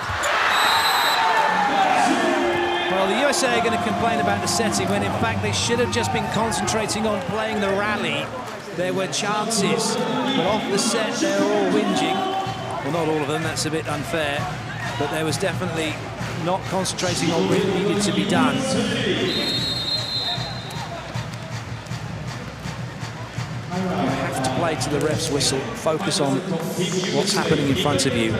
Well, the USA are going to complain about the setting when, in fact, they should have just been concentrating on playing the rally. There were chances, but off the set, they're all whinging. Well, not all of them, that's a bit unfair, but there was definitely not concentrating on what needed to be done. You have to play to the ref's whistle, focus on what's happening in front of you.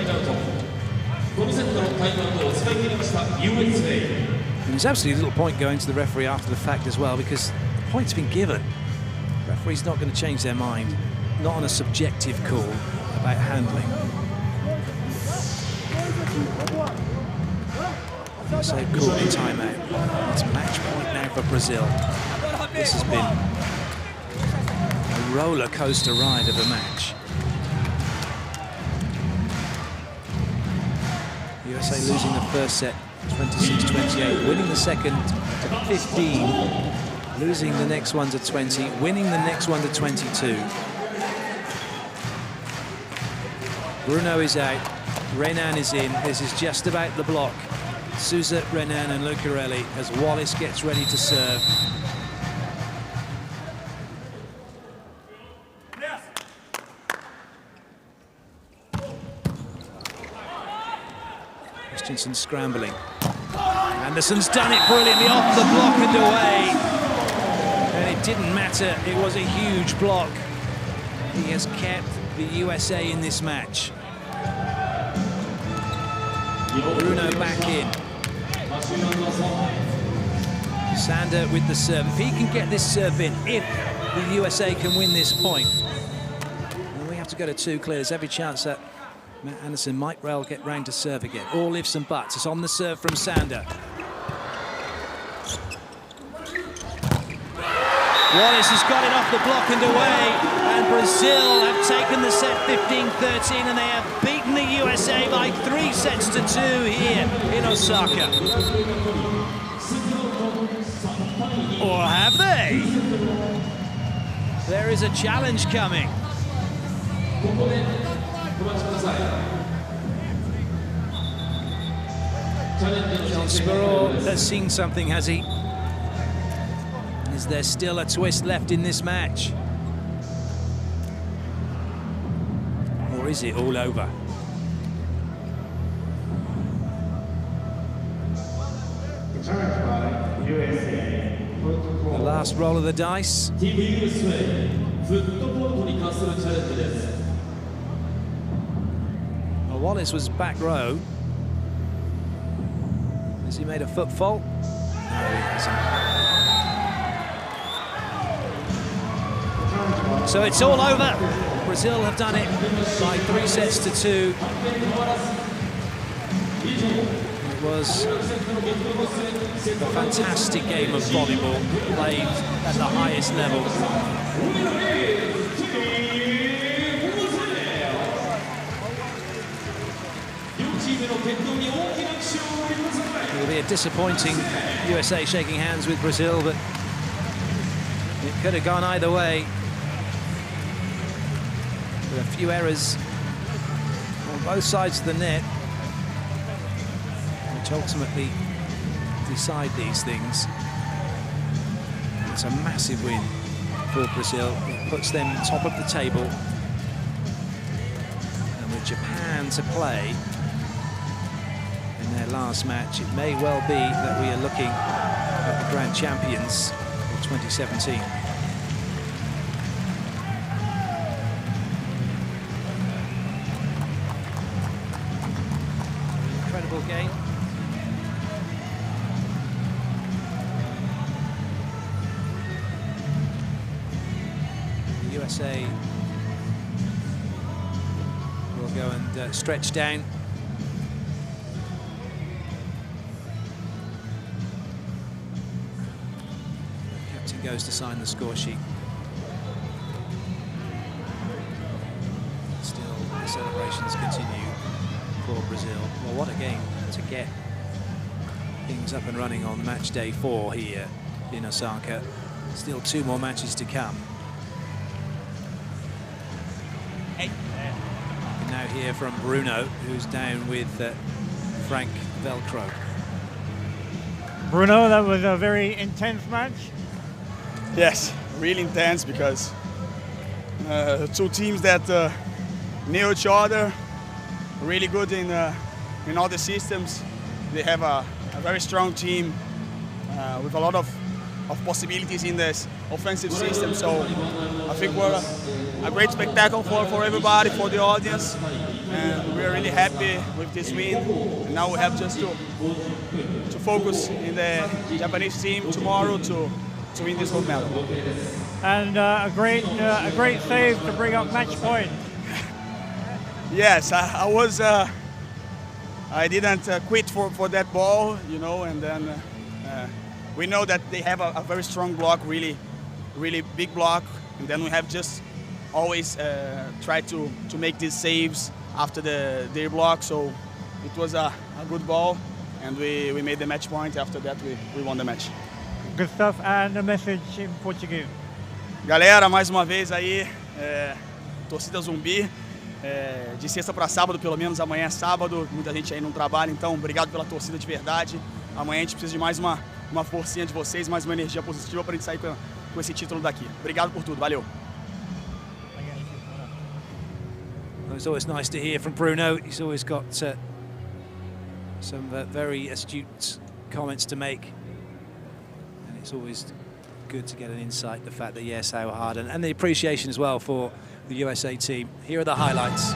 And there's absolutely little point going to the referee after the fact as well, because the point's been given. The referee's not going to change their mind, not on a subjective call about handling. So called the timeout. It's match point now for Brazil. This has been a roller coaster ride of a match. USA losing the first set 26-28, winning the second to 15, losing the next one to 20, winning the next one to 22. Bruno is out, Renan is in. This is just about the block. Souza, Renan and Lucarelli as Wallace gets ready to serve. Christensen scrambling. Anderson's done it brilliantly off the block and away. And it didn't matter, it was a huge block. He has kept the USA in this match. Bruno back in. Sander with the serve. If he can get this serve in, if the USA can win this point, then we have to go to 2 clear. There's every chance that Matt Anderson might well get round to serve again. All ifs and buts. It's on the serve from Sander. Wallace has got it off the block and away, and Brazil have taken the set 15-13, and they have beaten the USA by 3 sets to 2 here in Osaka. Or have they? There is a challenge coming. John Spiro has seen something, has he? Is there still a twist left in this match? Or is it all over? The last roll of the dice. Well, Wallace was back row. Has he made a foot fault? No, he hasn't. So it's all over. Brazil have done it by 3 sets to 2. It was a fantastic game of volleyball played at the highest level. It will be a disappointing USA shaking hands with Brazil, but it could have gone either way. A few errors on both sides of the net, which ultimately decide these things. It's a massive win for Brazil. It puts them top of the table. And with Japan to play in their last match, it may well be that we are looking at the grand champions of 2017. Incredible game. The USA will go and stretch down. The captain goes to sign the score sheet. Still, the celebrations continue for Brazil. Well, what a game to get things up and running on match day 4 here in Osaka. Still 2 more matches to come. You can now hear from Bruno, who's down with Frank Velcro. Bruno, that was a very intense match. Yes, really intense because 2 teams that knew each other, really good in all the systems. They have a very strong team with a lot of possibilities in this offensive system. So I think we're a great spectacle for everybody, for the audience, and we're really happy with this win. And now we have just to focus in the Japanese team tomorrow to win this gold medal. And a great save to bring up match point. Yes, I didn't quit for that ball, you know, and then we know that they have a very strong block, really big block, and then we have just always tried to make these saves after their block. So it was a good ball, and we made the match point. After that, we won the match. Good stuff, and a message in Portuguese. Galera, mais uma vez aí, torcida Zumbi. De sexta para sábado, pelo menos amanhã é sábado, muita gente aí não trabalha, então obrigado pela torcida de verdade. Amanhã a gente precisa de mais uma forcinha de vocês, mais uma energia positiva para a gente sair com esse título daqui. Obrigado por tudo, valeu. It's always nice to hear from Bruno. He's always got some very astute comments to make, and it's always good to get an insight, the fact that yes, how hard, and the appreciation as well for the USA team. Here are the highlights.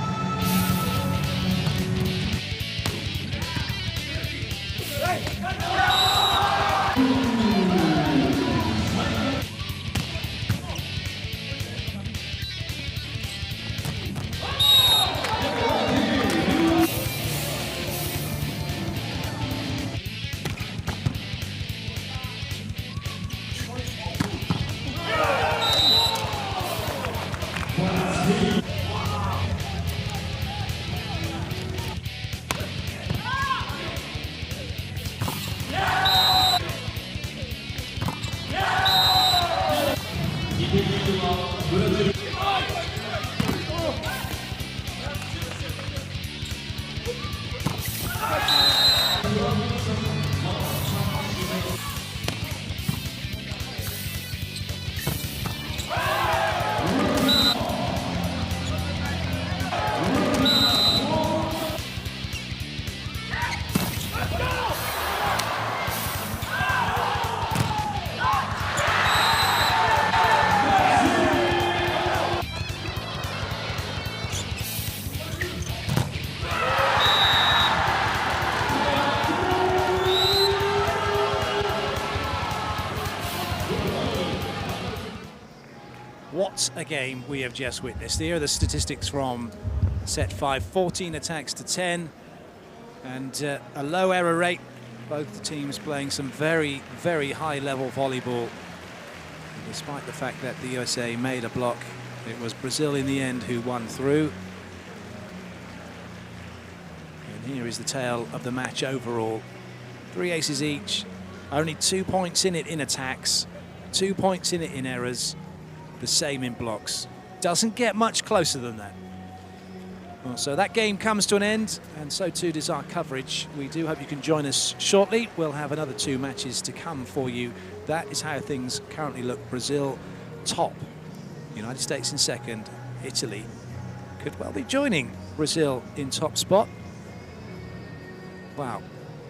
What a game we have just witnessed. Here are the statistics from set 5, 14 attacks to 10, and a low error rate. Both the teams playing some very, very high-level volleyball. And despite the fact that the USA made a block, it was Brazil in the end who won through. And here is the tale of the match overall. 3 aces each, only 2 points in it in attacks, 2 points in it in errors, the same in blocks. Doesn't get much closer than that. Well, so that game comes to an end, and so too does our coverage. We do hope you can join us shortly. We'll have another 2 matches to come for you. That is how things currently look. Brazil top, United States in second, Italy could well be joining Brazil in top spot. Wow,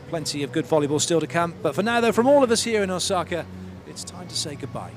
plenty of good volleyball still to come. But for now, though, from all of us here in Osaka, it's time to say goodbye.